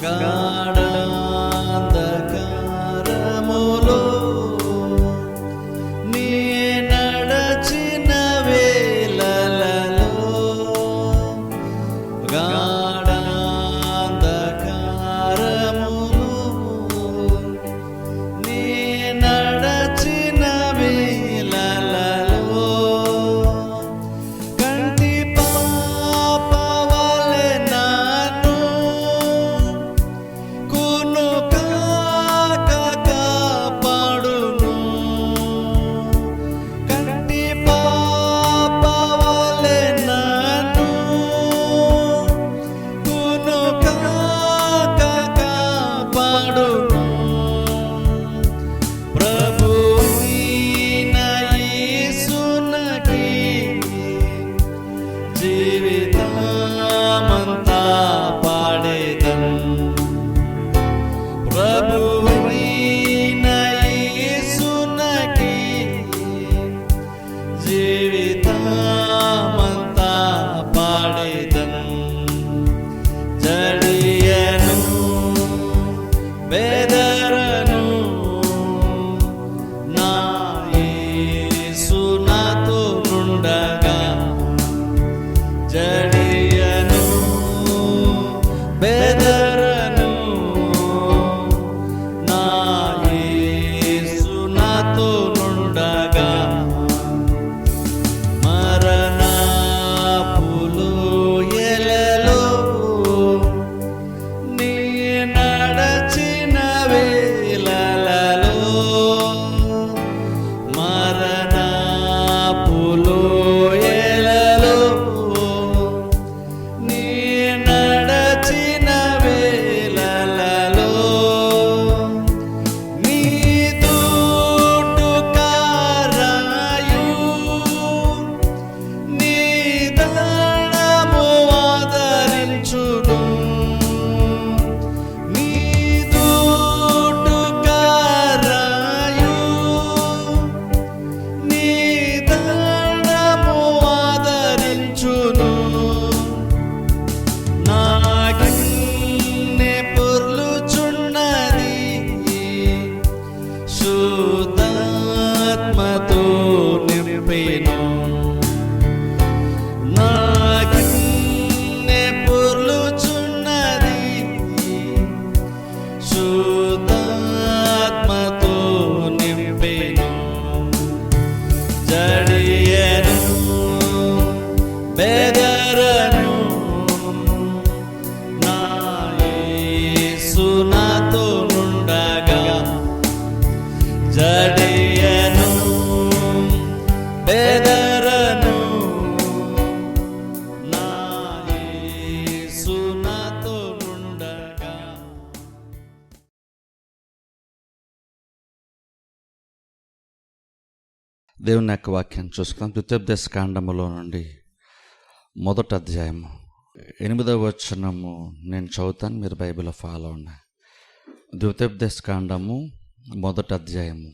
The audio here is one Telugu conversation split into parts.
గాఢాంధకారములో నీ నడచిన వేళలలో గాఢాంధకారములో నీ నడచిన వేళలలో కంటి పాప వలె నన్ను కునుకాక కాపాడును. కంటి పాప వలె నన్ను కునుకాక కాపాడును. ప్రభువైన యేసునకి జీవితమంతా పాడేదను. ప్రభువైన యేసునకి జీవితమంతా పాడేదను. జడియను బెదరను నా యేసు నాతో నుండగా. జడియను బెదరను నా యేసు నాతో నుండగా. మరణపు లోయలలో నీ నడచిన వేళలలో మరణపు లోయలలో నీ నడచిన వేళలలో నీ తోడు కారాయు నీ దానము ఆదరించును. నీ తోడు కారాయు నీ దానము ఆదరించును. నాగిన్నె పొర్లుచున్నది శుద్ధాత్మతో నింపెను. నాగిన్నె పొర్లుచున్నది శుద్ధాత్మతో నింపెను. జడియను బెదరను నా యేసు నాతో నుండగా. జడియను బెదరను నా యేసు నాతో నుండగా. దేవుని యొక్క వాక్యాన్ని చూసుకుందాం. ద్వితీయోపదేశ కాండములో నుండి మొదటి అధ్యాయము 8వ వచనము నేను చదువుతాను, మీరు బైబిల్లో ఫాలో అవ్వండి. ద్వితీయోపదేశ కాండము మొదటి అధ్యాయము,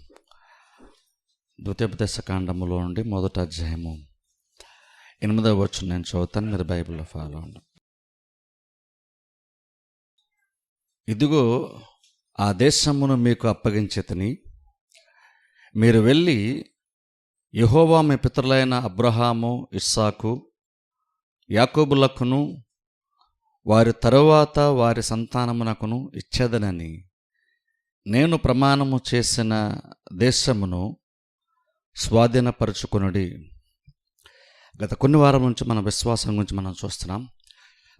ద్వితీయోపదేశ కాండములో నుండి మొదటి అధ్యాయము 8వ వచనం నేను చదువుతాను, మీరు బైబిల్లో ఫాలో అవ్వండి. ఇదిగో ఆ దేశమును మీకు అప్పగించితిని, మీరు వెళ్ళి యెహోవా మీ పితరులైన అబ్రహాము, ఇస్సాకు, యాకోబులకును వారి తరువాత వారి సంతానమునకును ఇచ్చేదనని నేను ప్రమాణము చేసిన దేశమును స్వాధీనపరచుకొనుడి. గత కొన్ని వారాల నుంచి మన విశ్వాసం గురించి మనం చూస్తున్నాం.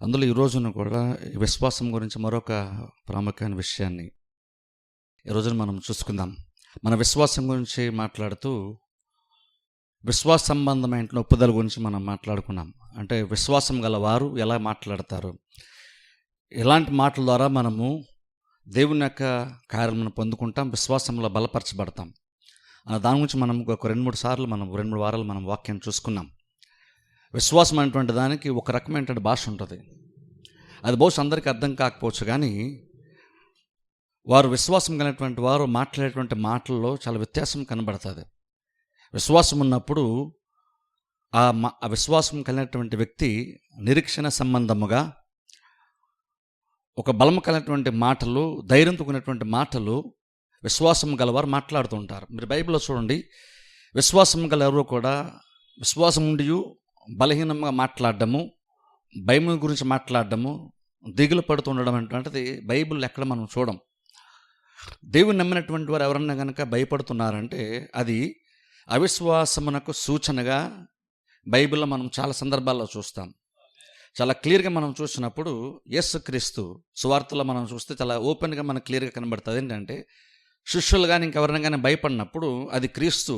అందులో ఈ రోజున కూడా ఈ విశ్వాసం గురించి మరొక ప్రాముఖ్యమైన విషయాన్ని ఈరోజున మనం చూసుకుందాం. మన విశ్వాసం గురించి మాట్లాడుతూ విశ్వాస సంబంధమైన ఒప్పుదల గురించి మనం మాట్లాడుకున్నాం. అంటే విశ్వాసం గల వారు ఎలా మాట్లాడతారు, ఎలాంటి మాటల ద్వారా మనము దేవుని యొక్క కార్యములను పొందుకుంటాం, విశ్వాసంలో బలపరచబడతాం అన్న దాని గురించి మనం ఒక 2-3 వారాలు మనం వాక్యం చూసుకున్నాం. విశ్వాసం అనేటువంటి దానికి ఒక రకమైనటువంటి భాష ఉంటుంది. అది బహుశా అందరికీ అర్థం కాకపోవచ్చు, కానీ వారు విశ్వాసం కలిగినటువంటి వారు మాట్లాడేటువంటి మాటల్లో చాలా వ్యత్యాసం కనబడుతుంది. విశ్వాసం ఉన్నప్పుడు ఆ విశ్వాసం కలిగినటువంటి వ్యక్తి నిరీక్షణ సంబంధముగా ఒక బలం కలిగినటువంటి మాటలు, ధైర్యంతో కూడినటువంటి మాటలు విశ్వాసం గలవారు మాట్లాడుతూ ఉంటారు. మీరు బైబిల్లో చూడండి, విశ్వాసం గల ఎవరు కూడా విశ్వాసం ఉండి బలహీనంగా మాట్లాడడము, భయం గురించి మాట్లాడడము, దిగులు పడుతూ ఉండడం అనేటువంటిది బైబిల్లో ఎక్కడ మనం చూడం. దేవుని నమ్మినటువంటి వారు ఎవరన్నా కనుక భయపడుతున్నారంటే అది అవిశ్వాసమునకు సూచనగా బైబిల్లో మనం చాలా సందర్భాల్లో చూస్తాం. చాలా క్లియర్గా మనం చూసినప్పుడు యేసుక్రీస్తు సువార్తలో మనం చూస్తే చాలా ఓపెన్గా మనకు క్లియర్గా కనబడుతుంది. ఏంటంటే శిష్యులు కానీ ఇంకెవరైనా కానీ భయపడినప్పుడు అది క్రీస్తు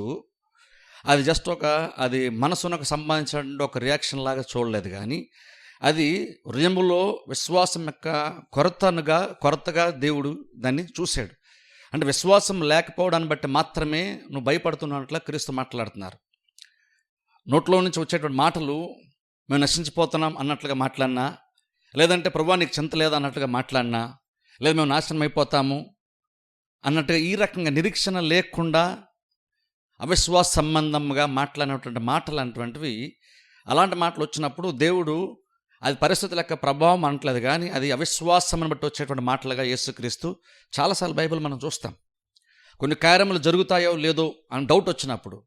అది జస్ట్ అది మనసునకు సంబంధించిన ఒక రియాక్షన్ లాగా చూడలేదు, కానీ అది హృదయములో విశ్వాసం యొక్క కొరతగా దేవుడు దాన్ని చూశాడు. అంటే విశ్వాసం లేకపోవడాన్ని బట్టి మాత్రమే నువ్వు భయపడుతున్నట్లా క్రీస్తు మాట్లాడుతున్నారు. నోట్లో నుంచి వచ్చేటువంటి మాటలు మేము నశించిపోతున్నాం అన్నట్లుగా మాట్లాడినా, లేదంటే ప్రభువా నీకు చింత లేదా అన్నట్లుగా మాట్లాడినా, లేదా మేము నాశనం అయిపోతాము అన్నట్టుగా ఈ రకంగా నిరీక్షణ లేకుండా అవిశ్వాస సంబంధంగా మాట్లాడినటువంటి మాటలు అటువంటివి, అలాంటి మాటలు వచ్చినప్పుడు దేవుడు అది పరిస్థితుల యొక్క ప్రభావం అనట్లేదు, కానీ అది అవిశ్వాసం బట్టి వచ్చేటువంటి మాటలుగా యేసుక్రీస్తు చాలాసార్లు బైబిల్ మనం చూస్తాం. కొన్ని కార్యములు జరుగుతాయో లేదో అని డౌట్ వచ్చినప్పుడు,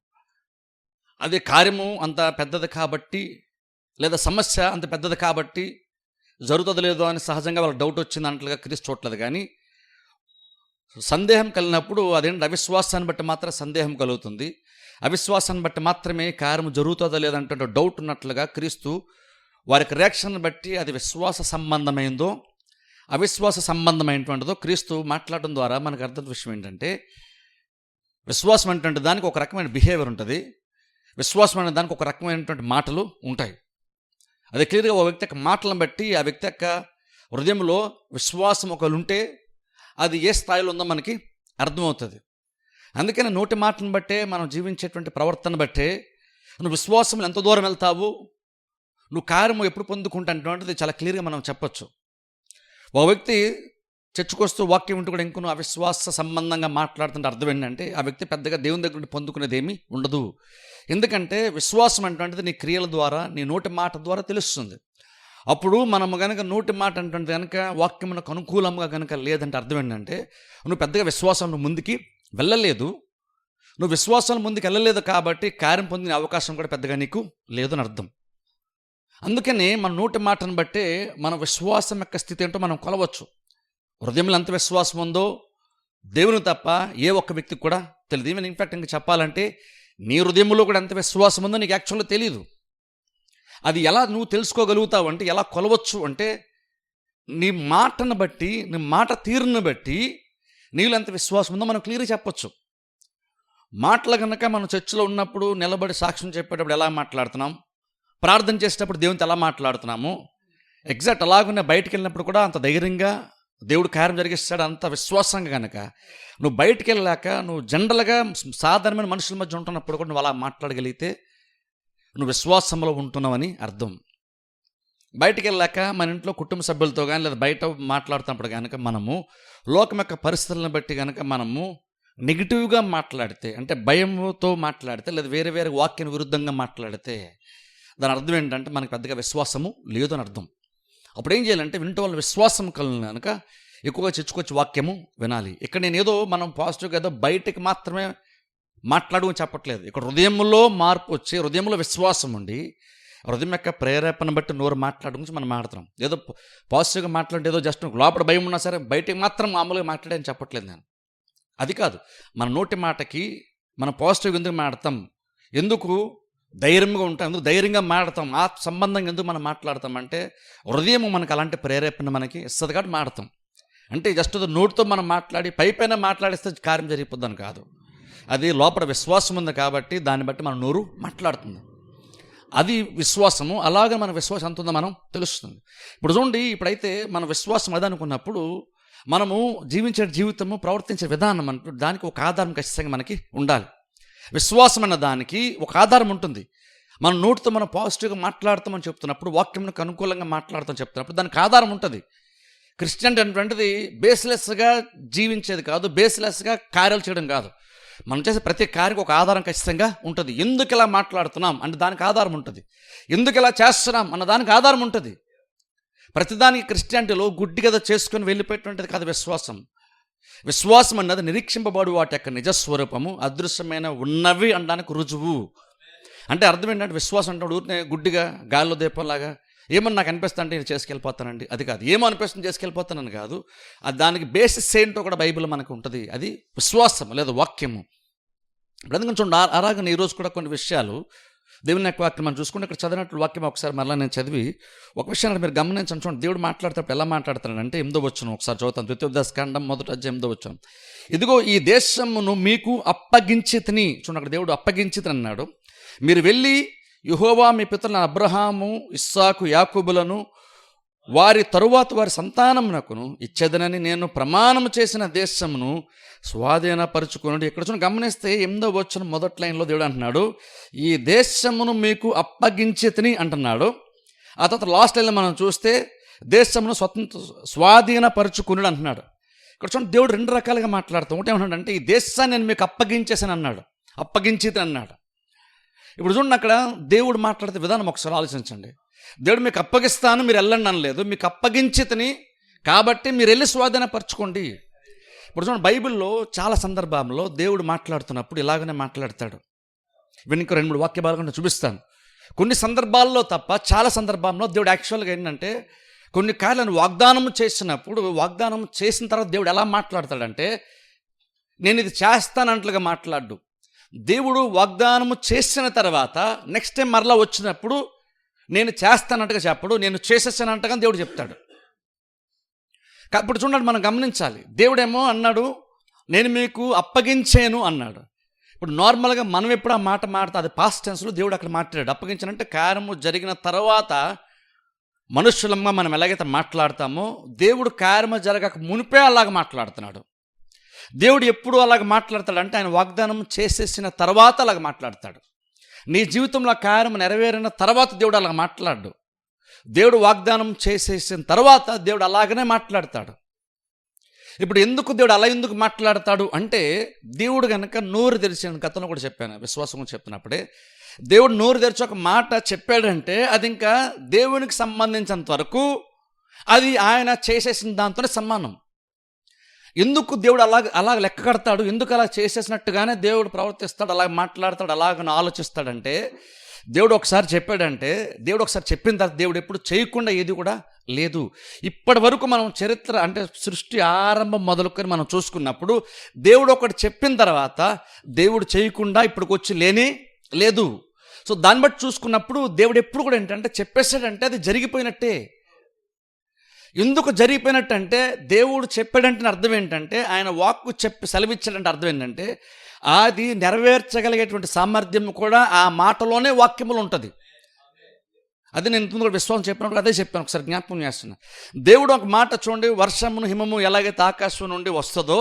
అది కార్యము అంత పెద్దది కాబట్టి, లేదా సమస్య అంత పెద్దది కాబట్టి జరుగుతుందో లేదో అని సహజంగా వాళ్ళకి డౌట్ వచ్చింది అన్నట్లుగా క్రీస్తు చూడలేదు, కానీ సందేహం కలిగినప్పుడు అదేంటి అవిశ్వాసాన్ని బట్టి మాత్రం సందేహం కలుగుతుంది. అవిశ్వాసాన్ని బట్టి మాత్రమే కార్యము జరుగుతుందో లేదంటే డౌట్ ఉన్నట్లుగా క్రీస్తు వారికి రియాక్షన్ బట్టి అది విశ్వాస సంబంధమైందో అవిశ్వాస సంబంధమైనటువంటిదో క్రీస్తు మాట్లాడడం ద్వారా మనకు అర్థం విషయం ఏంటంటే, విశ్వాసం అనేటువంటి దానికి ఒక రకమైన బిహేవియర్ ఉంటుంది, విశ్వాసం అనే దానికి ఒక రకమైనటువంటి మాటలు ఉంటాయి. అది క్లియర్గా ఒక వ్యక్తి యొక్క మాటలను బట్టి ఆ వ్యక్తి యొక్క హృదయంలో విశ్వాసం ఒకరు ఉంటే అది ఏ స్థాయిలో ఉందో మనకి అర్థమవుతుంది. అందుకని నోటి మాటను బట్టే మనం జీవించేటువంటి ప్రవర్తన బట్టే నువ్వు విశ్వాసంలో ఎంత దూరం వెళ్తావు, నువ్వు కార్యము ఎప్పుడు పొందుకుంటానంటే చాలా క్లియర్గా మనం చెప్పచ్చు. ఒక వ్యక్తి చర్చకొస్తూ వాక్యం ఉంటూ కూడా ఇంకొను అవిశ్వాస సంబంధంగా మాట్లాడుతుంటే అర్థం ఏంటంటే ఆ వ్యక్తి పెద్దగా దేవుని దగ్గర నుండి పొందుకునేది ఏమీ ఉండదు. ఎందుకంటే విశ్వాసం అటువంటిది నీ క్రియల ద్వారా, నీ నోటి మాట ద్వారా తెలుస్తుంది. అప్పుడు మనము కనుక నోటి మాట అంటే కనుక వాక్యమునకు అనుకూలంగా కనుక లేదంటే అర్థం ఏంటంటే నువ్వు పెద్దగా విశ్వాసంలో ముందుకి వెళ్ళలేదు. నువ్వు విశ్వాసంలో ముందుకు వెళ్ళలేదు కాబట్టి కార్యం పొందిన అవకాశం కూడా పెద్దగా నీకు లేదని అర్థం. అందుకని మన నోటి మాటను బట్టే మన విశ్వాసం యొక్క స్థితి ఏంటో మనం కొలవచ్చు. హృదయంలో ఎంత విశ్వాసం ఉందో దేవుని తప్ప ఏ ఒక్క వ్యక్తికి కూడా తెలియదు. ఈవెన్ ఇన్ఫాక్ట్ ఇంకా చెప్పాలంటే నీ హృదయంలో కూడా ఎంత విశ్వాసం ఉందో నీకు యాక్చువల్గా తెలియదు. అది ఎలా నువ్వు తెలుసుకోగలుగుతావు అంటే, ఎలా కొలవచ్చు అంటే, నీ మాటను బట్టి, నీ మాట తీరును బట్టి నీలో ఎంత విశ్వాసం ఉందో మనం క్లియర్గా చెప్పచ్చు. మాటలు కనుక మనం చర్చిలో ఉన్నప్పుడు నిలబడి సాక్ష్యం చెప్పేటప్పుడు ఎలా మాట్లాడుతున్నాం, ప్రార్థన చేసేటప్పుడు దేవునితో ఎలా మాట్లాడుతున్నాము, ఎగ్జాక్ట్ అలాగనే బయటికి వెళ్ళినప్పుడు కూడా అంత ధైర్యంగా దేవుడు కార్యం జరిగిస్తాడు, అంత విశ్వాసంగా కనుక నువ్వు బయటికి వెళ్ళాక నువ్వు జనరల్గా సాధారణమైన మనుషుల మధ్య ఉంటున్నప్పుడు కూడా నువ్వు అలా మాట్లాడగలిగితే నువ్వు విశ్వాసంలో ఉంటున్నావని అర్థం. బయటికి వెళ్ళాక మన ఇంట్లో కుటుంబ సభ్యులతో కానీ లేదా బయట మాట్లాడుతున్నప్పుడు కనుక మనము లోకం యొక్క పరిస్థితులను బట్టి కనుక మనము నెగిటివ్గా మాట్లాడితే, అంటే భయంతో మాట్లాడితే, లేదా వేరే వేరే వాక్యానికి విరుద్ధంగా మాట్లాడితే దాని అర్థం ఏంటంటే మనకు పెద్దగా విశ్వాసము లేదు అని అర్థం. అప్పుడు ఏం చేయాలంటే వింటే వాళ్ళ విశ్వాసం కలిగిన కనుక ఎక్కువగా చర్చకొచ్చి వాక్యము వినాలి. ఇక్కడ నేను ఏదో మనం పాజిటివ్గా ఏదో బయటికి మాత్రమే మాట్లాడమని చెప్పట్లేదు. ఇక్కడ హృదయంలో మార్పు వచ్చి హృదయంలో విశ్వాసం ఉండి హృదయం యొక్క ప్రేరేపణ బట్టి నోరు మాట్లాడడం గురించి మనం మాట్లాడుతున్నాం. ఏదో పాజిటివ్గా మాట్లాడితే ఏదో జస్ట్ లోపల భయం ఉన్నా సరే బయటికి మాత్రం మామూలుగా మాట్లాడని చెప్పట్లేదు నేను. అది కాదు, మన నోటి మాటకి మనం పాజిటివ్గా ఎందుకు మాట్లాడతాం, ఎందుకు ధైర్యంగా ఉంటాం, ఎందుకు ధైర్యంగా మాట్లాడతాం, ఆ సంబంధంగా ఎందుకు మనం మాట్లాడతామంటే హృదయం మనకు అలాంటి ప్రేరేపణ మనకి ఇస్తుంది కాబట్టి మాట్లాడతాం. అంటే జస్ట్ నోటితో మనం మాట్లాడి పైపైన మాట్లాడిస్తే కార్యం జరిగిపోద్దని కాదు, అది లోపల విశ్వాసం ఉంది కాబట్టి దాన్ని బట్టి మన నోరు మాట్లాడుతుంది. అది విశ్వాసము. అలాగే మన విశ్వాసం ఎంత ఉందో మనం తెలుస్తుంది. ఇప్పుడు చూడండి, ఇప్పుడైతే మన విశ్వాసం అది అనుకున్నప్పుడు మనము జీవించే జీవితము, ప్రవర్తించే విధానం అంటూ దానికి ఒక ఆధారం ఖచ్చితంగా మనకి ఉండాలి. విశ్వాసం అన్న దానికి ఒక ఆధారం ఉంటుంది. మన నోటితో మనం పాజిటివ్గా మాట్లాడతామని చెప్తున్నప్పుడు, వాక్యంకు అనుకూలంగా మాట్లాడతామని చెప్తున్నప్పుడు దానికి ఆధారం ఉంటుంది. క్రిస్టియన్ అనేటువంటిది బేస్లెస్గా జీవించేది కాదు, బేస్లెస్గా కార్యాలు చేయడం కాదు. మనం చేసే ప్రతి కార్యకు ఒక ఆధారం ఖచ్చితంగా ఉంటుంది. ఎందుకు ఇలా మాట్లాడుతున్నాం అంటే దానికి ఆధారం ఉంటుంది. ఎందుకు ఇలా చేస్తున్నాం అన్న దానికి ఆధారం ఉంటుంది. ప్రతిదానికి క్రిస్టియానిటీలో గుడ్డి కదా చేసుకొని వెళ్ళిపోయేటువంటిది కాదు విశ్వాసం. విశ్వాసం అన్నది నిరీక్షింపబడు వాటి యొక్క నిజస్వరూపము, అదృశ్యమైన ఉన్నవి అనడానికి రుజువు. అంటే అర్థం ఏంటంటే విశ్వాసం అంటే ఊరినే గుడ్డిగా గాల్లో దీపంలాగా ఏమని నాకు అనిపిస్తుంది అంటే నేను చేసుకెళ్ళిపోతానండి, అది కాదు. ఏమో అనిపిస్తుంది చేసుకెళ్ళిపోతానని కాదు. అది దానికి బేసిస్ ఏంటో కూడా బైబిల్ మనకు ఉంటుంది. అది విశ్వాసం లేదా వాక్యము. అందుకని చూడండి, అలాగే ఈరోజు కూడా కొన్ని విషయాలు దేవుని యొక్క వాక్యం మనం చూసుకుంటే ఇక్కడ చదివినట్లు వాక్యం ఒకసారి మరలా నేను చదివి ఒక విషయాన్ని మీరు గమనించండి. చూడండి, దేవుడు మాట్లాడేటప్పుడు ఎలా మాట్లాడతాడంటే 8వ వచనం ఒకసారి చదువుతాను. ద్వితీయోపదేశకాండం 1వ అధ్యాయం 8వ వచనం. ఇదిగో ఈ దేశమును మీకు అప్పగించితిని. చూడండి, అక్కడ దేవుడు అప్పగించితిని అన్నాడు. మీరు వెళ్ళి యెహోవా మీ పితరులైన అబ్రహాము, ఇస్సాకు, యాకోబులను వారి తరువాత వారి సంతానమునకును ఇచ్చేదనని నేను ప్రమాణము చేసిన దేశమును స్వాధీనపరుచుకున్నాడు. ఇక్కడ చూడండి, గమనిస్తే 8వ వచనం మొదటి లైన్లో దేవుడు అంటున్నాడు ఈ దేశమును మీకు అప్పగించితిని అంటున్నాడు. ఆ తర్వాత లాస్ట్ లైన్లో మనం చూస్తే దేశమును స్వాధీనపరుచుకున్నాడు అంటున్నాడు. ఇక్కడ చూడండి, దేవుడు 2 రకాలుగా మాట్లాడుతూ ఒకటి ఏమంటాడంటే ఈ దేశాన్ని నేను మీకు అప్పగించేసాను అన్నాడు, అప్పగించితిని అన్నాడు. ఇప్పుడు చూడండి, అక్కడ దేవుడు మాట్లాడితే విధానం ఒకసారి ఆలోచించండి. దేవుడు మీకు అప్పగిస్తాను మీరు వెళ్ళండి అనలేదు, మీకు అప్పగించితిని కాబట్టి మీరు వెళ్ళి స్వాధీనపరచుకోండి. ఇప్పుడు చూడండి, బైబిల్లో చాలా సందర్భాల్లో దేవుడు మాట్లాడుతున్నప్పుడు ఇలాగనే మాట్లాడతాడు. ఇవన్నీ ఇంకో 2-3 వాక్య భాగాలను చూపిస్తాను. కొన్ని సందర్భాల్లో తప్ప చాలా సందర్భాల్లో దేవుడు యాక్చువల్గా ఏంటంటే కొన్ని కార్యాలను వాగ్దానం చేసినప్పుడు వాగ్దానం చేసిన తర్వాత దేవుడు ఎలా మాట్లాడతాడంటే నేను ఇది చేస్తానంటలుగా మాట్లాడు. దేవుడు వాగ్దానము చేసిన తర్వాత నెక్స్ట్ టైం మరలా వచ్చినప్పుడు నేను చేస్తానంటగా చెప్పడు, నేను చేసేసానంటగా దేవుడు చెప్తాడు. ఇప్పుడు చూడండి, మనం గమనించాలి. దేవుడేమో అన్నాడు నేను మీకు అప్పగించాను అన్నాడు. ఇప్పుడు నార్మల్గా మనం ఎప్పుడు ఆ మాట మాట్లాడితే అది పాస్ట్ టెన్స్లో దేవుడు అక్కడ మాట్లాడాడు. అప్పగించానంటే కార్యము జరిగిన తర్వాత మనుషులంగా మనం ఎలాగైతే మాట్లాడతామో దేవుడు కార్యము జరగక మునిపే అలాగ మాట్లాడుతున్నాడు. దేవుడు ఎప్పుడు అలాగ మాట్లాడతాడంటే ఆయన వాగ్దానం చేసేసిన తర్వాత అలాగ మాట్లాడతాడు. నీ జీవితంలో కార్యం నెరవేరిన తర్వాత దేవుడు అలాగ మాట్లాడు. దేవుడు వాగ్దానం చేసేసిన తర్వాత దేవుడు అలాగనే మాట్లాడతాడు. ఇప్పుడు ఎందుకు దేవుడు అలా ఎందుకు మాట్లాడతాడు అంటే దేవుడు కనుక నోరు తెరిచిన గతంలో కూడా చెప్పాను, విశ్వాసం చెప్తున్నప్పుడే దేవుడు నోరు తెరిచి ఒక మాట చెప్పాడంటే అది ఇంకా దేవునికి సంబంధించినంత వరకు అది ఆయన చేసేసిన దాంతోనే సమానం. ఎందుకు దేవుడు అలాగ లెక్క కడతాడు, ఎందుకు అలా చేసేసినట్టుగానే దేవుడు ప్రవర్తిస్తాడు, అలాగ మాట్లాడతాడు, అలాగ ఆలోచిస్తాడంటే దేవుడు ఒకసారి చెప్పాడంటే దేవుడు ఒకసారి చెప్పిన తర్వాత దేవుడు ఎప్పుడు చేయకుండా ఏది కూడా లేదు. ఇప్పటి వరకు మనం చరిత్ర అంటే సృష్టి ఆరంభం మొదలుకొని మనం చూసుకున్నప్పుడు దేవుడు ఒకటి చెప్పిన తర్వాత దేవుడు చేయకుండా ఇప్పటికి వచ్చి లేనే లేదు. సో దాన్ని బట్టి చూసుకున్నప్పుడు దేవుడు ఎప్పుడు కూడా ఏంటంటే చెప్పేసాడంటే అది జరిగిపోయినట్టే. ఎందుకు జరిగిపోయినట్టు అంటే దేవుడు చెప్పాడంటే అర్థం ఏంటంటే ఆయన వాక్కు చెప్పి సెలవిచ్చాడంటే అర్థం ఏంటంటే అది నెరవేర్చగలిగేటువంటి సామర్థ్యం కూడా ఆ మాటలోనే వాక్యములు ఉంటుంది. అది నేను ఇంతకు విశ్వాసం చెప్పినప్పుడు అదే చెప్పాను, ఒకసారి జ్ఞాపకం చేస్తున్నా. దేవుడు ఒక మాట చూడండి, వర్షమును హిమము ఎలాగైతే ఆకాశం నుండి వస్తుందో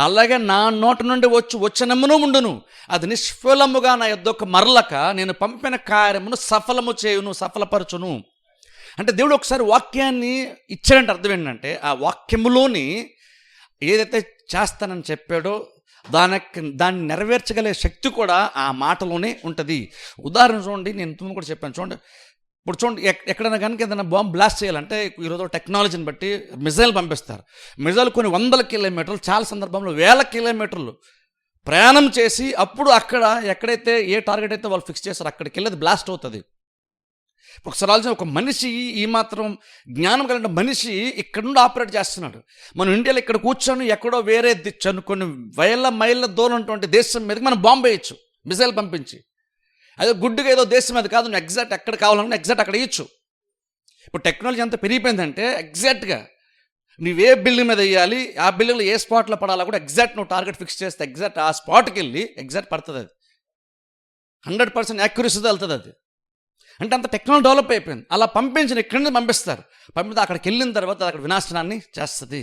అలాగే నా నోట నుండి వచ్చినమును ఉండును, అది నిష్ఫలముగా నా యొద్దకు మరలక నేను పంపిన కార్యమును సఫలము చేయును, సఫలపరచును. అంటే దేవుడు ఒకసారి వాక్యాన్ని ఇచ్చాడంటే అర్థం ఏంటంటే ఆ వాక్యములోని ఏదైతే చేస్తానని చెప్పాడో దాన్ని నెరవేర్చగలిగే శక్తి కూడా ఆ మాటలోనే ఉంటుంది. ఉదాహరణ చూడండి, నేను ఇంతకు కూడా చెప్పాను. చూడండి, ఇప్పుడు చూడండి, ఎక్కడైనా కనుక ఏదైనా బాంబు బ్లాస్ట్ చేయాలంటే ఈరోజు టెక్నాలజీని బట్టి మిజైల్ పంపిస్తారు. మిజైల్ కొన్ని 100 కిలోమీటర్లు, చాలా సందర్భంలో 1000 కిలోమీటర్లు ప్రయాణం చేసి అప్పుడు అక్కడ ఎక్కడైతే ఏ టార్గెట్ అయితే వాళ్ళు ఫిక్స్ చేస్తారో అక్కడికి వెళ్ళేది బ్లాస్ట్ అవుతుంది. ఒకసారి ఆలోచన, ఒక మనిషి ఈ మాత్రం జ్ఞానం కలిగిన మనిషి ఇక్కడ నుండి ఆపరేట్ చేస్తున్నాడు. మనం ఇండియాలో ఇక్కడ కూర్చొని ఎక్కడో వేరే కొన్ని వేల మైళ్ళ దూరం ఉన్నటువంటి దేశం మీదకి మనం బాంబు వేయచ్చు మిసైల్ పంపించి. అదే గుడ్డుగా ఏదో దేశం అది కాదు, ఎగ్జాక్ట్ ఎక్కడ కావాలన్నా ఎగ్జాక్ట్ అక్కడ వేయచ్చు. ఇప్పుడు టెక్నాలజీ ఎంత పెరిగిపోయిందంటే ఎగ్జాక్ట్గా నువ్వే బిల్డింగ్ మీద వేయాలి, ఆ బిల్డింగ్లో ఏ స్పాట్లో పడాలో కూడా ఎగ్జాక్ట్ నువ్వు టార్గెట్ ఫిక్స్ చేస్తే ఎగ్జాక్ట్ ఆ స్పాట్కి వెళ్ళి ఎగ్జాక్ట్ పడుతుంది. అది 100% యాక్యురసీతో వెళ్తుంది. అది అంటే అంత టెక్నాలజీ డెవలప్ అయిపోయింది. అలా పంపించిన ఇక్కడి నుంచి పంపిస్తారు, పంపితే అక్కడికి వెళ్ళిన తర్వాత అక్కడ వినాశనాన్ని చేస్తుంది.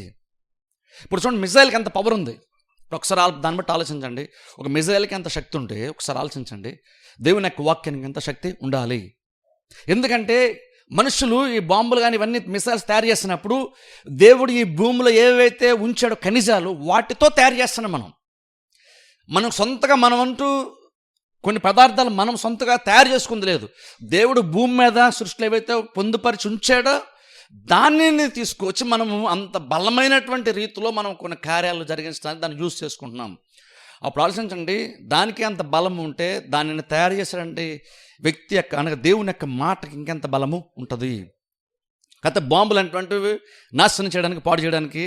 ఇప్పుడు చూడండి, మిజైల్కి ఎంత పవర్ ఉంది. ఒకసారి దాన్ని బట్టి ఆలోచించండి. ఒక మిజైల్కి ఎంత శక్తి ఉంటే ఒకసారి ఆలోచించండి, దేవుని యొక్క వాక్యానికి ఎంత శక్తి ఉండాలి. ఎందుకంటే మనుషులు ఈ బాంబులు కానీ ఇవన్నీ మిసైల్స్ తయారు చేసినప్పుడు దేవుడు ఈ భూమిలో ఏవైతే ఉంచాడో ఖనిజాలు వాటితో తయారు చేస్తున్నాం మనం. మనం సొంతగా మనమంటూ కొన్ని పదార్థాలు మనం సొంతగా తయారు చేసుకుంది లేదు. దేవుడు భూమి మీద సృష్టిలో ఏవైతే పొందుపరిచి ఉంచాడో దానిని తీసుకొచ్చి మనము అంత బలమైనటువంటి రీతిలో మనం కొన్ని కార్యాలు జరిగించడానికి దాన్ని యూజ్ చేసుకుంటున్నాం. అప్పుడు ఆలోచించండి, దానికి అంత బలం ఉంటే దానిని తయారు చేసేటువంటి వ్యక్తి యొక్క అనగా దేవుని యొక్క మాటకి ఇంకెంత బలము ఉంటుంది. అయితే బాంబులు అనేటువంటివి నాశనం చేయడానికి, పాడు చేయడానికి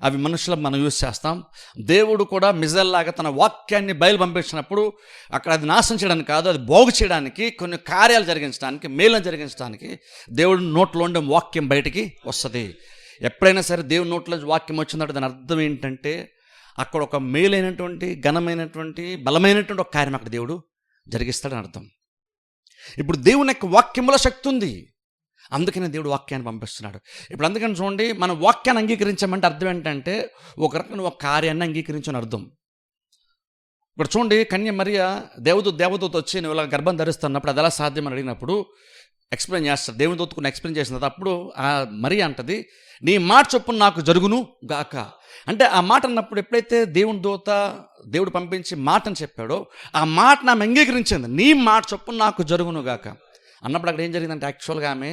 అవి మనుషులు మనం యూజ్ చేస్తాం. దేవుడు కూడా మిజల్లాగా తన వాక్యాన్ని బయలు పంపించినప్పుడు అక్కడ అది నాశనం చేయడానికి కాదు, అది బాగు చేయడానికి, కొన్ని కార్యాలు జరిగించడానికి, మేలను జరిగించడానికి దేవుడి నోట్లో ఉండే వాక్యం బయటికి వస్తుంది. ఎప్పుడైనా సరే దేవుడి నోట్లో వాక్యం వచ్చిందంటే దాని అర్థం ఏంటంటే అక్కడ ఒక మేలైనటువంటి, ఘనమైనటువంటి, బలమైనటువంటి ఒక కార్యం అక్కడ దేవుడు జరిగిస్తాడని అర్థం. ఇప్పుడు దేవుని యొక్క వాక్యంలో శక్తి ఉంది, అందుకనే దేవుడు వాక్యాన్ని పంపిస్తున్నాడు. ఇప్పుడు అందుకని చూడండి, మన వాక్యాన్ని అంగీకరించామంటే అర్థం ఏంటంటే ఒక రకమైన ఒక కార్యాన్ని అంగీకరించని అర్థం. ఇప్పుడు చూడండి, కన్య మరియా దేవదూత వచ్చి నువ్వు ఇలా గర్భం ధరిస్తున్నప్పుడు అది ఎలా సాధ్యమని అడిగినప్పుడు ఎక్స్ప్లెయిన్ చేస్తాడు. దేవుని దూతకు ఎక్స్ప్లెయిన్ చేసిన తర్వాత అప్పుడు ఆ మరియా అంటది, నీ మాట చొప్పున నాకు జరుగును గాక. అంటే ఆ మాట అన్నప్పుడు ఎప్పుడైతే దేవుడు పంపించి మాటని చెప్పాడో ఆ మాట ఆమె అంగీకరించింది. నీ మాట చొప్పున నాకు జరుగును గాక అన్నప్పుడు అక్కడ ఏం జరిగిందంటే యాక్చువల్గా ఆమె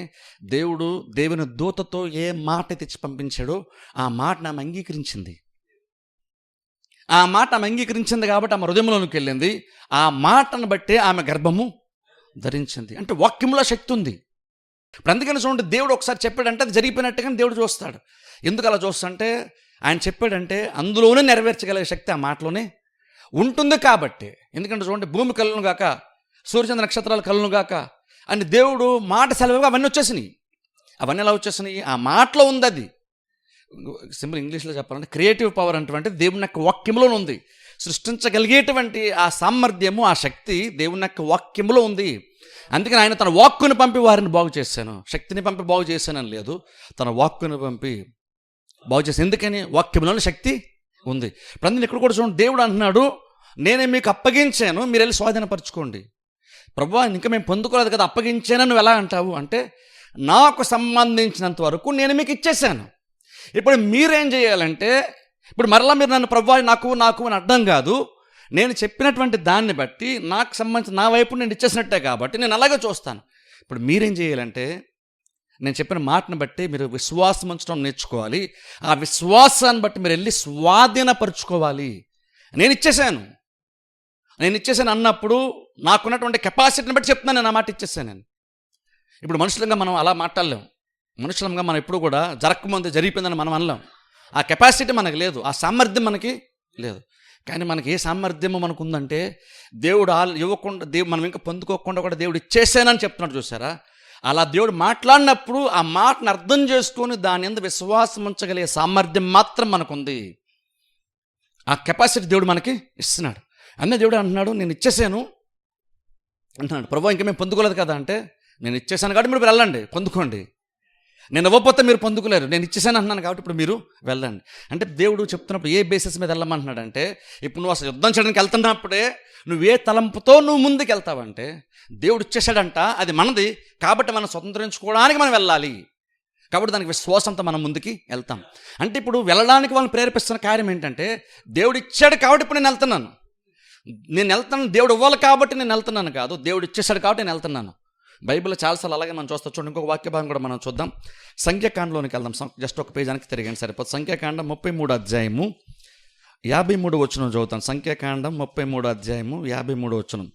దేవుని దూతతో ఏ మాట తెచ్చి పంపించాడో ఆ మాటను ఆమె అంగీకరించింది. ఆ మాట ఆమె అంగీకరించింది కాబట్టి ఆమె హృదయంలోనికి వెళ్ళింది. ఆ మాటను బట్టే ఆమె గర్భము ధరించింది. అంటే వాక్యంలో శక్తి ఉంది. ఇప్పుడు అందుకని చూడండి, దేవుడు ఒకసారి చెప్పాడంటే అది జరిగిపోయినట్టుగా దేవుడు చూస్తాడు. ఎందుకు అలా చూస్తుంటే ఆయన చెప్పాడంటే అందులోనే నెరవేర్చగలిగే శక్తి ఆ మాటలోనే ఉంటుంది కాబట్టి. ఎందుకంటే చూడండి, భూమి కలుగును గాక, సూర్యచంద్ర నక్షత్రాలు కలుగును గాక అని దేవుడు మాట సెలవుగా అవన్నీ వచ్చేసినాయి. అవన్నీ ఎలా వచ్చేసినాయి? ఆ మాటలో ఉంది. అది సింపుల్ ఇంగ్లీష్లో చెప్పాలంటే క్రియేటివ్ పవర్ అంటే దేవుని యొక్క వాక్యంలోనే ఉంది. సృష్టించగలిగేటువంటి ఆ సామర్థ్యము, ఆ శక్తి దేవుని యొక్క వాక్యంలో ఉంది. అందుకని ఆయన తన వాక్కుని పంపి వారిని బాగు చేశాను. శక్తిని పంపి బాగు చేశానని లేదు, తన వాక్కుని పంపి బాగు చేశాను. ఎందుకని? వాక్యంలోనే శక్తి ఉంది. ఇప్పుడు అందుకని ఇక్కడ కూడా చూడండి, దేవుడు అంటున్నాడు, నేనే మీకు అప్పగించాను, మీరు వెళ్ళి స్వాధీనపరచుకోండి. ప్రభువా, ఇంకా మేము పొందుకోలేదు కదా, అప్పగించానని నువ్వు ఎలా అంటావు అంటే, నాకు సంబంధించినంత వరకు నేను మీకు ఇచ్చేసాను. ఇప్పుడు మీరేం చేయాలంటే, ఇప్పుడు మరలా మీరు నన్ను ప్రభువా నాకు అని అర్థం కాదు, నేను చెప్పినటువంటి దాన్ని బట్టి నాకు సంబంధించి నా వైపు నేను ఇచ్చేసినట్టే కాబట్టి నేను అలాగే చూస్తాను. ఇప్పుడు మీరేం చేయాలంటే, నేను చెప్పిన మాటను బట్టి మీరు విశ్వాసం ఉంచడం నేర్చుకోవాలి. ఆ విశ్వాసాన్ని బట్టి మీరు వెళ్ళి స్వాధీనపరుచుకోవాలి. నేను ఇచ్చేసాను అన్నప్పుడు నాకున్నటువంటి కెపాసిటీని బట్టి చెప్తున్నాను, నేను ఆ మాట ఇచ్చేసాను నేను. ఇప్పుడు మనుషులంగా మనం అలా మాట్లాడలేం. మనుషులంగా మనం ఎప్పుడు కూడా జరగకముందే జరిగిపోయిందని మనం అనలేం. ఆ కెపాసిటీ మనకు లేదు, ఆ సామర్థ్యం మనకి లేదు. కానీ మనకి ఏ సామర్థ్యము మనకు ఉందంటే, దేవుడు ఇవ్వకుండా, మనం ఇంకా పొందుకోకుండా కూడా దేవుడు ఇచ్చేసానని చెప్తున్నాడు చూసారా. అలా దేవుడు మాట్లాడినప్పుడు ఆ మాటను అర్థం చేసుకొని దాని యందు విశ్వాసం ఉంచగలిగే సామర్థ్యం మాత్రం మనకుంది. ఆ కెపాసిటీ దేవుడు మనకి ఇస్తున్నాడు. అన్నీ దేవుడు అంటున్నాడు, నేను ఇచ్చేసాను అంటున్నాడు. ప్రభు ఇంకా మేము పొందుకోలేదు కదా అంటే, నేను ఇచ్చేసాను కాబట్టి మీరు వెళ్ళండి, పొందుకోండి. నేను ఇవ్వకపోతే మీరు పొందుకోలేరు, నేను ఇచ్చేసాను అంటున్నాను కాబట్టి ఇప్పుడు మీరు వెళ్ళండి. అంటే దేవుడు చెప్తున్నప్పుడు ఏ బేసిస్ మీద వెళ్ళమంటున్నాడు అంటే, ఇప్పుడు నువ్వు అసలు యుద్ధం చేయడానికి వెళ్తున్నప్పుడే నువ్వే తలంపుతో నువ్వు ముందుకు వెళ్తావంటే, దేవుడు ఇచ్చేసాడంట, అది మనది కాబట్టి మనం స్వతంత్రించుకోవడానికి మనం వెళ్ళాలి. కాబట్టి దానికి విశ్వాసంతో మనం ముందుకి వెళ్తాం. అంటే ఇప్పుడు వెళ్ళడానికి వాళ్ళని ప్రేరేపిస్తున్న కార్యం ఏంటంటే, దేవుడు ఇచ్చాడు కాబట్టి ఇప్పుడు నేను వెళ్తున్నాను. దేవుడు ఇవ్వాలి కాబట్టి నేను వెళ్తున్నాను కాదు, దేవుడు ఇచ్చేసాడు కాబట్టి నేను వెళ్తున్నాను. బైబిల్లో చాలాసార్లు అలాగే మనం చూస్తాం. చూడండి, ఇంకొక వాక్య భాగం కూడా మనం చూద్దాం. సంఖ్యాకాండంలోనికి వెళ్దాం. జస్ట్ ఒక పేజ్ వెనక్కి తిరిగండి సరిపోతుంది. సంఖ్యాకాండం 33 అధ్యాయము 53 వచనం చదువుతాను. సంఖ్యాకాండం 33 అధ్యాయము 53 వచనం.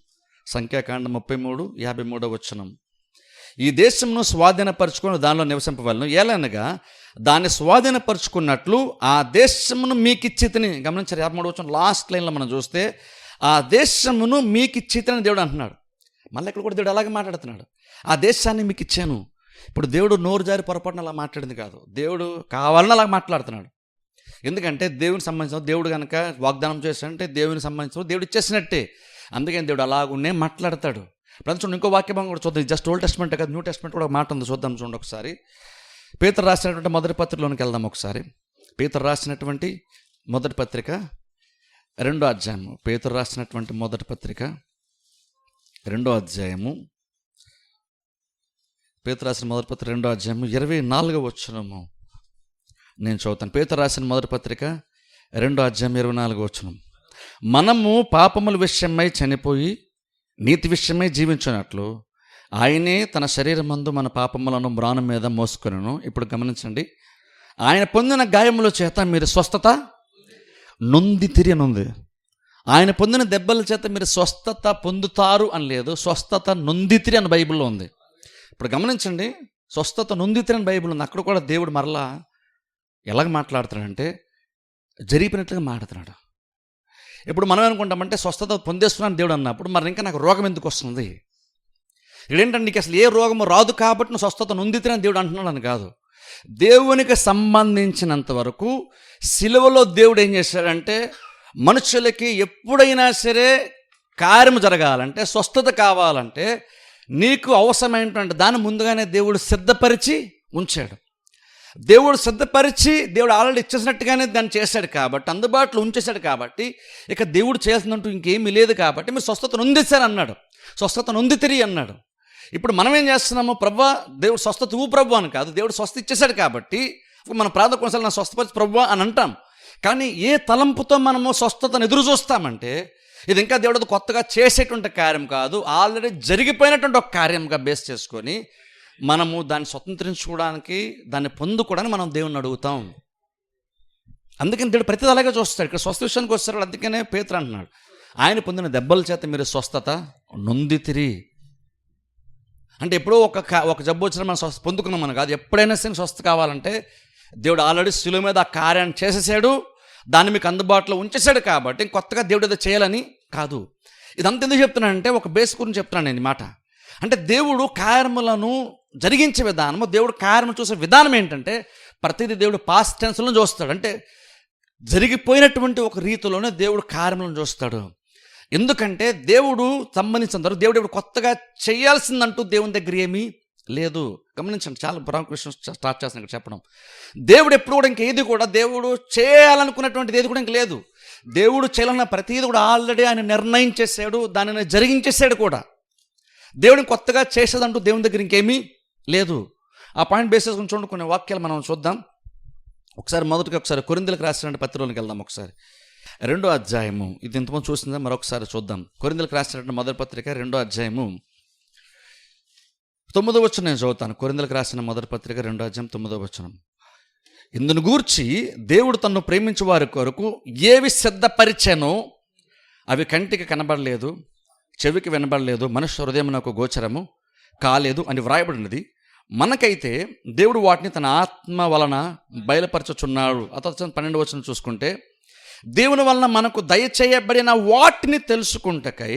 సంఖ్యాకాండం 33 53 వచనం. ఈ దేశమును స్వాధీనపరుచుకొని దానిలో నివసింపవలను, ఏలనగా దాన్ని స్వాధీనపరుచుకున్నట్లు ఆ దేశమును మీకు ఇచ్చితిని. గమనించారు 53 వచనం లాస్ట్ లైన్లో మనం చూస్తే, ఆ దేశమును మీకు ఇచ్చితిని దేవుడు అంటున్నాడు. మళ్ళీ ఇక్కడ కూడా దేవుడు అలాగే మాట్లాడుతున్నాడు, ఆ దేశాన్ని మీకు ఇచ్చాను. ఇప్పుడు దేవుడు నోరు జారి పొరపాటున అలా మాట్లాడింది కాదు, దేవుడు కావాలని అలా మాట్లాడుతున్నాడు. ఎందుకంటే దేవునికి సంబంధించిన దేవుడు కనుక వాగ్దానం చేశాడంటే దేవునికి సంబంధించిన దేవుడు ఇచ్చేసినట్టే. అందుకని దేవుడు అలాగునే మాట్లాడతాడు. ఇప్పుడు చూడండి, ఇంకో వాక్యం కూడా చూద్దాం. జస్ట్ ఓల్డ్ టెస్ట్మెంట్ కదా, న్యూ టెస్ట్మెంట్ కూడా మాట ఉంది, చూద్దాం. చూడండి ఒకసారి. పేతురు రాసినటువంటి మొదటి పత్రికలోనికి వెళ్దాం ఒకసారి. పేతురు రాసినటువంటి మొదటి పత్రిక 2వ అధ్యాయము. పేతురు రాసినటువంటి మొదటి పత్రిక 2వ అధ్యాయము. పేతురు రాసిన మొదటి పత్రిక 2వ అధ్యాయము 24వ వచనము నేను చదువుతాను. పేతురు రాసిన మొదటి పత్రిక 2వ అధ్యాయం 24వ వచనం. మనము పాపముల విషయమై చనిపోయి నీతి విషయమై జీవించినట్లు ఆయనే తన శరీరమందు మన పాపములను మ్రాను మీద మోసుకొనెను. ఇప్పుడు గమనించండి, ఆయన పొందిన గాయముల చేత మీరు స్వస్థత నొందితిరి అని ఉంది. ఆయన పొందిన దెబ్బల చేత మీరు స్వస్థత పొందుతారు అని లేదు, స్వస్థత నొందితిరి అని బైబిల్లో ఉంది. ఇప్పుడు గమనించండి, స్వస్థత నొందితిరి అని బైబిల్ ఉంది. అక్కడ కూడా దేవుడు మరలా ఎలాగ మాట్లాడుతున్నాడంటే జరిగిపోయినట్లుగా మాట్లాడుతున్నాడు. ఇప్పుడు మనం అనుకుంటామంటే స్వస్థత పొందేస్తున్నాను దేవుడు అన్నప్పుడు మరి ఇంకా నాకు రోగం ఎందుకు వస్తుంది? ఇదేంటంటే నీకు అసలు ఏ రోగము రాదు కాబట్టి నువ్వు స్వస్థత నొందితిరని దేవుడు అంటున్నాడు అని కాదు. దేవునికి సంబంధించినంత వరకు సిలువలో దేవుడు ఏం చేశాడంటే మనుషులకి ఎప్పుడైనా సరే కార్యము జరగాలంటే, స్వస్థత కావాలంటే నీకు అవసరమైనటువంటి దాన్ని ముందుగానే దేవుడు సిద్ధపరిచి ఉంచాడు. దేవుడు సిద్ధపరిచి దేవుడు ఆల్రెడీ ఇచ్చేసినట్టుగానే దాన్ని చేశాడు కాబట్టి, అందుబాటులో ఉంచేశాడు కాబట్టి, ఇక దేవుడు చేసినట్టు ఇంకేమీ లేదు కాబట్టి మీరు స్వస్థత నొందిశారు అన్నాడు, స్వస్థత నొందితిరి అన్నాడు. ఇప్పుడు మనం ఏం చేస్తున్నాము? ప్రభువా దేవుడు స్వస్థత ప్రభు అని కాదు, దేవుడు స్వస్థ ఇచ్చేశాడు కాబట్టి మన ప్రార్థన కొనసాగి నా స్వస్థపరిచి ప్రభువా అని అంటాం. కానీ ఏ తలంపుతో మనము స్వస్థతను ఎదురు చూస్తామంటే ఇది ఇంకా దేవుడు కొత్తగా చేసేటువంటి కార్యం కాదు, ఆల్రెడీ జరిగిపోయినటువంటి ఒక కార్యంగా బేస్ చేసుకొని మనము దాన్ని స్వతంత్రించుకోవడానికి, దాన్ని పొందుకోవడానికి మనం దేవుణ్ణి అడుగుతాం. అందుకని దేవుడు ప్రతిదీ అలాగే చూస్తాడు. ఇక్కడ స్వస్థ విషయానికి వస్తాడు. అందుకనే పేతురు అంటున్నాడు, ఆయన పొందిన దెబ్బల చేత మీరు స్వస్థత నొందితిరి. అంటే ఎప్పుడో ఒక జబ్బు వచ్చినా మనం స్వస్థ పొందుకున్నాం మనం కాదు. ఎప్పుడైనా సరే స్వస్థ కావాలంటే దేవుడు ఆల్రెడీ శిలువ మీద ఆ కార్యాన్ని చేసేసాడు, దాన్ని మీకు అందుబాటులో ఉంచేశాడు. కాబట్టి కొత్తగా దేవుడు ఏదో చేయాలని కాదు. ఇదంతా ఎందుకు చెప్తున్నానంటే ఒక బేస్ గురించి చెప్తున్నాను నేను ఈ మాట. అంటే దేవుడు కార్యములను జరిగించే విధానము, దేవుడు కార్యము చూసే విధానం ఏంటంటే ప్రతిదీ దేవుడు పాస్ట్ టెన్స్లో చూస్తాడు. అంటే జరిగిపోయినటువంటి ఒక రీతిలోనే దేవుడు కార్యములను చూస్తాడు. ఎందుకంటే దేవుడు సంబంధించిన దేవుడు కొత్తగా చేయాల్సిందంటూ దేవుని దగ్గర ఏమీ లేదు. గమనించండి, చాలా ప్రాముఖ్యం స్టార్ట్ చేస్తాను ఇక్కడ చెప్పడం. దేవుడు ఎప్పుడు కూడా ఇంకేది కూడా దేవుడు చేయాలనుకున్నటువంటిది ఏది కూడా ఇంక లేదు. దేవుడు చేయాలన్న ప్రతిదీ కూడా ఆల్రెడీ ఆయన నిర్ణయం చేశాడు, దానిని జరిగించేశాడు కూడా. దేవుడిని కొత్తగా చేసేదంటూ దేవుని దగ్గర ఇంకేమీ లేదు. ఆ పాయింట్ బేసిస్ గురించి చూడండి, కొన్ని వాక్యాలు మనం చూద్దాం. ఒకసారి కొరింథీయులకు రాసినటువంటి పత్రికలోకి వెళ్దాం. ఒకసారి 2వ అధ్యాయము, ఇది ఇంతమంది చూసిందా మరొకసారి చూద్దాం. కొరింథీయులకు రాసినటువంటి మొదటి పత్రిక 2వ అధ్యాయము 9వ వచనం నేను చదువుతాను. కొరింథీయులకు రాసిన మొదటి పత్రిక 2వ అధ్యాయం 9వ వచనం. ఇందును గూర్చి దేవుడు తన్ను ప్రేమించే వారి కొరకు ఏవి సిద్ధపరిచానో అవి కంటికి కనబడలేదు, చెవికి వినబడలేదు, మనుష్య హృదయమునకు గోచరము కాలేదు అని వ్రాయబడినది. మనకైతే దేవుడు వాటిని తన ఆత్మ వలన బయలుపరచుచున్నాడు. 12వ వచనం చూసుకుంటే, దేవుని వలన మనకు దయచేయబడిన వాటిని తెలుసుకుంటకై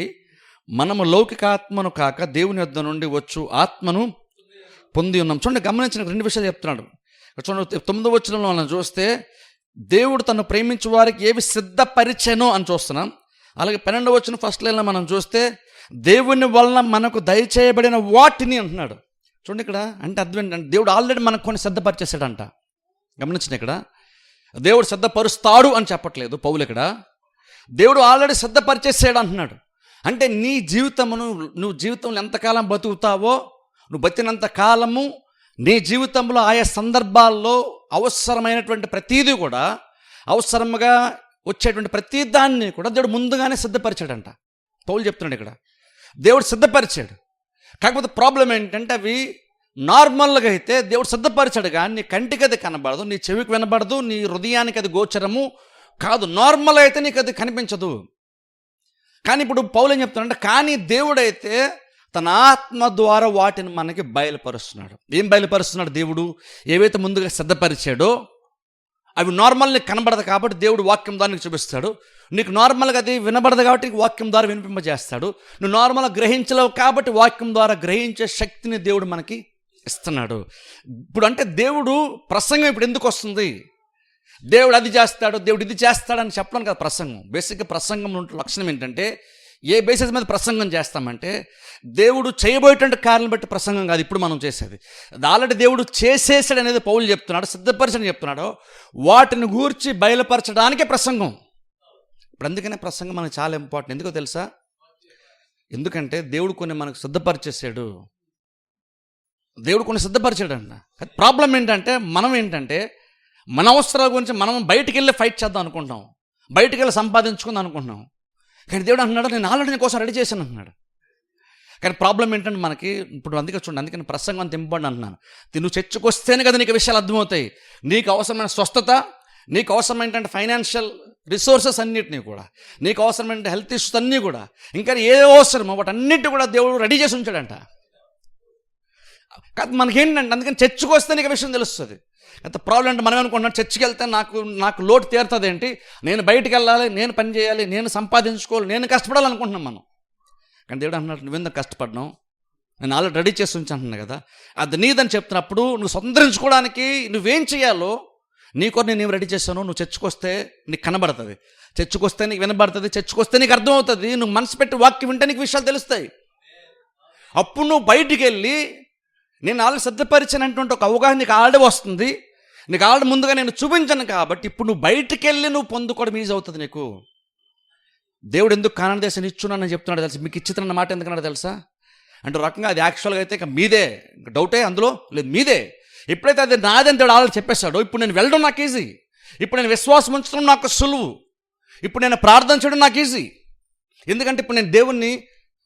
మనము లౌకిక ఆత్మను కాక దేవుని యొద్ద నుండి వచ్చు ఆత్మను పొంది ఉన్నాం. చూడండి, గమనించిన 2 విషయాలు చెప్తున్నాడు. చూడండి, 9వ వచనంలో మనం చూస్తే దేవుడు తను ప్రేమించే వారికి ఏవి సిద్ధపరిచానో అని చూస్తున్నాం. అలాగే 12వ వచనం ఫస్ట్ లైన్లో మనం చూస్తే దేవుని వలన మనకు దయచేయబడిన వాటిని అంటున్నాడు. చూడండి, ఇక్కడ అంటే అర్థం ఏంటంటే దేవుడు ఆల్రెడీ మనకు కొన్ని సిద్ధపరిచేసాడంట. గమనించిన, ఇక్కడ దేవుడు సిద్ధపరుస్తాడు అని చెప్పట్లేదు పౌలు. ఇక్కడ దేవుడు ఆల్రెడీ సిద్ధపరిచేసాడు అంటున్నాడు. అంటే నీ జీవితమును, నువ్వు జీవితంలో ఎంతకాలం బతుకుతావో, నువ్వు బతికినంత కాలము నీ జీవితంలో ఆయా సందర్భాల్లో అవసరమైనటువంటి ప్రతీది కూడా, అవసరముగా వచ్చేటువంటి ప్రతి దాన్ని కూడా దేవుడు ముందుగానే సిద్ధపరిచాడంట. పౌలు చెప్తున్నాడు ఇక్కడ దేవుడు సిద్ధపరిచాడు. కాకపోతే ప్రాబ్లం ఏంటంటే అవి నార్మల్గా అయితే దేవుడు సిద్ధపరిచాడు, కానీ నీ కంటికి అది కనబడదు, నీ చెవికి వినబడదు, నీ హృదయానికి అది గోచరము కాదు. నార్మల్ అయితే నీకు అది కనిపించదు. కానీ ఇప్పుడు పౌలు ఏం చెప్తున్నాడంటే, కానీ దేవుడైతే తన ఆత్మ ద్వారా వాటిని మనకి బయలుపరుస్తున్నాడు. ఏం బయలుపరుస్తున్నాడు? దేవుడు ఏవైతే ముందుగా సిద్ధపరిచాడో అవి నార్మల్ నీకు కనబడదు కాబట్టి దేవుడు వాక్యం ద్వారా నీకు చూపిస్తాడు. నీకు నార్మల్గా అది వినబడదు కాబట్టి వాక్యం ద్వారా వినిపింపజేస్తాడు. నువ్వు నార్మల్గా గ్రహించలేవు కాబట్టి వాక్యం ద్వారా గ్రహించే శక్తిని దేవుడు మనకి ఇస్తున్నాడు. ఇప్పుడు అంటే దేవుడు ప్రసంగం ఇప్పుడు ఎందుకు వస్తుంది? దేవుడు అది చేస్తాడు, దేవుడు ఇది చేస్తాడని చెప్పడం కదా ప్రసంగం. బేసిక్గా ప్రసంగం ఉంటే లక్షణం ఏంటంటే, ఏ బేసిస్ మీద ప్రసంగం చేస్తామంటే దేవుడు చేయబోయేటువంటి కార్యాలను బట్టి ప్రసంగం కాదు ఇప్పుడు మనం చేసేది. ఆల్రెడీ దేవుడు చేసేసాడు అనేది పౌలు చెప్తున్నాడు, సిద్ధపరచని చెప్తున్నాడు. వాటిని గూర్చి బయలుపరచడానికే ప్రసంగం. ఇప్పుడు అందుకనే ప్రసంగం మనకు చాలా ఇంపార్టెంట్. ఎందుకో తెలుసా? ఎందుకంటే దేవుడు కొన్ని మనకు సిద్ధపరిచేసాడు. దేవుడు కొన్ని సిద్ధపరిచాడు అంట. ప్రాబ్లం ఏంటంటే మనం మన అవసరాల గురించి మనం బయటికి వెళ్ళి ఫైట్ చేద్దాం అనుకుంటాం. బయటికి వెళ్ళి సంపాదించుకుందాం అనుకుంటున్నాం. కానీ దేవుడు అంటున్నాడు, నేను ఆల్రెడీ నీ కోసం రెడీ చేశాను అంటున్నాడు. కానీ ప్రాబ్లం ఏంటంటే మనకి ఇప్పుడు అందుకే చూడండి, అందుకని ప్రసంగం అంత ఇంపార్టెంట్ అంటున్నాను. నువ్వు చర్చకు వస్తేనే కదా నీకు విషయాలు అర్థమవుతాయి. నీకు అవసరమైన స్వస్థత, నీకు అవసరమైన ఫైనాన్షియల్ రిసోర్సెస్ అన్నిటినీ కూడా, నీకు అవసరమైన హెల్త్ ఇష్యూస్ అన్నీ కూడా, ఇంకా ఏ అవసరమో వాటన్నిటి కూడా దేవుడు రెడీ చేసి ఉంచాడంట. కాదు మనకేంటంటే, అందుకని చర్చకు వస్తే నీకు విషయం తెలుస్తుంది. అంత ప్రాబ్లం అంటే మనం అనుకుంటున్నాం, చర్చికి వెళ్తే నాకు లోటు తీరుతుంది ఏంటి, నేను బయటికి వెళ్ళాలి, నేను పని చేయాలి, నేను సంపాదించుకోవాలి, నేను కష్టపడాలనుకుంటున్నాం మనం. కానీ దేవుడు అంటున్నాడు, నువ్వెందుకు కష్టపడ్డావు, నేను ఆల్రెడీ రెడీ చేసి ఉంచాను కదా. అది నీదని చెప్తున్నప్పుడు నువ్వు స్వతంత్రించుకోవడానికి నువ్వేం చేయాలో నీ కొరకు నేను రెడీ చేశాను. నువ్వు చర్చకొస్తే నీకు కనబడుతుంది, చర్చకొస్తే నీకు వినబడుతుంది, చర్చకొస్తే నీకు అర్థమవుతుంది. నువ్వు మనసు పెట్టి వాక్యం వింటే నీకు విషయాలు తెలుస్తాయి. అప్పుడు నువ్వు బయటికి వెళ్ళి నేను ఆల్రెడీ సిద్ధపరిచినటువంటి ఒక అవగాహన నీకు ఆల్రెడీ వస్తుంది. నీకు ఆల్రెడీ ముందుగా నేను చూపించాను కాబట్టి ఇప్పుడు నువ్వు బయటికి వెళ్ళి నువ్వు పొందుకోవడం ఈజీ అవుతుంది నీకు. దేవుడు ఎందుకు కానాను దేశాన్ని ఇచ్చున్నానని చెప్తున్నాడు తెలుసా? మీకు ఇచ్చితున్న మాట ఎందుకన్నాడు తెలుసా? అంటే రకంగా అది యాక్చువల్గా అయితే ఇక మీదే, డౌటే అందులో లేదు, మీదే. ఎప్పుడైతే అది నాదని దేవుడు ఆల్రెడీ చెప్పేశాడో, ఇప్పుడు నేను వెళ్ళడం నాకు ఈజీ, ఇప్పుడు నేను విశ్వాసం ఉంచడం నాకు సులువు, ఇప్పుడు నేను ప్రార్థన చేయడం నాకు ఈజీ. ఎందుకంటే ఇప్పుడు నేను దేవుణ్ణి,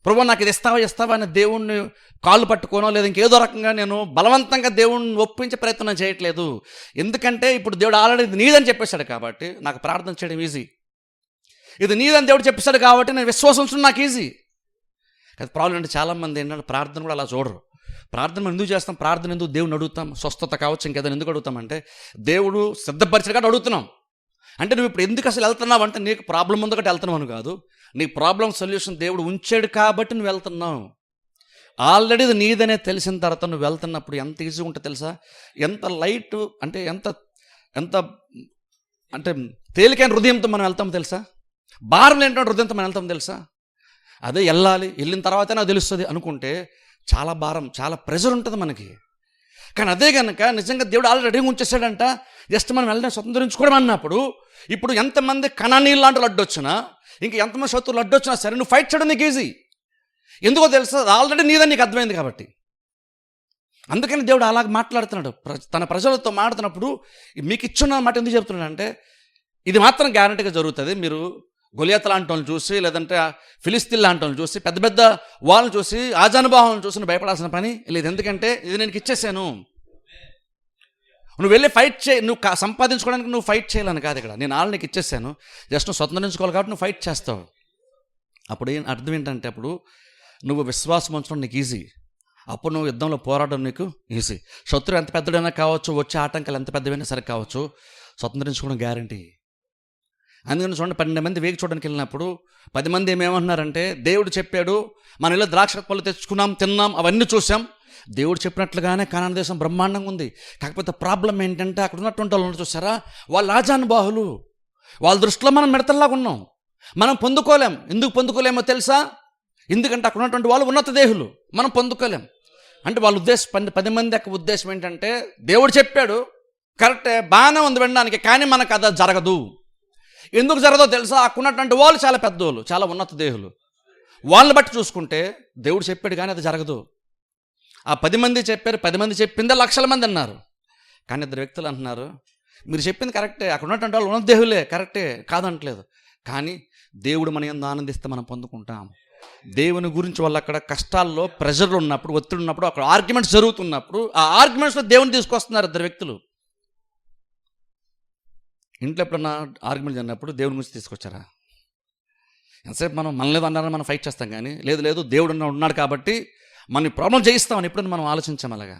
ప్రభు నాకు ఇది ఇస్తావా అని దేవుణ్ణి కాళ్ళు పట్టుకోనో లేదా ఇంకేదో రకంగా నేను బలవంతంగా దేవుణ్ణి ఒప్పించే ప్రయత్నం చేయట్లేదు. ఎందుకంటే ఇప్పుడు దేవుడు ఆల్రెడీ ఇది నీదని చెప్పేశాడు కాబట్టి నాకు ప్రార్థన చేయడం ఈజీ. ఇది నీదని దేవుడు చెప్పేశాడు కాబట్టి నేను విశ్వాసం ఉంచడం నాకు ఈజీ. అది ప్రాబ్లం అంటే చాలామంది ఏంటంటే ప్రార్థన కూడా అలా చూడరు. ప్రార్థన మనం ఎందుకు చేస్తాం, ప్రార్థన ఎందుకు దేవుని అడుగుతాం, స్వస్థత కావచ్చు ఇంకేదైనా ఎందుకు అడుగుతామంటే దేవుడు సిద్ధపరిచాడు కాబట్టి అడుగుతున్నాం. అంటే నువ్వు ఇప్పుడు ఎందుకు అసలు వెళ్తున్నావు అంటే నీకు ప్రాబ్లం ఉంది కాబట్టి వెళ్తున్నావు అని కాదు, నీ ప్రాబ్లం సొల్యూషన్ దేవుడు ఉంచాడు కాబట్టి నువ్వు వెళ్తున్నావు. ఆల్రెడీ ఇది నీదనే తెలిసిన తర్వాత నువ్వు వెళ్తున్నప్పుడు ఎంత ఈజీగా ఉంటుంది తెలుసా? ఎంత లైట్ అంటే ఎంత ఎంత అంటే తేలికైన హృదయంతో మనం వెళ్తాం తెలుసా? భారం లేనటువంటి హృదయంతో మనం వెళ్తాం తెలుసా? అదే వెళ్ళాలి, వెళ్ళిన తర్వాతే నాకు తెలుస్తుంది అనుకుంటే చాలా భారం, చాలా ప్రెషర్ ఉంటుంది మనకి. కానీ అదే కనుక నిజంగా దేవుడు ఆల్రెడీ రెడీగా ఉంచేసాడంట, జస్ట్ మనం వెళ్ళడం స్వతంత్రించుకోవడం అన్నప్పుడు ఇప్పుడు ఎంతమంది కణానీళ్ళు లాంటి లడ్డు వచ్చినా, ఇంకా ఎంతమంది శత్రువులు లడ్డు వచ్చినా సరే నువ్వు ఫైట్ చేయడం నీకు ఈజీ. ఎందుకో తెలుసా? ఆల్రెడీ నీదని నీకు అర్థమైంది కాబట్టి. అందుకని దేవుడు అలాగ మాట్లాడుతున్నాడు తన ప్రజలతో మాట్లాడుతున్నప్పుడు. మీకు ఇచ్చున్న మాట ఎందుకు చెప్తున్నాడు అంటే ఇది మాత్రం గ్యారంటీగా జరుగుతుంది. మీరు గొలియాత్ లాంటి వాళ్ళని చూసి, లేదంటే ఫిలిస్తీన్ లాంటి వాళ్ళని చూసి, పెద్ద పెద్ద వాళ్ళని చూసి, ఆజానుభావాలను చూసి నువ్వు భయపడాల్సిన పని లేదు. ఎందుకంటే ఇది నేను ఇచ్చేసాను. నువ్వు వెళ్ళి ఫైట్ చేయి, నువ్వు సంపాదించుకోవడానికి నువ్వు ఫైట్ చేయాలని కాదు ఇక్కడ. నేను ఆల్రెడీ నీకు ఇచ్చేసాను, జస్ట్ నువ్వు స్వతంత్రించుకోవాలి కాబట్టి నువ్వు ఫైట్ చేస్తావు. అప్పుడు అర్థం ఏంటంటే అప్పుడు నువ్వు విశ్వాసం ఉంచడం నీకు ఈజీ, అప్పుడు నువ్వు యుద్ధంలో పోరాడడం నీకు ఈజీ. శత్రువు ఎంత పెద్దడైనా కావచ్చు, వచ్చే ఆటంకాలు ఎంత పెద్దవైనా సరే కావచ్చు, స్వతంత్రించుకోవడం గ్యారంటీ. అందుకని చూడండి, 12 మంది వేగి చూడడానికి వెళ్ళినప్పుడు 10 మంది ఏమేమంటున్నారంటే దేవుడు చెప్పాడు, మన ఇల్లు ద్రాక్ష పళ్ళు తెచ్చుకున్నాం, తిన్నాం, అవన్నీ చూసాం, దేవుడు చెప్పినట్లుగానే కానాను దేశం బ్రహ్మాండంగా ఉంది. కాకపోతే ప్రాబ్లం ఏంటంటే అక్కడ ఉన్నటువంటి వాళ్ళు చూసారా, వాళ్ళు ఆజానుబాహులు, వాళ్ళ దృష్టిలో మనం మిడతల్లాగా ఉన్నాం, మనం పొందుకోలేం. ఎందుకు పొందుకోలేమో తెలుసా? ఎందుకంటే అక్కడ ఉన్నటువంటి వాళ్ళు ఉన్నత దేహులు, మనం పొందుకోలేం. అంటే వాళ్ళ ఉద్దేశం 10 మంది యొక్క ఉద్దేశం ఏంటంటే దేవుడు చెప్పాడు కరెక్టే, బాగానే ఉంది వినడానికి, కానీ మనకు అది జరగదు. ఎందుకు జరగదో తెలుసా? అక్కడ ఉన్నటువంటి వాళ్ళు చాలా పెద్దోళ్ళు, చాలా ఉన్నత దేహులు, వాళ్ళని బట్టి చూసుకుంటే దేవుడు చెప్పాడు కానీ అది జరగదు. ఆ 10 మంది చెప్పారు, 10 మంది చెప్పిందే లక్షల మంది అన్నారు. కానీ 2 వ్యక్తులు అంటున్నారు మీరు చెప్పింది కరెక్టే, అక్కడ ఉన్నటువంటి వాళ్ళు ఉన్నత దేహులే, కరెక్టే, కాదంటలేదు. కానీ దేవుడు మన యందు ఆనందిస్తే మనం పొందుకుంటాం. దేవుని గురించి వాళ్ళు అక్కడ కష్టాల్లో ప్రెషర్లు ఉన్నప్పుడు, ఒత్తిడి ఉన్నప్పుడు, అక్కడ ఆర్గ్యుమెంట్స్ జరుగుతున్నప్పుడు ఆ ఆర్గ్యుమెంట్స్లో దేవుని తీసుకొస్తున్నారు 2 వ్యక్తులు. ఇంట్లో ఎప్పుడన్నా ఆర్గ్యుమెంట్ జరిగినప్పుడు దేవుని గురించి తీసుకొచ్చారా? ఎంతసేపు మనల్ని అన్నారని మనం ఫైట్ చేస్తాం, కానీ లేదు దేవుడు ఉన్నాడు కాబట్టి మన ప్రాబ్లం జయిస్తామని ఎప్పుడైనా మనం ఆలోచించాం. అలాగా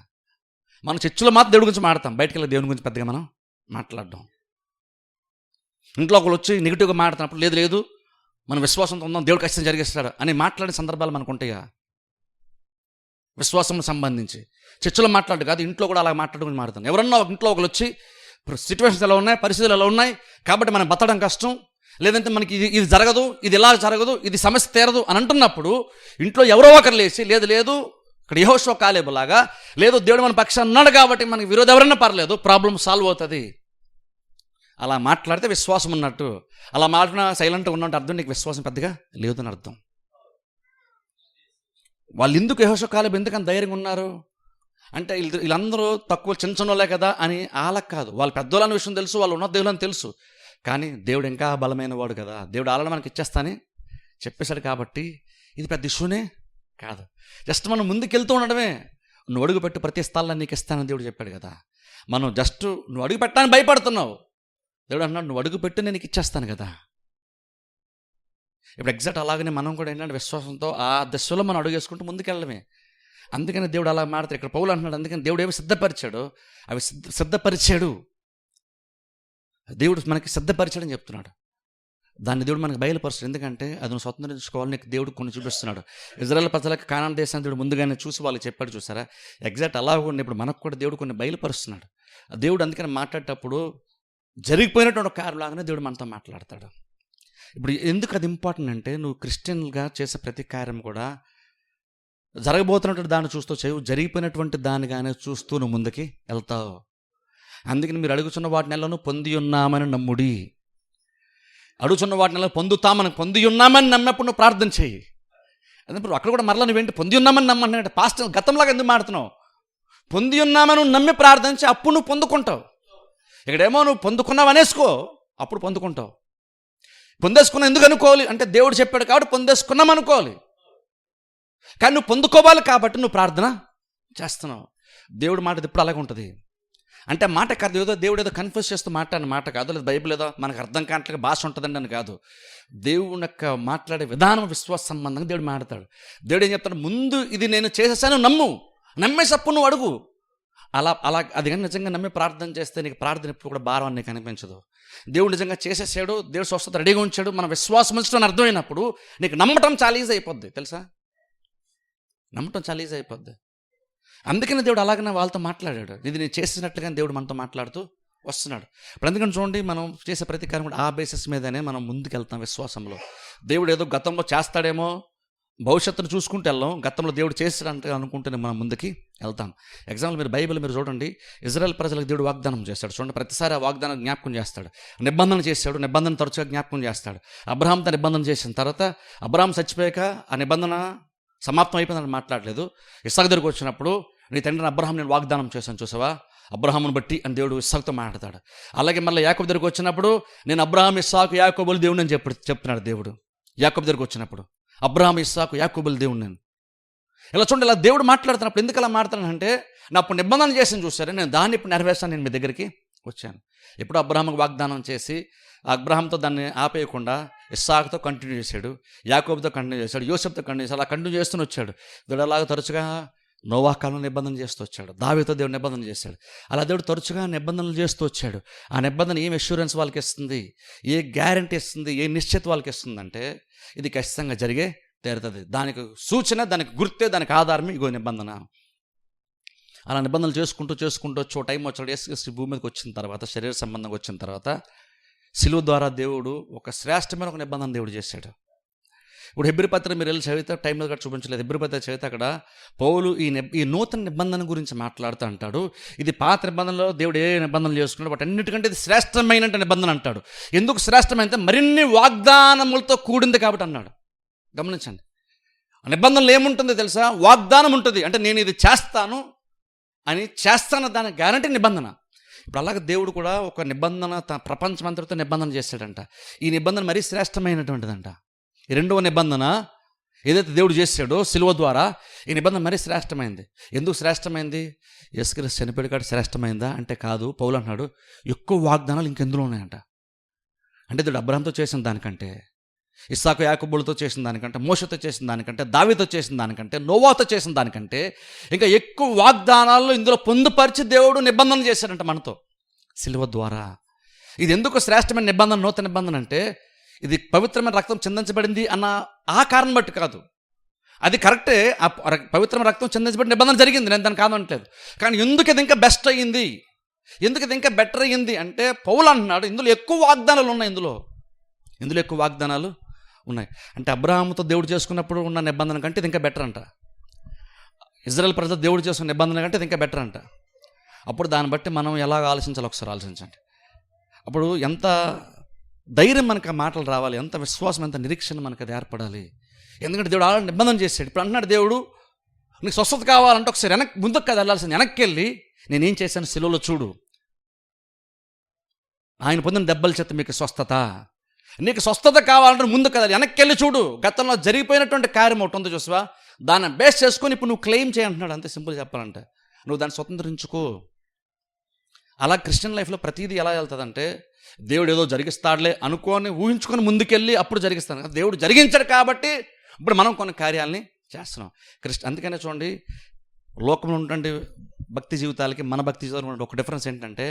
మనం చర్చిలో మాత్రం దేవుడి గురించి మాట్లాడతాం, బయటకు వెళ్ళి దేవుని గురించి పెద్దగా మనం మాట్లాడడం. ఇంట్లో ఒకళ్ళు వచ్చి నెగిటివ్గా మాట్లాడుతున్నప్పుడు లేదు మనం విశ్వాసంతో ఉందాం, దేవుడు ఖచ్చితంగా జరిగిస్తాడు అని మాట్లాడే సందర్భాలు మనకు ఉంటాయా? విశ్వాసం సంబంధించి చర్చిలో మాట్లాడు కాదు, ఇంట్లో కూడా అలా మాట్లాడుకుని మాట్లాడతాను. ఎవరన్నా ఇంట్లో ఒకళ్ళు వచ్చి సిచ్యువేషన్స్ ఎలా ఉన్నాయి, పరిస్థితులు ఎలా ఉన్నాయి కాబట్టి మనం బతకడం కష్టం, లేదంటే మనకి ఇది జరగదు, ఇది ఇలా జరగదు, ఇది సమస్య తీరదు అని అంటున్నప్పుడు ఇంట్లో ఎవరో ఒకరు లేచి లేదు ఇక్కడ యెహోషువ కాలేబు లాగా, లేదు దేవుడు మన పక్షాన ఉన్నాడు కాబట్టి మనకి విరోధం ఎవరైనా పర్లేదు, ప్రాబ్లం సాల్వ్ అవుతుంది, అలా మాట్లాడితే విశ్వాసం ఉన్నట్టు. అలా మాట్లాడిన సైలెంట్గా ఉన్నట్టు అర్థం నీకు విశ్వాసం పెద్దగా లేదని అర్థం. వాళ్ళు ఎందుకు యెహోషువ కాలేబు ఎందుకని ధైర్యంగా ఉన్నారు అంటే వీళ్ళందరూ తక్కువ చిన్న వాళ్ళే కదా అని ఆలకు కాదు, వాళ్ళు పెద్దోళ్ళని విషయం తెలుసు, వాళ్ళు ఉన్న దేవుళ్ళని తెలుసు. కానీ దేవుడు ఇంకా బలమైన వాడు కదా, దేవుడు ఆల్రెడీ మనకి ఇచ్చేస్తానని చెప్పేశాడు కాబట్టి ఇది పెద్ద ఇష్యూనే కాదు. జస్ట్ మనం ముందుకెళ్తూ ఉండడమే. నువ్వు అడుగు పెట్టు, ప్రతి స్థలాన్ని నీకు ఇస్తానని దేవుడు చెప్పాడు కదా. మనం జస్ట్ నువ్వు అడుగు పెట్టడానికి భయపడుతున్నావు, దేవుడు అన్నాడు నువ్వు అడుగు పెట్టు, నేను నీకు ఇచ్చేస్తాను కదా. ఇప్పుడు ఎగ్జాక్ట్ అలాగనే మనం కూడా ఏంటంటే విశ్వాసంతో ఆ దశలో మనం అడుగు వేసుకుంటూ ముందుకెళ్ళడమే. అందుకని దేవుడు అలా మాట్లాడు. ఇక్కడ పౌలు అంటున్నాడు, అందుకని దేవుడు ఏమి సిద్ధపరిచాడో అవి సిద్ధపరిచాడు. దేవుడు మనకి సిద్ధపరిచాడని చెప్తున్నాడు. దాన్ని దేవుడు మనకి బయలుపరుస్తాడు. ఎందుకంటే అది నువ్వు స్వతంత్రించుకోవాలి, నీకు దేవుడు కొన్ని చూపిస్తున్నాడు. ఇజ్రాయెల్ ప్రజలకు కానాన్ దేశాన్ని దేవుడు ముందుగానే చూసి వాళ్ళకి చెప్పాడు. చూసారా, ఎగ్జాక్ట్ అలా కూడా ఇప్పుడు మనకు కూడా దేవుడు కొన్ని బయలుపరుస్తున్నాడు. దేవుడు అందుకని మాట్లాడేటప్పుడు జరిగిపోయినటువంటి ఒక కార్యంలాగానే దేవుడు మనతో మాట్లాడతాడు. ఇప్పుడు ఎందుకు అది ఇంపార్టెంట్ అంటే, నువ్వు క్రిస్టియన్గా చేసే ప్రతి కార్యం కూడా జరగబోతున్నటువంటి దాన్ని చూస్తూ చేయవు, జరిగిపోయినటువంటి దానిగానే చూస్తూ నువ్వు ముందుకి వెళ్తావు. అందుకని మీరు అడుగుతున్న వాటి నెలలో పొంది ఉన్నామని నమ్ముడి. అడుగుతున్న వాటి నెలలో పొంది ఉన్నామని నమ్మినప్పుడు నువ్వు ప్రార్థన చేయి. అప్పుడు అక్కడ కూడా మరలా నువ్వేంటి పొంది ఉన్నామని నమ్మంటే పాస్ట్ గతంలాగా ఎందుకు మాడుతున్నావు? పొంది ఉన్నామని నువ్వు నమ్మి ప్రార్థించి అప్పుడు నువ్వు పొందుకుంటావు. ఇక్కడేమో నువ్వు పొందుకున్నావు అనేసుకో, అప్పుడు పొందుకుంటావు. పొందేసుకున్నా ఎందుకు అనుకోవాలి అంటే దేవుడు చెప్పాడు కాబట్టి పొందేసుకున్నాం అనుకోవాలి. కానీ నువ్వు పొందుకోవాలి కాబట్టి నువ్వు ప్రార్థన చేస్తున్నావు. దేవుడు మాట ఇప్పుడు అలాగే ఉంటుంది. అంటే మాట కాదు, ఏదో దేవుడు ఏదో కన్ఫ్యూజ్ చేస్తూ మాట్లాడిన మాట కాదు, లేదా బైబిల్ ఏదో మనకు అర్థం కావట్లేదు భాష ఉంటుందండి అని కాదు. దేవుని యొక్క మాట్లాడే విధానం విశ్వాస సంబంధంగా దేవుడు మాట్లాడతాడు. దేవుడు ఏం చెప్తాడు, ముందు ఇది నేను చేసేసాను నమ్మేసప్పుడు నువ్వు అడుగు. అలా అది కానీ నిజంగా నమ్మి ప్రార్థన చేస్తే నీకు ప్రార్థన ఎప్పుడు కూడా భారం అని నీకు అనిపించదు. దేవుడు నిజంగా చేసేసాడు, దేవుడు స్వస్థత రెడీగా ఉంచాడు, మన విశ్వాసం ఉంచడం అర్థమైనప్పుడు నీకు నమ్మటం చాలా ఈజీ అయిపోద్ది. తెలుసా, నమ్మటం చాలా ఈజీ అయిపోద్ది. అందుకని దేవుడు అలాగనే వాళ్ళతో మాట్లాడాడు. ఇది నేను చేసినట్లుగానే దేవుడు మనతో మాట్లాడుతూ వస్తున్నాడు. ఇప్పుడు అందుకని చూడండి, మనం చేసే ప్రతి కార్యం కూడా ఆ బేసిస్ మీదనే మనం ముందుకెళ్తాం విశ్వాసంలో. దేవుడు ఏదో గతంలో చేస్తాడేమో భవిష్యత్తును చూసుకుంటూ వెళ్ళాం, గతంలో దేవుడు చేస్తాడంటే అనుకుంటూనే మనం ముందుకి వెళ్తాం. ఎగ్జాంపుల్ మీరు బైబిల్ మీరు చూడండి, ఇజ్రాయెల్ ప్రజలకు దేవుడు వాగ్దానం చేస్తాడు. చూడండి, ప్రతిసారి ఆ వాగ్దానం జ్ఞాపకం చేస్తాడు. నిబంధన చేశాడు, నిబంధన తరచుగా జ్ఞాపకం చేస్తాడు. అబ్రహాంతో నిబంధన చేసిన తర్వాత అబ్రహాం చచ్చిపోయాక ఆ నిబంధన సమాప్తం అయిపోయిందని మాట్లాడలేదు. ఇస్సాకు దగ్గరకు వచ్చినప్పుడు నీ తండ్రిని అబ్రహాం నేను వాగ్దానం చేశాను చూసావా, అబ్రహామును బట్టి అని దేవుడు ఇస్సాకుతో మాట్లాడతాడు. అలాగే మళ్ళీ యాకోబు దగ్గరకు వచ్చినప్పుడు నేను అబ్రహాం ఇస్సాకు యాకోబుల దేవుడు అని చెప్తున్నాడు దేవుడు. యాకోబు దగ్గరకు వచ్చినప్పుడు అబ్రహాం ఇస్సాకు యాకోబుల దేవుడు నేను. ఇలా చూడండి, ఇలా దేవుడు మాట్లాడుతున్నప్పుడు ఎందుకు అలా మాట్లాడానంటే, నా అప్పుడు నిబంధన చేసిన చూసారే, నేను దాన్ని ఇప్పుడు నెరవేర్చాను, నేను మీ దగ్గరికి వచ్చాను. ఇప్పుడు అబ్రహాంకు వాగ్దానం చేసి అబ్రహాంతో దాన్ని ఆపేయకుండా ఇస్సాకుతో కంటిన్యూ చేశాడు, యాకోబుతో కంటిన్యూ చేశాడు, యోసేపుతో కంటిన్యూ చేశాడు. అలా కంటిన్యూ చేస్తూనే వచ్చాడు. దేవుడు అలాగా తరచుగా నోవాహు కాలంలో నిబంధన చేస్తూ వచ్చాడు, దావీదుతో దేవుడు నిబంధన చేశాడు. అలా దేవుడు తరచుగా నిబంధనలు చేస్తూ వచ్చాడు. ఆ నిబంధన ఏం అష్యూరెన్స్ వాళ్ళకి ఇస్తుంది, ఏ గ్యారంటీ ఇస్తుంది, ఏ నిశ్చిత వాళ్ళకి ఇస్తుంది అంటే ఇది ఖచ్చితంగా జరిగే తీరుతుంది. దానికి సూచన, దానికి గుర్తే, దానికి ఆధారమే ఇగో నిబంధన. అలా నిబంధనలు చేసుకుంటూ వచ్చి టైం వచ్చాడు. యేసు భూమి మీదకి వచ్చిన తర్వాత, శరీర సంబంధంగా వచ్చిన తర్వాత సిలువ ద్వారా దేవుడు ఒక శ్రేష్టమైన ఒక నిబంధన దేవుడు చేశాడు. ఇప్పుడు హెబ్రీ పత్రిక మీరు వెళ్ళి చదివితే, టైం మీద చూపించలేదు, హెబ్రీ పత్రిక చదివితే అక్కడ పౌలు ఈ నూతన నిబంధన గురించి మాట్లాడుతూ అంటాడు. ఇది పాత నిబంధనలో దేవుడు ఏ నిబంధనలు చేసుకున్నాడు, వాటి అన్నిటికంటే ఇది శ్రేష్టమైన నిబంధన అంటాడు. ఎందుకు శ్రేష్టమైతే మరిన్ని వాగ్దానములతో కూడింది కాబట్టి అన్నాడు. గమనించండి, ఆ నిబంధనలు ఏముంటుందో తెలుసా, వాగ్దానం ఉంటుంది. అంటే నేను ఇది చేస్తాను దాని గ్యారంటీ నిబంధన. ఇప్పుడు అలాగే దేవుడు కూడా ఒక నిబంధన ప్రపంచమంతటితో నిబంధన చేశాడంట. ఈ నిబంధన మరీ శ్రేష్టమైనటువంటిదంట. ఈ రెండవ నిబంధన ఏదైతే దేవుడు చేశాడో సిలువ ద్వారా, ఈ నిబంధన మరీ శ్రేష్టమైంది. ఎందుకు శ్రేష్టమైంది? యేసుక్రీస్తు చనిపోయాడు కాబట్టి శ్రేష్టమైందా అంటే కాదు. పౌలు అన్నాడు ఎక్కువ వాగ్దానాలు ఇంకెందులో ఉన్నాయంట. అంటే దేవుడు అబ్రహాంతో చేసిన దానికంటే, ఇస్సాకు యాకోబులతో చేసిన దానికంటే, మోషతో చేసిన దానికంటే, దావీదుతో చేసిన దానికంటే, నోవాహుతో చేసిన దానికంటే ఇంకా ఎక్కువ వాగ్దానాలు ఇందులో పొందుపరిచి దేవుడు నిబంధన చేశాడంట మనతో సిలువ ద్వారా. ఇది ఎందుకు శ్రేష్టమైన నిబంధన, నూతన నిబంధన అంటే ఇది పవిత్రమైన రక్తం చిందించబడింది అన్న ఆ కారణం బట్టి కాదు. అది కరెక్టే, ఆ పవిత్రమైన రక్తం చిందించబడిన నిబంధన జరిగింది, నేను దాన్ని కాదనట్లేదు. కానీ ఎందుకు ఇది ఇంకా బెస్ట్ అయ్యింది, ఎందుకు ఇది ఇంకా బెటర్ అయ్యింది అంటే పౌలు అంటున్నాడు ఇందులో ఎక్కువ వాగ్దానాలు ఉన్నాయి. ఇందులో ఎక్కువ వాగ్దానాలు ఉన్నాయి. అంటే అబ్రహాముతో దేవుడు చేసుకున్నప్పుడు ఉన్న నిబంధన కంటే ఇది ఇంకా బెటర్ అంట. ఇజ్రాయెల్ ప్రజలు దేవుడు చేసుకున్న నిబంధన కంటే ఇది ఇంకా బెటర్ అంట. అప్పుడు దాన్ని బట్టి మనం ఎలాగ ఆలోచించాలో ఒకసారి ఆలోచించండి. అప్పుడు ఎంత ధైర్యం మనకు ఆ మాటలు రావాలి, ఎంత విశ్వాసం, ఎంత నిరీక్షణ మనకు అది ఏర్పడాలి. ఎందుకంటే దేవుడు ఆల్రెడీ నిబంధన చేశాడు. ఇప్పుడు అంటున్నాడు దేవుడు, నీకు స్వస్థత కావాలంటే ఒకసారి ముందుకు కదా వెళ్ళాల్సింది, వెనక్కి వెళ్ళి నేనేం చేశాను సిలువలో చూడు. ఆయన పొందిన దెబ్బల చేత మీకు స్వస్థత. నీకు స్వస్థత కావాలంటే ముందు కదా వెనక్కి వెళ్ళి చూడు. గతంలో జరిగిపోయినటువంటి కార్యం ఒకటి ఉందో చూసావా, దాన్ని బేస్ చేసుకొని ఇప్పుడు నువ్వు క్లెయిమ్ చేయంటున్నాడు. అంతే సింపుల్ చెప్పాలంటే. నువ్వు దాన్ని స్వతంత్రించుకో. అలా క్రిస్టియన్ లైఫ్లో ప్రతిదీ ఎలా వెళ్తుందంటే, దేవుడు ఏదో జరిగిస్తాడులే అనుకొని ఊహించుకొని ముందుకెళ్ళి అప్పుడు జరిగిస్తాను. దేవుడు జరిగించాడు కాబట్టి ఇప్పుడు మనం కొన్ని కార్యాలని చేస్తున్నాం. అందుకనే చూడండి, లోకంలో ఉండే భక్తి జీవితాలకి మన భక్తి జీవితాలకి ఒక డిఫరెన్స్ ఏంటంటే,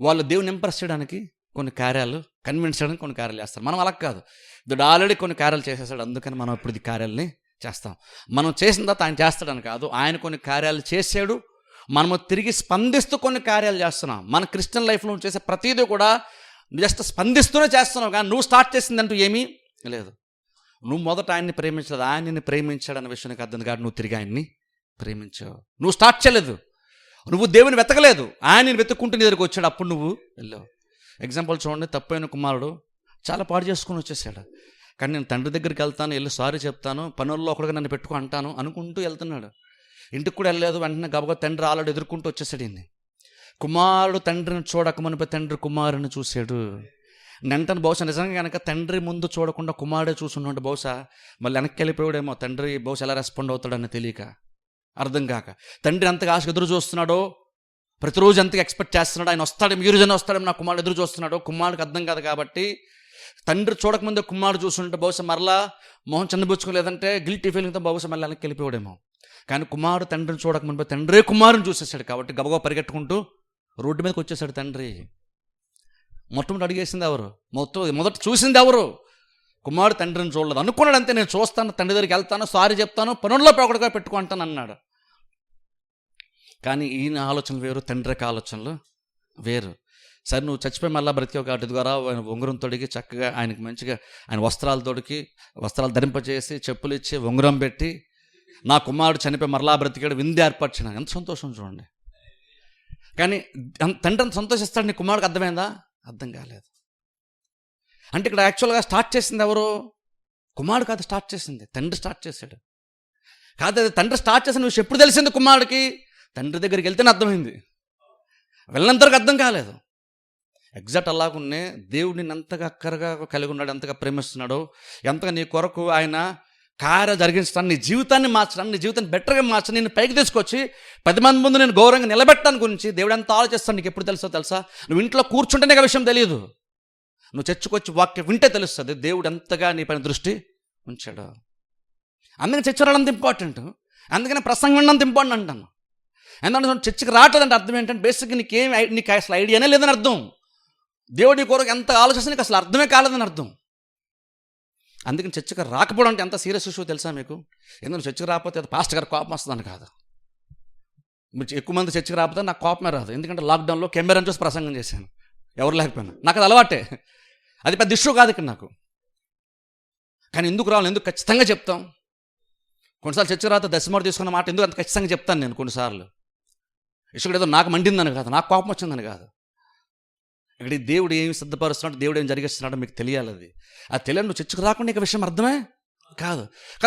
వాళ్ళు దేవుని ఇంప్రెస్ చేయడానికి కొన్ని కార్యాలు, కన్విన్స్ చేయడానికి కొన్ని కార్యాలు చేస్తారు. మనం అలా కాదు. దేవుడు ఆల్రెడీ కొన్ని కార్యాలు చేసేసాడు, అందుకని మనం ఇప్పుడు ఈ కార్యాలని చేస్తాం. మనం చేసిన తర్వాత ఆయన చేస్తాడని కాదు, ఆయన కొన్ని కార్యాలు చేసాడు, మనము తిరిగి స్పందిస్తూ కొన్ని కార్యాలు చేస్తున్నాం. మన క్రిస్టియన్ లైఫ్లో చేసే ప్రతిదీ కూడా జస్ట్ స్పందిస్తూనే చేస్తున్నావు, కానీ నువ్వు స్టార్ట్ చేసిందంటూ ఏమీ లేదు. నువ్వు మొదట ఆయన్ని ప్రేమించలేదు, ఆయన నిన్ను ప్రేమించాడు అన్న విషయానికి అర్థం కాదు. నువ్వు తిరిగి ఆయన్ని ప్రేమించావు. నువ్వు స్టార్ట్ చేయలేదు, నువ్వు దేవుని వెతకలేదు, ఆయన వెతుక్కుంటూ నీ దగ్గరికి వచ్చాడు, అప్పుడు నువ్వు వెళ్ళావు. ఎగ్జాంపుల్ చూడండి, తప్పైన కుమారుడు చాలా పాడు చేసుకుని వచ్చేసాడు. కానీ నేను తండ్రి దగ్గరికి వెళ్తాను, వెళ్ళి సారీ చెప్తాను, పనుల్లో ఒకటిగా నన్ను పెట్టుకో అంటాను అనుకుంటూ వెళ్తున్నాడు. ఇంటికి కూడా వెళ్ళలేదు, వెంటనే గబగబా తండ్రి ఆల్రెడీ ఎదుర్కొంటూ వచ్చేసాడు. ఇన్ని కుమారుడు తండ్రిని చూడక మునిపే తండ్రి కుమారుని చూశాడు. వెంటనే బహుశా నిజంగా కనుక తండ్రి ముందు చూడకుండా కుమారుడే చూసున్నాడు, బహుశా మళ్ళీ వెనక్కి వెళ్ళిపోయాడేమో. తండ్రి బహుశా ఎలా రెస్పాండ్ అవుతాడని తెలియక, అర్థం కాక, తండ్రి ఎంతగా ఆశ ఎదురు చూస్తున్నాడో, ప్రతిరోజు ఎంతగా ఎక్స్పెక్ట్ చేస్తున్నాడు, ఆయన వస్తాడు, మీరు జన వస్తాడేమో, నా కుమారుడు ఎదురు చూస్తున్నాడు. కుమారుడికి అర్థం కాదు కాబట్టి, తండ్రి చూడకముందే కుమారుడు చూస్తుంటే బహుశా మరలా మొహం చిన్నబుచ్చుకోలేదంటే గిల్టీ ఫీలింగ్తో బహుశా మళ్ళీ వెనక్కి వెళ్ళిపోయాడేమో. కానీ కుమారుడు తండ్రిని చూడకముందే తండ్రే కుమారుని చూసేసాడు కాబట్టి గబగబా పరిగెట్టుకుంటూ రోడ్డు మీదకి వచ్చేసాడు తండ్రి. మొట్టమొదటి అడిగేసింది ఎవరు? మొదట చూసింది ఎవరు? కుమారుడు తండ్రిని చూడలేదు. అనుకున్నాడు అంతే, నేను చూస్తాను, తండ్రి దగ్గరికి వెళ్తాను, సారీ చెప్తాను, పనుల్లో ఒకటిగా పెట్టుకుంటాను అన్నాడు. కానీ ఈయన ఆలోచనలు వేరు, తండ్రికి ఆలోచనలు వేరు. సరే నువ్వు చచ్చిపోయి మళ్ళీ బ్రతికావు కాబట్టి ద్వారా ఉంగరం తొడిగి చక్కగా ఆయనకి మంచిగా ఆయన వస్త్రాలు ధరింపజేసి, చెప్పులు ఇచ్చి, ఉంగరం పెట్టి, నా కుమారుడు చనిపోయి మరలా బ్రతికాడు, విందు ఏర్పరిచిన. ఎంత సంతోషం చూడండి. కానీ తండ్రి అంత సంతోషిస్తాడు, నీ కుమారుడికి అర్థమైందా? అర్థం కాలేదు. అంటే ఇక్కడ యాక్చువల్గా స్టార్ట్ చేసింది ఎవరు? కుమారుడు కాదు స్టార్ట్ చేసింది, తండ్రి స్టార్ట్ చేశాడు. కాదు, అది తండ్రి స్టార్ట్ చేసిన విషయం ఎప్పుడు తెలిసింది కుమారుడికి? తండ్రి దగ్గరికి వెళ్తేనే అర్థమైంది, వెళ్ళినంతవరకు అర్థం కాలేదు. ఎగ్జాక్ట్ అలాగున్నే దేవుడిని ఎంతగా అక్కరగా కలిగి ఉన్నాడు, ఎంతగా ప్రేమిస్తున్నాడో, ఎంతగా నీ కొరకు ఆయన కార్యం జరిగించడానికి, నీ జీవితాన్ని మార్చడానికి, నీ జీవితాన్ని బెటర్గా మార్చడానికి, నేను పైకి తీసుకొచ్చి 10 మంది ముందు నేను గౌరవంగా నిలబెట్టడానికి గురించి దేవుడు ఎంత ఆలోచిస్తాను నీకు ఎప్పుడు తెలుసా? నువ్వు ఇంట్లో కూర్చుంటే నీకు ఆ విషయం తెలియదు, నువ్వు చర్చకొచ్చి వాక్యం వింటే తెలుస్తుంది దేవుడు ఎంతగా నీ పైన దృష్టి ఉంచాడు. అందుకని చర్చ రావడం అంత ఇంపార్టెంట్, అందుకని ప్రసంగం వినడం అంత ఇంపార్టెంట్ అంటాను. ఎందుకంటే చర్చకి రావట్లేదంటే అర్థం ఏంటంటే బేసిక్గా నీకు అసలు ఐడియానే లేదని అర్థం. దేవుడి కొరకు ఎంత ఆలోచిస్తే నీకు అసలు అర్థమే కాలేదని అర్థం. అందుకని చర్చకి రాకపోవడం అంటే ఎంత సీరియస్ ఇష్యూ తెలుసా మీకు? ఎందుకంటే చర్చకి రాకపోతే అది పాస్టర్ గారు కోపం వస్తుందని కాదు. మీరు ఎక్కువ మంది చర్చకి రాకపోతే నాకు కోపమే రాదు, ఎందుకంటే లాక్డౌన్లో కెమెరాని చూసి ప్రసంగం చేశాను, ఎవరు లేకపోయినా. నాకు అది అలవాటే, అది పెద్ద ఇష్యూ కాదు ఇక్కడ నాకు. కానీ ఎందుకు రావాలి, ఎందుకు ఖచ్చితంగా చెప్తాం. కొన్నిసార్లు చర్చకి రాత దశమారు తీసుకున్న మాట ఎందుకు అంత ఖచ్చితంగా చెప్తాను నేను కొన్నిసార్లు. ఇష్యూ ఏదో నాకు మండిందని కాదు, నాకు కోపం వచ్చిందని కాదు. ఇక్కడ దేవుడు ఏమి సిద్ధపరుస్తున్నాడు, దేవుడు ఏం జరిగిస్తున్నాడో మీకు తెలియాలి. అది తెలియదు. నువ్వు చర్చకు రాకుండా నీకు విషయం అర్థమే కాదు.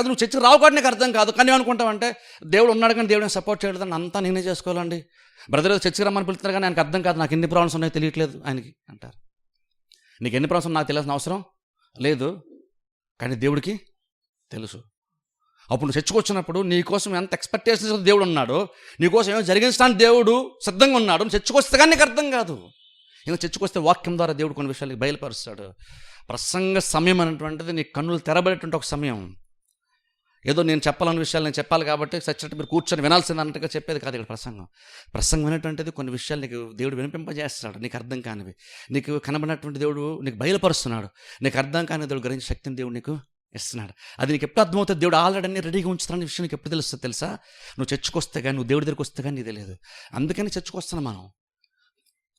నువ్వు చర్చకు రాకుండా నీకు అర్థం కాదు. కానీ అనుకుంటావంటే దేవుడు ఉన్నాడు కానీ దేవుడిని సపోర్ట్ చేయలేదని అంతా నేనే చేసుకోవాలండి. బ్రదర్ చర్చకు రమ్మని పిలుస్తున్నారు కానీ ఆయనకు అర్థం కాదు, నాకు ఎన్ని ప్రాబ్లమ్స్ ఉన్నాయో తెలియట్లేదు ఆయనకి అంటారు. నీకు ఎన్ని ప్రాబ్లమ్స్ నాకు తెలియాల్సిన అవసరం లేదు, కానీ దేవుడికి తెలుసు. అప్పుడు నువ్వు చర్చకు వచ్చినప్పుడు నీకోసం ఎంత ఎక్స్పెక్టేషన్స్ దేవుడు ఉన్నాడో, నీకోసం ఏమో జరిగించడానికి దేవుడు సిద్ధంగా ఉన్నాడు. నువ్వు చర్చకు వస్తే కానీ నీకు అర్థం కాదు. ఇంకా చర్చకొస్తే వాక్యం ద్వారా దేవుడు కొన్ని విషయాలకి బయలుపరుస్తాడు. ప్రసంగ సమయం అనేటువంటిది నీ కన్నులు తెరబడేటువంటి ఒక సమయం. ఏదో నేను చెప్పాలన్న విషయాలు నేను చెప్పాలి కాబట్టి సచ్చినట్టు మీరు కూర్చొని వినాల్సింది అన్నట్టుగా చెప్పేది కాదు ఇక్కడ ప్రసంగం అనేటువంటిది కొన్ని విషయాలు నీకు దేవుడు వినిపింపజేస్తాడు. నీకు అర్థం కానివి, నీకు కనబడినటువంటి దేవుడు నీకు బయలుపరుస్తున్నాడు. నీకు అర్థం కాని దేవుడు గ్రహించే శక్తిని దేవుడు నీకు ఇస్తున్నాడు. అది నీకు ఎప్పుడు అర్థమవుతుంది, దేవుడు ఆల్రెడీ అన్ని రెడీగా ఉంచుతాడనే విషయం నీకు ఎప్పుడు తెలుస్తుంది తెలుసా? నువ్వు చర్చకొస్తే కానీ, నువ్వు దేవుడి దగ్గరికి వస్తే కానీ నీకు తెలియదు. అందుకని చర్చకొస్తున్నాం మనం.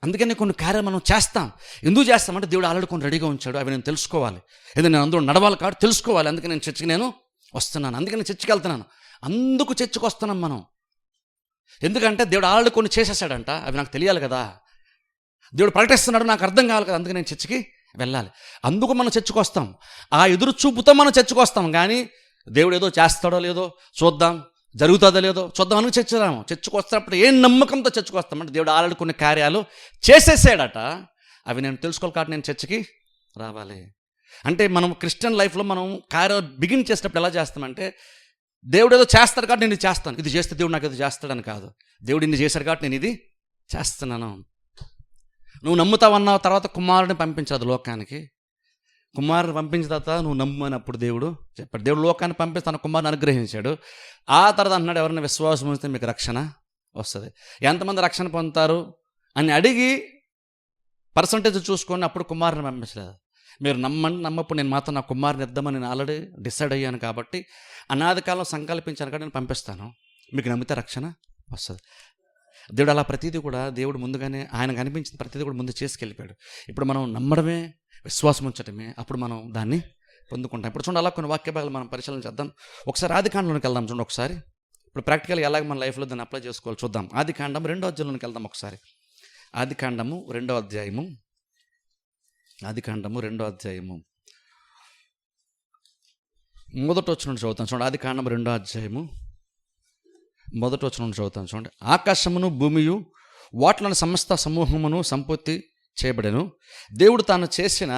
అందుకని కొన్ని కార్యాలు మనం చేస్తాం. ఎందుకు చేస్తామంటే దేవుడు ఆల్రెడీ కొన్ని రెడీగా ఉంచాడు, అవి నేను తెలుసుకోవాలి. ఎందుకంటే నేను అందులో నడవాలి కాబట్టి తెలుసుకోవాలి. అందుకని నేను చర్చకి నేను వస్తున్నాను, అందుకని నేను చర్చకి వెళ్తున్నాను. అందుకు చర్చకు వస్తున్నాం మనం. ఎందుకంటే దేవుడు ఆల్రెడీ కొన్ని చేసేసాడంట, అవి నాకు తెలియాలి కదా. దేవుడు ప్రకటిస్తున్నాడు, నాకు అర్థం కావాలి కదా, అందుకని నేను చర్చకి వెళ్ళాలి. అందుకు మనం చర్చకు వస్తాం. ఆ ఎదురు చూపుతో మనం చర్చకు వస్తాం. కానీ దేవుడు ఏదో చేస్తాడో లేదో చూద్దాం, జరుగుతుందో లేదో చూద్దాం అని చర్చకు వస్తున్నప్పుడు ఏం నమ్మకంతో చర్చకు వస్తామంటే దేవుడు ఆల్రెడీ కొన్ని కార్యాలు చేసేసాడట. అవి నేను తెలుసుకోవాలి కాబట్టి నేను చర్చికి రావాలి. అంటే మనం క్రిస్టియన్ లైఫ్లో మనం కార్యం బిగిన్ చేసేటప్పుడు ఎలా చేస్తామంటే, దేవుడు ఏదో చేస్తాడు కాబట్టి నేను ఇది చేస్తాను, ఇది చేస్తే దేవుడు నాకు ఇది చేస్తాడని కాదు. దేవుడు ఇన్ని చేశాడు కాబట్టి నేను ఇది చేస్తున్నాను. నువ్వు నమ్ముతావన్నావు, తర్వాత కుమారుడిని పంపించదు లోకానికి. కుమారుని పంపించిన తర్వాత నువ్వు నమ్ము అని అప్పుడు దేవుడు చెప్పాడు. దేవుడు లోకాన్ని పంపిస్తే తన కుమారుని అనుగ్రహించాడు. ఆ తర్వాత అన్నాడు, ఎవరైనా విశ్వాసం ఉంచితే మీకు రక్షణ వస్తుంది. ఎంతమంది రక్షణ పొందుతారు అని అడిగి పర్సంటేజ్ చూసుకొని అప్పుడు కుమారుని పంపించలేదు. మీరు నమ్మప్పుడు నేను మాత్రం నా కుమారుని ఇద్దామని నేను ఆల్రెడీ డిసైడ్ అయ్యాను కాబట్టి, అనాది కాలం సంకల్పించాను కాబట్టి నేను పంపిస్తాను, మీకు నమ్మితే రక్షణ వస్తుంది. దేవుడు అలా ప్రతిదీ కూడా దేవుడు ముందుగానే ఆయనకు అనిపించిన ప్రతిదీ కూడా ముందు చేసుకెళ్ళిపోయాడు. ఇప్పుడు మనం నమ్మడమే, విశ్వాసం ఉంచడమే, అప్పుడు మనం దాన్ని పొందుకుంటాం. ఇప్పుడు చూడండి, అలా కొన్ని వాక్య భాగాలు మనం పరిశీలన చేద్దాం. ఒకసారి ఆదికాండంలోకి వెళ్దాం. చూడండి ఒకసారి, ఇప్పుడు ప్రాక్టికల్గా ఎలాగ మన లైఫ్లో దాన్ని అప్లై చేసుకోవాలి చూద్దాం. ఆదికాండం 2వ అధ్యాయంలోకి వెళ్దాం ఒకసారి. ఆదికాండము 2వ అధ్యాయము. ఆదికాండము 2వ అధ్యాయము మొదటి వచనం నుండి చదువుతాను చూడండి. ఆదికాండము 2వ అధ్యాయము మొదటి వచనం నుండి చదువుతాను చూడండి. ఆకాశమును భూమియు వాటిలోని సమస్త సమూహమును సంపూర్తి చేయబడెను. దేవుడు తాను చేసిన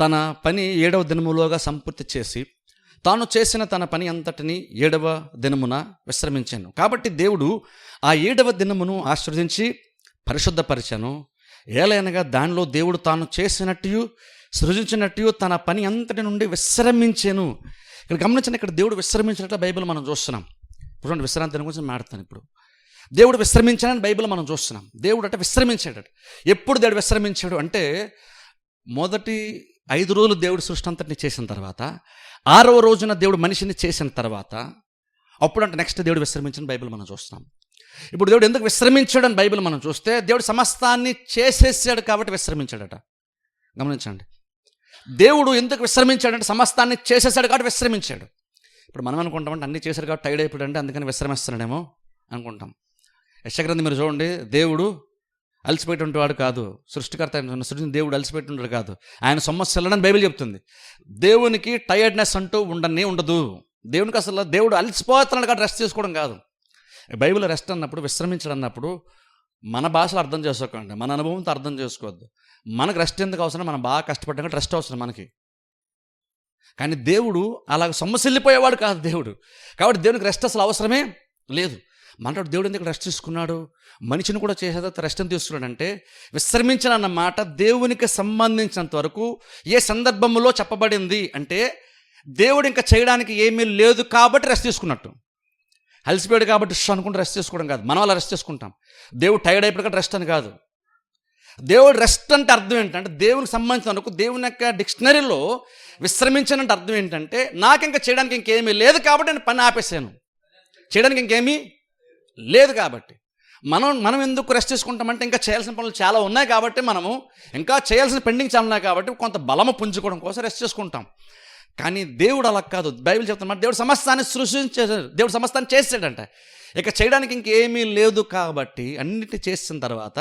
తన పని 7వ దినములోగా సంపూర్తి చేసి తాను చేసిన తన పని అంతటిని 7వ దినమున విశ్రమించాను. కాబట్టి దేవుడు ఆ 7వ దినమును ఆశీర్వదించి పరిశుద్ధపరిచాను. ఏలైనగా దానిలో దేవుడు తాను చేసినట్టు సృజించినట్టు తన పని అంతటి నుండి విశ్రమించాను. ఇక్కడ గమనించిన, ఇక్కడ దేవుడు విశ్రమించినట్లు బైబిల్ మనం చూస్తున్నాం. ఇప్పుడు విశ్రాంతి దినం గురించి మాట్లాడతాను. ఇప్పుడు దేవుడు విశ్రమించాడని బైబిల్ మనం చూస్తున్నాం. దేవుడు అంటే విశ్రమించాడు. ఎప్పుడు దేవుడు విశ్రమించాడు అంటే, మొదటి 5 రోజులు దేవుడు సృష్టి అంతటిని చేసిన తర్వాత, 6వ రోజున దేవుడు మనిషిని చేసిన తర్వాత, అప్పుడు అంటే నెక్స్ట్ దేవుడు విశ్రమించిన బైబిల్ మనం చూస్తున్నాం. ఇప్పుడు దేవుడు ఎందుకు విశ్రమించాడని బైబిల్ మనం చూస్తే, దేవుడు సమస్తాన్ని చేసేసాడు కాబట్టి విశ్రమించాడట. గమనించండి, దేవుడు ఎందుకు విశ్రమించాడంటే సమస్తాన్ని చేసేసాడు కాబట్టి విశ్రమించాడు. ఇప్పుడు మనం అనుకుంటామంటే అన్నీ చేశాడు కాబట్టి టైర్డ్ అయిపోయాడంటే అందుకని విశ్రమిస్తున్నాడేమో అనుకుంటాం. యెషయా మీరు చూడండి, దేవుడు అలసిపోయేటువంటి వాడు కాదు. సృష్టికర్త సృష్టిని దేవుడు అలసిపోయేటువంటి కాదు. ఆయన సొమ్మస్సెల్లడని బైబిల్ చెప్తుంది. దేవునికి టైర్డ్నెస్ అంటూ ఉండదు. దేవునికి అసలు దేవుడు అలసిపోతున్నాడు కాబట్టి రెస్ట్ తీసుకోవడం కాదు. బైబిల్ రెస్ట్ అన్నప్పుడు, విశ్రమించడం అన్నప్పుడు మన భాషలో అర్థం చేసుకోకండి, మన అనుభవంతో అర్థం చేసుకోవద్దు. మనకు రెస్ట్ ఎందుకు అవసరం? మనం బాగా కష్టపడ్డాం కాబట్టి రెస్ట్ అవసరం మనకి. కానీ దేవుడు అలాగ సొమ్మసిల్లిపోయేవాడు కాదు దేవుడు. కాబట్టి దేవునికి రెస్ట్ అసలు అవసరమే లేదు. మనతో దేవుడు ఎందుకు రెస్ట్ తీసుకున్నాడు? మనిషిని కూడా చేసేదా రెస్ట్ని తీసుకున్నాడంటే, విశ్రమించిన అన్న మాట దేవునికి సంబంధించినంత వరకు ఏ సందర్భంలో చెప్పబడింది అంటే, దేవుడు ఇంకా చేయడానికి ఏమీ లేదు కాబట్టి రెస్ట్ తీసుకున్నట్టు. అలసిపోయాడు కాబట్టి అనుకుంటే రెస్ట్ తీసుకోవడం కాదు. మనం అలా రెస్ట్ తీసుకుంటాం. దేవుడు టైర్డ్ అయిపోయాడు రెస్ట్ అని కాదు. దేవుడు రెస్ట్ అంటే అర్థం ఏంటంటే, దేవునికి సంబంధించిన వరకు దేవుని యొక్క డిక్షనరీలో విశ్రమించానంటే అర్థం ఏంటంటే, నాకు ఇంకా చేయడానికి ఇంకేమీ లేదు కాబట్టి నేను పని ఆపేసాను, చేయడానికి ఇంకేమీ లేదు కాబట్టి. మనం ఎందుకు రెస్ట్ తీసుకుంటామంటే, ఇంకా చేయాల్సిన పనులు చాలా ఉన్నాయి కాబట్టి, మనము ఇంకా చేయాల్సిన పెండింగ్ చాలా ఉన్నాయి కాబట్టి కొంత బలము పుంజుకోవడం కోసం రెస్ట్ చేసుకుంటాం. కానీ దేవుడు అలా కాదు. బైబిల్ చెప్తున్నమాట, దేవుడు సమస్తాన్ని సృష్టించాడు, దేవుడు సమస్తాన్ని చేసాడంట. ఇక చేయడానికి ఇంకేమీ లేదు కాబట్టి అన్నిటి చేసిన తర్వాత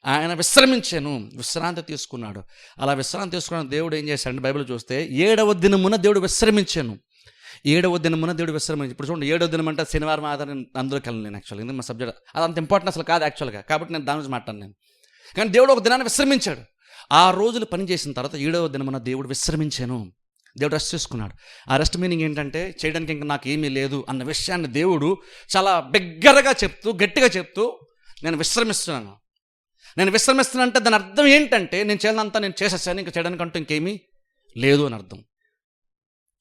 ఆయన విశ్రమించాను, విశ్రాంతి తీసుకున్నాడు. అలా విశ్రాంతి తీసుకున్న దేవుడు ఏం చేశాడంటే, బైబిల్ చూస్తే 7వ దినమున దేవుడు విశ్రమించాను. 7వ దినమున దేవుడు విశ్రమించి. ఇప్పుడు చూడండి, 7వ దినం అంటే శనివారం ఆధారం అందులోకి వెళ్ళను నేను యాక్చువల్గా, ఎందుకంటే మా సబ్జెక్ట్ అది అంత ఇంపార్టెంట్ అసలు కాదు యాక్చువల్గా, కాబట్టి నేను దాని గురించి మాట్లాడను నేను. కానీ దేవుడు ఒక దినాన్ని విశ్రమించాడు. 6 రోజులు పని చేసిన తర్వాత 7వ దినమున దేవుడు విశ్రమించాను. దేవుడు రెస్ట్ చేసుకున్నాడు. ఆ రెస్ట్ మీనింగ్ ఏంటంటే, చేయడానికి ఇంకా నాకు ఏమీ లేదు అన్న విషయాన్ని దేవుడు చాలా బిగ్గరగా చెప్తూ, గట్టిగా చెప్తూ, నేను విశ్రమిస్తున్నాను అంటే దాని అర్థం ఏంటంటే, నేను చేయాలంతా నేను చేసేసాను, ఇంకా చేయడానికంటూ ఇంకేమీ లేదు అని అర్థం.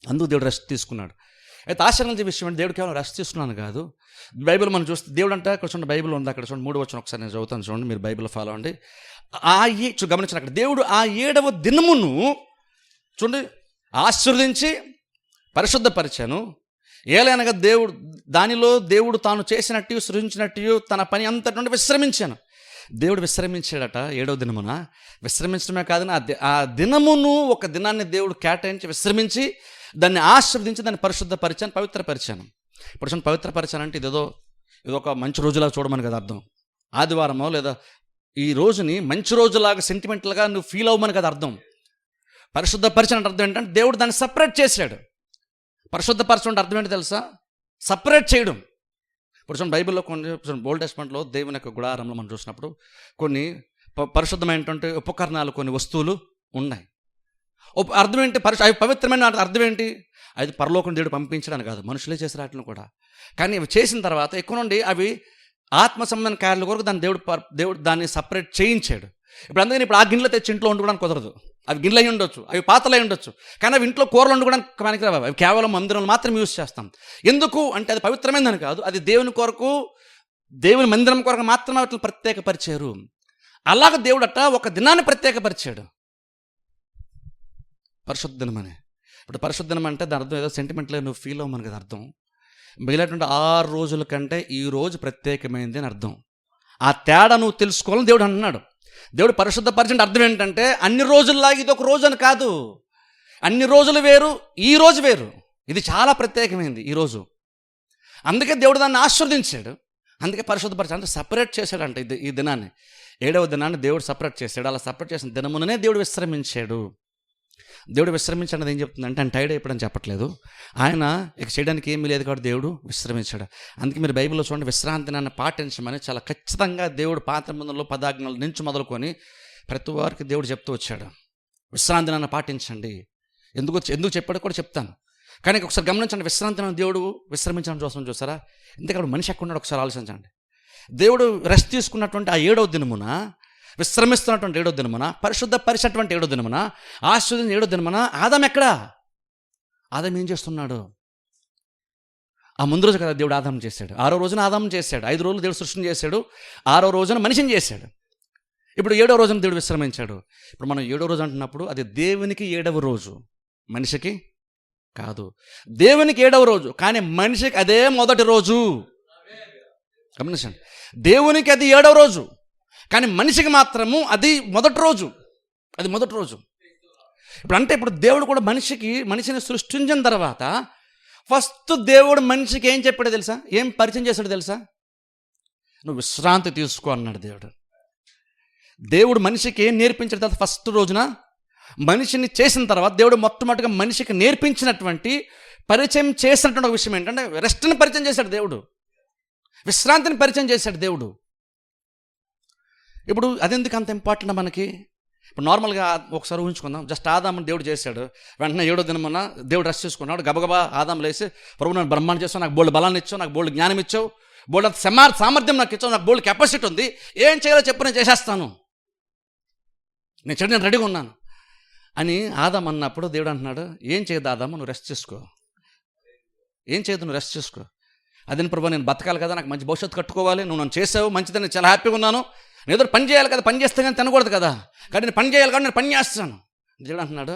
అందుకు దేవుడు రెస్ట్ తీసుకున్నాడు. అయితే ఆశ్చర్యించే విషయం అంటే, దేవుడు కేవలం రెస్ట్ తీసుకున్నాను కాదు. బైబిల్ మనం చూస్తే దేవుడు అంటే, అక్కడ చూడండి బైబిల్ ఉంది, అక్కడ చూడండి 3వ వచనం ఒకసారి నేను చదువుతాను చూడండి, మీరు బైబిల్ ఫాలో అవ్వండి. గమనించిన అక్కడ దేవుడు ఆ 7వ దినమును చూడండి ఆశీర్వదించి పరిశుద్ధపరిచాను. ఏలైనగా దానిలో దేవుడు తాను చేసినట్టు సృజించినట్టు తన పని అంతటి నుండి విశ్రమించాను. దేవుడు విశ్రమించాడట 7వ దినమున. విశ్రమించడమే కాదని ఆ దినమును, ఒక దినాన్ని దేవుడు కేటాయించి విశ్రమించి దాన్ని ఆశీర్వదించి దాన్ని పరిశుద్ధపరిచాను, పవిత్రపరిచాను. ఇప్పుడు పవిత్రపరిచాను అంటే ఇదొక మంచి రోజులాగా చూడమని కదా అర్థం. ఆదివారమో లేదా ఈ రోజుని మంచి రోజులాగా సెంటిమెంటల్గా నువ్వు ఫీల్ అవ్వమని కదా అర్థం. పరిశుద్ధపరిచయం అంటే అర్థం ఏంటంటే, దేవుడు దాన్ని సపరేట్ చేశాడు. పరిశుద్ధపరచడం అంటే అర్థం ఏంటి తెలుసా? సపరేట్ చేయడం. ఇప్పుడు బైబిల్లో కొన్ని ఓల్డ్ టెస్ట్మెంట్లో దేవుని యొక్క గుడారంలో మనం చూసినప్పుడు కొన్ని పరిశుద్ధమైనటువంటి ఉపకరణాలు కొన్ని వస్తువులు ఉన్నాయి. అర్థం ఏంటి? అవి పవిత్రమైన అర్థం ఏంటి? అది పరలోకం దేవుడు పంపించడానికి కాదు, మనుషులే చేసే వాటిని కూడా. కానీ అవి చేసిన తర్వాత ఎక్కువ నుండి అవి ఆత్మ సంబంధమైన కార్యాల కొరకు దేవుడు దాన్ని సపరేట్ చేయించాడు. ఇప్పుడు ఆ గిన్నెలు తెచ్చి ఇంట్లో వండుకోవడానికి కుదరదు. అవి గిన్నెలు అయి ఉండొచ్చు, అవి పాత్రలు అయి ఉండొచ్చు, కానీ అవి ఇంట్లో కూరలు వండుకోవడానికి పనికిరావు. అవి కేవలం మందిరంలో మాత్రం యూజ్ చేస్తాం. ఎందుకు అంటే అది పవిత్రమైనదని కాదు, అది దేవుని కొరకు, దేవుని మందిరం కొరకు మాత్రమే వాటిని ప్రత్యేకపరిచారు. అలాగ దేవుడట ఒక దినాన్ని ప్రత్యేకపరిచాడు, పరిశుద్ధ దినమని. ఇప్పుడు పరిశుద్ధ దినం అంటే దాని అర్థం ఏదో సెంటిమెంట్లో నువ్వు ఫీల్ అవ్వమని కదా అర్థం. మిగిలినటువంటి 6 రోజుల కంటే ఈ రోజు ప్రత్యేకమైంది అని అర్థం. ఆ తేడా నువ్వు తెలుసుకోవాలని దేవుడు అన్నాడు. దేవుడు పరిశుద్ధపరిచిన అర్థం ఏంటంటే అన్ని రోజుల్లాగా ఇది ఒక రోజు అని కాదు. అన్ని రోజులు వేరు, ఈ రోజు వేరు. ఇది చాలా ప్రత్యేకమైంది ఈ రోజు. అందుకే దేవుడు దాన్ని ఆశీర్వదించాడు. అందుకే పరిశుద్ధపరిచాడు, అంటే సపరేట్ చేశాడంట ఈ దినాన్ని. 7వ దినాన్ని దేవుడు సపరేట్ చేశాడు. అలా సపరేట్ చేసిన దినముననే దేవుడు విశ్రమించాడు. దేవుడు విశ్రమించడానికి ఏం చెప్తుందంటే ఆయన టైర్డ్ అయిపోవడం చెప్పట్లేదు. ఆయన ఇక చేయడానికి ఏమీ లేదు కాబట్టి దేవుడు విశ్రమించాడు. అందుకే మీరు బైబిల్లో చూడండి, విశ్రాంతి దినాన్ని పాటించమని చాలా ఖచ్చితంగా దేవుడు పాత నిబంధనలో 10 ఆజ్ఞల నుంచి మొదలుకొని ప్రతి వారికి దేవుడు చెప్తూ వచ్చాడు, విశ్రాంతి దినాన్ని పాటించండి. ఎందుకు చెప్పాడో కూడా చెప్తాను. కానీ ఒకసారి గమనించండి, విశ్రాంతి దినాన్ని దేవుడు విశ్రమించడం చూసారా? ఎందుకంటే మనిషి ఎక్కడ ఉన్నాడు ఒకసారి ఆలోచించండి. దేవుడు రెస్ట్ తీసుకున్నటువంటి ఆ 7వ దినమున, విశ్రమిస్తున్నటువంటి 7వ దినమున, పరిశుద్ధపరిచినటువంటి 7వ దినమున, ఆశ్చర్యం 7వ దినమున ఆదాం ఎక్కడా? ఆదాం ఏం చేస్తున్నాడు? ఆ ముందు రోజు కదా దేవుడు ఆదాం చేశాడు. 6వ రోజున ఆదాం చేశాడు. 5 రోజులు దేవుడు సృష్టిని చేశాడు. 6వ రోజున మనిషిని చేశాడు. ఇప్పుడు 7వ రోజున దేవుడు విశ్రమించాడు. ఇప్పుడు మనం 7వ రోజు అంటున్నప్పుడు అది దేవునికి 7వ రోజు, మనిషికి కాదు. దేవునికి 7వ రోజు, కానీ మనిషికి అదే మొదటి రోజు. గమనించండి, దేవునికి అది 7వ రోజు, కానీ మనిషికి మాత్రము అది మొదటి రోజు. అది మొదటి రోజు. ఇప్పుడు దేవుడు కూడా మనిషిని సృష్టించిన తర్వాత ఫస్ట్ దేవుడు మనిషికి ఏం చెప్పాడో తెలుసా? ఏం పరిచయం చేశాడో తెలుసా? నువ్వు విశ్రాంతి తీసుకో అన్నాడు దేవుడు. దేవుడు మనిషికి ఏం నేర్పించిన తర్వాత ఫస్ట్ రోజున మనిషిని చేసిన తర్వాత దేవుడు మొట్టమొదటిగా మనిషికి నేర్పించినటువంటి, పరిచయం చేసినటువంటి ఒక విషయం ఏంటంటే రెస్ట్ని పరిచయం చేశాడు దేవుడు, విశ్రాంతిని పరిచయం చేశాడు దేవుడు. ఇప్పుడు అదెందుకు అంత ఇంపార్టెంట్ మనకి? ఇప్పుడు నార్మల్గా ఒకసారి ఊహించుకుందాం, జస్ట్ ఆదాముని దేవుడు చేశాడు. వెంటనే 7వ దినమున దేవుడు రెస్ట్ చేసుకున్నాడు. గబగబా ఆదాం లేసి, ప్రభు నన్ను బ్రహ్మాండం చేస్తావు, నాకు బోల్డ్ బలాన్ని ఇచ్చావు, నాకు బోల్డ్ జ్ఞానం ఇచ్చావు, బోల్డ్ సామర్థ్యం నాకు ఇచ్చావు, నాకు బోల్డ్ కెపాసిటీ ఉంది, ఏం చేయాలో చెప్పు నేను చేసేస్తాను, నేను రెడీగా ఉన్నాను అని ఆదాం అన్నప్పుడు దేవుడు అంటున్నాడు, ఏం చేయదు ఆదాము, నువ్వు రెస్ట్ చేసుకో. ఏం చేయదు, నువ్వు రెస్ట్ చేసుకో. అదే ప్రభు నేను బతకాలి కదా, నాకు మంచి భవిష్యత్తు కట్టుకోవాలి, నువ్వు నన్ను చేసావు మంచిదని నేను చాలా హ్యాపీగా ఉన్నాను, నేను ఏదో పని చేయాలి కదా, పని చేస్తే కానీ తినకూడదు కదా, కానీ నేను పని చేయాలి కాబట్టి నేను పని చేస్తాను. దేవుడు అంటున్నాడు,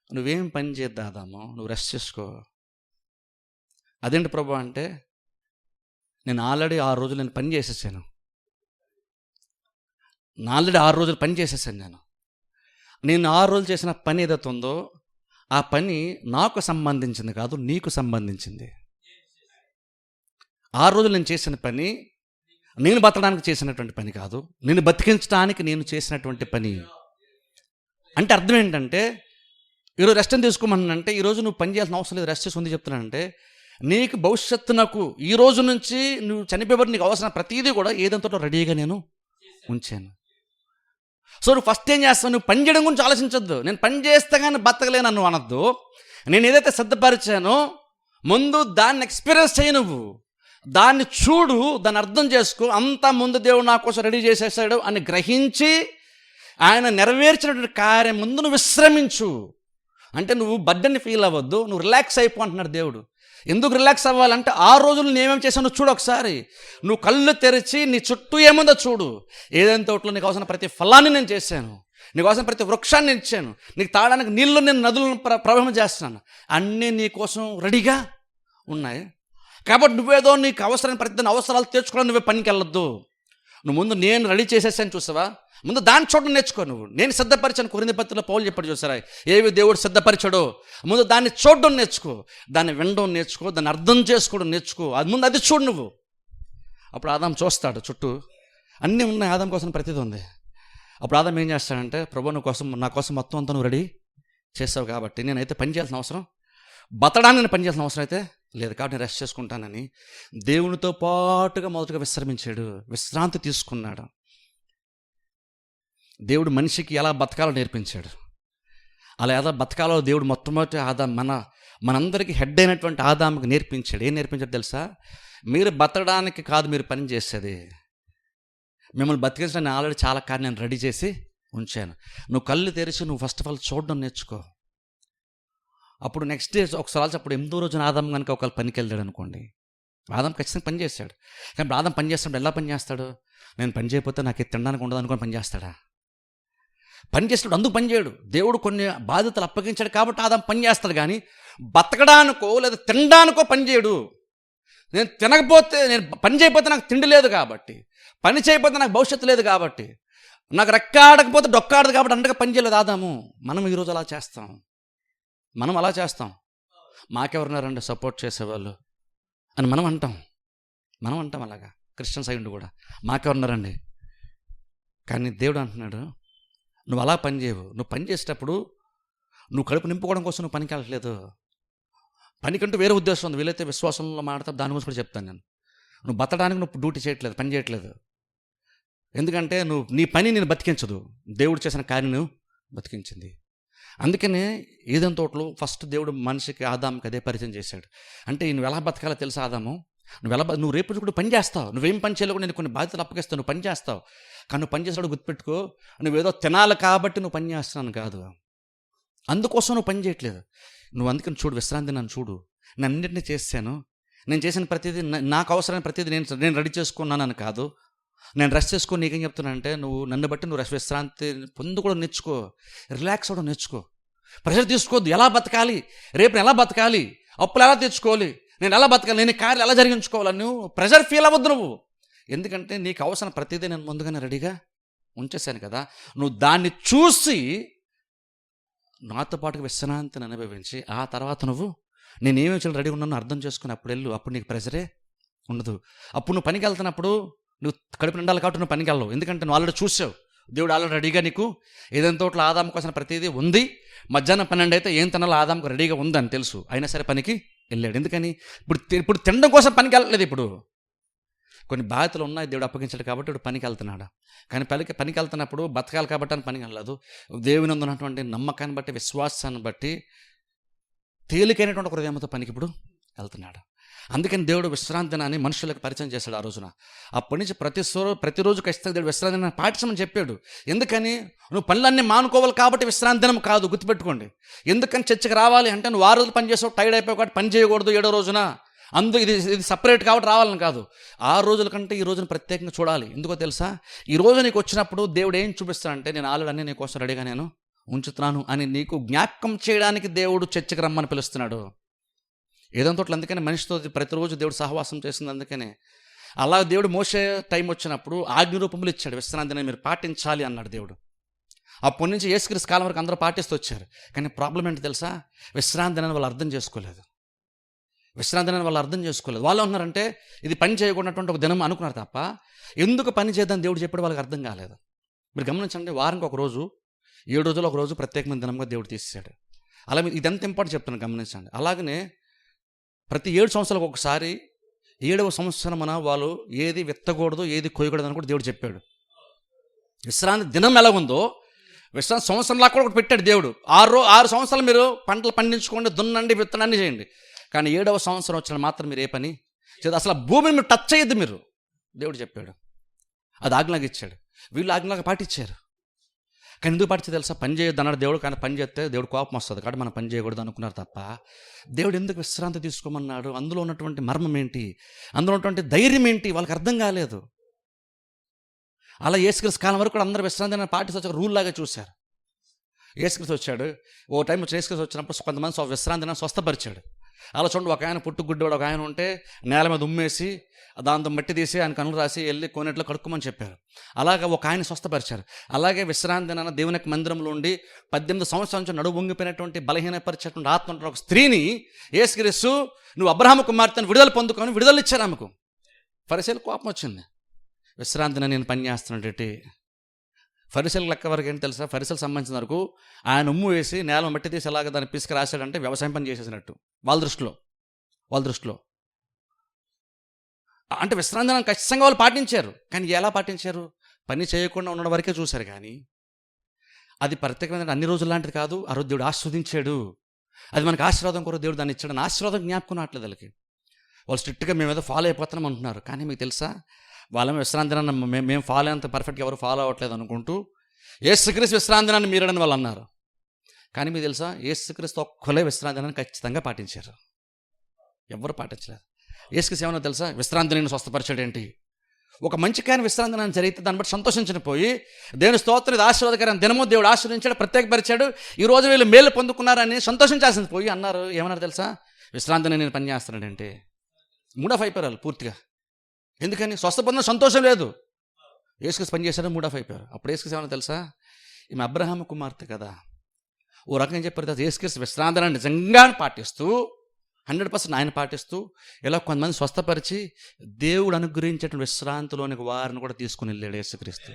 నువ్వేం పని చేద్దాదాము, నువ్వు రెస్ట్ చేసుకో. అదేంటి ప్రభు అంటే, నేను ఆల్రెడీ 6 రోజులు నేను పని చేసేసాను. ఆల్రెడీ 6 రోజులు పని చేసేసాను. నేను 6 రోజులు చేసిన పని ఏదైతే ఉందో ఆ పని నాకు సంబంధించింది కాదు, నీకు సంబంధించింది. 6 రోజులు నేను చేసిన పని నేను బతకడానికి చేసినటువంటి పని కాదు, నేను బతికించడానికి నేను చేసినటువంటి పని. అంటే అర్థం ఏంటంటే, ఈరోజు రెస్ట్ తీసుకోమనంటే ఈరోజు నువ్వు పని చేయాల్సిన అవసరం లేదు, రెస్ట్ చేసుకుంది చెప్తున్నానంటే, నీకు భవిష్యత్తునకు ఈ రోజు నుంచి నువ్వు చనిపోయేవారు నీకు అవసరం ప్రతిదీ కూడా ఏదంతో రెడీగా నేను ఉంచాను. సో నువ్వు ఫస్ట్ ఏం చేస్తావు, నువ్వు పని చేయడం గురించి ఆలోచించొద్దు. నేను పని చేస్తే కానీ బతకలేను నువ్వు అనొద్దు. నేను ఏదైతే సిద్ధపరిచానో ముందు దాన్ని ఎక్స్పీరియన్స్ చేయి, నువ్వు దాన్ని చూడు, దాన్ని అర్థం చేసుకో. అంతా ముందు దేవుడు నా కోసం రెడీ చేసేసాడు అని గ్రహించి ఆయన నెరవేర్చినటువంటి కార్యం ముందు నువ్వు విశ్రమించు. అంటే నువ్వు బర్డెన్ని ఫీల్ అవ్వద్దు, నువ్వు రిలాక్స్ అయిపో అంటున్నాడు దేవుడు. ఎందుకు రిలాక్స్ అవ్వాలంటే 6 రోజులు నేనేమేం చేశాను చూడు ఒకసారి. నువ్వు కళ్ళు తెరిచి నీ చుట్టూ ఏముందో చూడు. ఏదైనా తోటలో నీకు అవసరం ప్రతి ఫలాన్ని నేను చేశాను, నీకు అవసరం ప్రతి వృక్షాన్ని నేను ఇచ్చాను, నీకు తాగడానికి నీళ్ళు నేను నదులను ప్రవాహం చేస్తున్నాను, అన్నీ నీ కోసం రెడీగా ఉన్నాయి. కాబట్టి నువ్వేదో నీకు అవసరం ప్రతి అవసరాలు తెచ్చుకోవడం నువ్వే పనికి వెళ్ళొద్దు. నువ్వు ముందు నేను రెడీ చేసేసాను చూసావా, ముందు దాన్ని చూడడం నేర్చుకో. నువ్వు నేను సిద్ధపరిచాను, కొరింథీ పత్రికలో పౌలు చెప్పాడు చూసారా, ఏవి దేవుడు సిద్ధపరిచాడో ముందు దాన్ని చూడడం నేర్చుకో, దాన్ని వినడం నేర్చుకో, దాన్ని అర్థం చేసుకోవడం నేర్చుకో. అది ముందు అది చూడు నువ్వు. అప్పుడు ఆదాం చూస్తాడు, చుట్టూ అన్నీ ఉన్నాయి, ఆదాం కోసం ప్రతిదీ ఉంది. అప్పుడు ఆదాం ఏం చేస్తాడంటే, ప్రభు నువ్వు కోసం నా కోసం మొత్తం అంతా నువ్వు రెడీ చేస్తావు కాబట్టి నేనైతే పని చేయాల్సిన అవసరం, బతడానికి నేను పని చేయాల్సిన అవసరం అయితే లేదు, కాబట్టి నేను రెస్ట్ చేసుకుంటానని దేవునితో పాటుగా మొదటగా విశ్రమించాడు, విశ్రాంతి తీసుకున్నాడు. దేవుడు మనిషికి ఎలా బతకాలో నేర్పించాడు. అలా ఎలా బతకాలో దేవుడు మొట్టమొదటి మనందరికీ హెడ్ అయినటువంటి ఆదాముకి నేర్పించాడు. ఏం నేర్పించాడు తెలుసా? మీరు బతకడానికి కాదు మీరు పని చేసేది, మిమ్మల్ని బతికించడానికి నేను ఆల్రెడీ చాలా కాదు నేను రెడీ చేసి ఉంచాను. నువ్వు కళ్ళు తెరిచి నువ్వు ఫస్ట్ ఆఫ్ ఆల్ చూడడం నేర్చుకో. అప్పుడు నెక్స్ట్ డే ఒకసారి అప్పుడు 8వ రోజున ఆదాం కనుక ఒకళ్ళు పనికి వెళ్ళాడు అనుకోండి, ఆదాం ఖచ్చితంగా పని చేస్తాడు. కానీ ఇప్పుడు ఆదాం పని చేస్తాడు, ఎలా పని చేస్తాడు? నేను పని చేయకపోతే నాకు ఇది తినడానికి ఉండదు అనుకొని పని చేస్తాడా? పని చేస్తాడు, అందుకు పని చేయడు. దేవుడు కొన్ని బాధ్యతలు అప్పగించాడు కాబట్టి ఆదాం పని చేస్తాడు, కానీ బతకడానికో లేదా తినడానికో పని చేయడు. నేను పని చేయకపోతే నాకు తిండి లేదు కాబట్టి, పని చేయకపోతే నాకు భవిష్యత్తు లేదు కాబట్టి, నాకు రెక్కాడకపోతే డొక్కాడదు కాబట్టి అంతగా పని చేయలేదు ఆదాము. మనం ఈరోజు అలా చేస్తాం, మనం అలా చేస్తాం. మాకెవరున్నారండి సపోర్ట్ చేసేవాళ్ళు అని మనం అంటాం అలాగా. క్రిస్టియన్ సైడ్ కూడా మాకెవరున్నారండి. కానీ దేవుడు అంటున్నాడు, నువ్వు అలా పని చేయవు. నువ్వు పని చేసేటప్పుడు నువ్వు కడుపు నింపుకోవడం కోసం నువ్వు పనికి వెళ్ళట్లేదు. పనికంటూ వేరే ఉద్దేశం ఉంది. వీలైతే విశ్వాసంలో మాట్లాడతా దానికోసం కూడా చెప్తాను నేను. నువ్వు బతకడానికి నువ్వు డ్యూటీ చేయట్లేదు, పని చేయట్లేదు. ఎందుకంటే నీ పని నేను బతికించదు, దేవుడు చేసిన కార్యం నువ్వు బతికించింది. అందుకనే ఏదైనా తోటలో ఫస్ట్ దేవుడు మనిషికి ఆదాముకి అదే పరిచయం చేశాడు. అంటే నువ్వు ఎలా బతకాలో తెలుసా ఆదాము? నువ్వు రేపు కూడా పని చేస్తావు, నువ్వేం పని చేయలేవు, నేను కొన్ని బాధ్యతలు అప్పగిస్తావు, నువ్వు పని చేస్తావు. కానీ నువ్వు పని చేసేవాడు గుర్తుపెట్టుకో, నువ్వేదో తినాలి కాబట్టి నువ్వు పని చేస్తున్నాను కాదు, అందుకోసం నువ్వు పని చేయట్లేదు. నువ్వు అందుకని చూడు, విశ్రాంతి నన్ను చూడు, నేను అన్నింటినీ చేశాను, నేను చేసిన ప్రతిదీ నాకు అవసరమైన ప్రతిదీ నేను రెడీ చేసుకున్నానని కాదు. నేను రెస్ట్ చేసుకొని నీకేం చెప్తున్నానంటే, నువ్వు నన్ను బట్టి నువ్వు విశ్రాంతి పొందుకోవడం నేర్చుకో, రిలాక్స్ అవ్వడం నేర్చుకో. ప్రెషర్ తీసుకోవద్దు. ఎలా బతకాలి, రేపు ఎలా బతకాలి, అప్పులు ఎలా తెచ్చుకోవాలి, నేను ఎలా బతకాలి, నేను కార్యాలు ఎలా జరిగించుకోవాలని నువ్వు ప్రెషర్ ఫీల్ అవ్వద్దు నువ్వు. ఎందుకంటే నీకు అవసరం ప్రతిదీ నేను ముందుగానే రెడీగా ఉంచేశాను కదా. నువ్వు దాన్ని చూసి నాతో పాటుగా విశ్రాంతిని అనుభవించి ఆ తర్వాత నేనేమేమి చేయాలి రెడీ ఉన్నాను అర్థం చేసుకుని అప్పుడు వెళ్ళు. అప్పుడు నీకు ప్రెషరే ఉండదు. అప్పుడు నువ్వు పనికి వెళ్తున్నప్పుడు నువ్వు కడుపు నిండాలి కాబట్టి నువ్వు పనికి వెళ్ళవు. ఎందుకంటే నువ్వు ఆల్రెడీ చూసావు, దేవుడు ఆల్రెడీ రెడీగా నీకు ఏదైనా తోటలో ఆదాము కోసం ప్రతిదీ ఉంది. మధ్యాహ్నం 12 అయితే ఏం తినాలో ఆదాముకు రెడీగా ఉందని తెలుసు, అయినా సరే పనికి వెళ్ళాడు. ఎందుకని? ఇప్పుడు తినడం కోసం పనికి వెళ్ళట్లేదు. ఇప్పుడు కొన్ని బాధ్యతలు ఉన్నాయి, దేవుడు అప్పగించాడు కాబట్టి ఇప్పుడు పనికి వెళ్తున్నాడు. కానీ పనికి వెళ్తున్నప్పుడు బతకాలి కాబట్టి అని పనికి వెళ్ళదు. దేవుని ఉన్నటువంటి నమ్మకాన్ని బట్టి, విశ్వాసాన్ని బట్టి తేలికైనటువంటి ఒక హృదయంతో పనికి ఇప్పుడు వెళ్తున్నాడు. అందుకని దేవుడు విశ్రాంతి దినాన్ని మనుషులకు పరిచయం చేశాడు ఆ రోజున. అప్పటి నుంచి ప్రతిరోజు ఖచ్చితంగా దేవుడు విశ్రాంతి దినాన్ని పాటించమని చెప్పాడు. ఎందుకని? నువ్వు పనులన్నీ మానుకోవాలి కాబట్టి విశ్రాంతి దినం కాదు, గుర్తుపెట్టుకోండి. ఎందుకని చర్చకు రావాలి అంటే నువ్వు 6 రోజులు పని చేసావు, టైర్డ్ అయిపోయావు కాబట్టి పని చేయకూడదు 7వ రోజున. ఇది సపరేట్ కాబట్టి రావాలని కాదు. 6 రోజుల కంటే ఈ రోజున ప్రత్యేకంగా చూడాలి. ఎందుకో తెలుసా? ఈ రోజు నీకు వచ్చినప్పుడు దేవుడు ఏం చూపిస్తాడంటే, నేను ఆల్రెడీ అన్నీ నీ కోసం రెడీగా నేను ఉంచుతున్నాను అని నీకు జ్ఞాపకం చేయడానికి దేవుడు చర్చకు రమ్మని పిలుస్తున్నాడు. ఏదంతో అందుకని మనిషితో ప్రతిరోజు దేవుడు సహవాసం చేసింది. అందుకనే అలా దేవుడు మోసే టైం వచ్చినప్పుడు ఆజ్ఞ రూపంలో ఇచ్చాడు, విశ్రాంతిని మీరు పాటించాలి అన్నాడు దేవుడు. అప్పటి నుంచి యేసుక్రీస్తు కాలం వరకు అందరూ పాటిస్తూ వచ్చారు. కానీ ప్రాబ్లం ఏంటి తెలుసా? విశ్రాంతిని వాళ్ళు అర్థం చేసుకోలేదు. వాళ్ళు ఉన్నారంటే ఇది పని చేయకూడనటువంటి ఒక దినం అనుకున్నారు తప్ప ఎందుకు పని చేద్దాం దేవుడు చెప్పాడు వాళ్ళకి అర్థం కాలేదు. మీరు గమనించండి, వారానికి ఒక రోజు, 7 రోజులు ఒక రోజు ప్రత్యేకమైన దినంగా దేవుడు తీసేశాడు. అలా మీరు ఇదంతా ఇంపార్టెంట్ చెప్తాను, గమనించండి. అలాగనే ప్రతి 7 సంవత్సరాలకు ఒకసారి 7వ సంవత్సరమున వాళ్ళు ఏది విత్తకూడదు, ఏది కొయ్యకూడదు అని కూడా దేవుడు చెప్పాడు. విశ్రాంతి దినం ఎలా ఉందో విశ్రాంతి సంవత్సరంలా కూడా ఒకటి పెట్టాడు దేవుడు. 6 సంవత్సరాలు మీరు పంటలు పండించుకోండి, దున్నండి, విత్తనాన్ని చేయండి. కానీ 7వ సంవత్సరం వచ్చిన మాత్రం మీరు ఏ పని చేయదు, అసలు భూమిని మీరు టచ్ చేయొద్దు మీరు, దేవుడు చెప్పాడు. అది ఆజ్ఞలాగా ఇచ్చాడు. వీళ్ళు ఆజ్ఞలాగా పాటించారు. కానీ ఎందుకు పాటించేది తెలుసా? పని చేయొద్దు అన్నాడు దేవుడు. కానీ పని చేస్తే దేవుడు కోపం వస్తుంది కాబట్టి మనం పని చేయకూడదు అనుకున్నారు తప్ప దేవుడు ఎందుకు విశ్రాంతి తీసుకోమన్నాడు, అందులో ఉన్నటువంటి మర్మం ఏంటి, అందులో ఉన్నటువంటి ధైర్యం ఏంటి వాళ్ళకి అర్థం కాలేదు. అలా యేసుక్రీస్తు కాలం వరకు కూడా అందరూ విశ్రాంతిని పాటించి ఒక రూల్ లాగా చూశారు. యేసుక్రీస్తు వచ్చాడు, ఓ టైం యేసుక్రీస్తు వచ్చినప్పుడు కొంతమంది విశ్రాంతిని స్వస్థపరిచాడు. అలా చూడండి, ఒక ఆయన పుట్టుగుడ్డోడు ఒక ఆయన ఉంటే నేల మీద ఉమ్మేసి దాంతో మట్టి తీసి ఆయన కనులు రాసి వెళ్ళి కోనేట్లో కడుక్కోమని చెప్పారు. అలాగే ఒక ఆయన స్వస్థపరిచారు. అలాగే విశ్రాంతి నాన్న దేవుని యొక్క మందిరంలో ఉండి 18 సంవత్సరాల నుంచి నడువు వంగిపోయినటువంటి బలహీనపరిచేటువంటి ఆత్మ ఉంటున్న ఒక స్త్రీని యేసుక్రీస్తు నువ్వు అబ్రహాము కుమార్తెను విడుదల పొందుకొని విడుదల ఇచ్చారు ఆమెకు. ఫరిసీయులకు కోపం వచ్చింది, విశ్రాంతిని నేను పని చేస్తున్నాడేటి. ఫరిసీయుల లెక్క వరకు ఏంటి తెలుసా? ఫరిసీయులకు సంబంధించిన వరకు ఆయన ఉమ్ము వేసి నేల మట్టి తీసి ఎలాగ దాన్ని పిసికి రాశాడంటే వ్యవసాయం పని చేసేసినట్టు వాళ్ళ దృష్టిలో. అంటే విశ్రాంతిని ఖచ్చితంగా వాళ్ళు పాటించారు. కానీ ఎలా పాటించారు? పని చేయకుండా ఉండడం వరకే చూశారు. కానీ అది ప్రత్యేకమైన అన్ని రోజులు లాంటిది కాదు. ఆ రోజు దేవుడు ఆస్వాదించాడు. అది మనకు ఆశీర్వాదం కొరకు దేవుడు దాన్ని ఇచ్చాడు. ఆశీర్వాదం జ్ఞాపకం రావట్లేదు వాళ్ళకి. వాళ్ళు స్ట్రిక్ట్గా మేము ఏదో ఫాలో అయిపోతున్నాం అంటున్నారు. కానీ మీకు తెలుసా, వాళ్ళమే విశ్రాంతి దినాన్ని మేము ఫాలో అంత పర్ఫెక్ట్గా ఎవరు ఫాలో అవ్వట్లేదు అనుకుంటూ యేసుక్రీస్తు విశ్రాంతి దినాన్ని మీరడని వాళ్ళు అన్నారు. కానీ మీకు తెలుసా, యేసుక్రీస్తు ఒక్కలే విశ్రాంతి దినాన్ని ఖచ్చితంగా పాటించారు. ఎవరు పాటించలేదు. యేసుక్రీస్తు ఏమన్నా తెలుసా, విశ్రాంతి దినాన్ని స్వస్థపరిచాడు ఏంటి? ఒక మంచి కార్యం విశ్రాంతి దినాన్ని జరిగితే దాన్ని బట్టి సంతోషించిన పోయి దేవుని స్తోత్రం, ఇది ఆశీర్వాదకరం దినము, దేవుడు ఆశీర్వదించాడు, ప్రత్యేకపరిచాడు, ఈ రోజు వీళ్ళు మేలు పొందుకున్నారని సంతోషించాల్సింది పోయి అన్నారు. ఏమన్నారు తెలుసా, విశ్రాంతి దినాన్ని నేను పని చేస్తానంటే మూడ్ ఆఫ్ అయిపోయారు పూర్తిగా. ఎందుకని? స్వస్థపడిన సంతోషం లేదు. యేసుక్రీస్తు పని చేశారు, మూడ్ ఆఫ్ అయిపోయారు. అప్పుడు యేసుక్రీస్తు ఏమన్నా తెలుసా, ఈమె అబ్రహాము కుమార్తె కదా, ఓ రకంగా చెప్పారు కదా, యేసుక్రీస్తు విశ్రాంతి దినాన్ని నిజంగా పాటిస్తూ 100% ఆయన పాటిస్తూ ఇలా కొంతమంది స్వస్థపరిచి దేవుడు అనుగ్రహించేటువంటి విశ్రాంతిలోనికి వారిని కూడా తీసుకుని వెళ్ళాడు యేసుక్రీస్తు.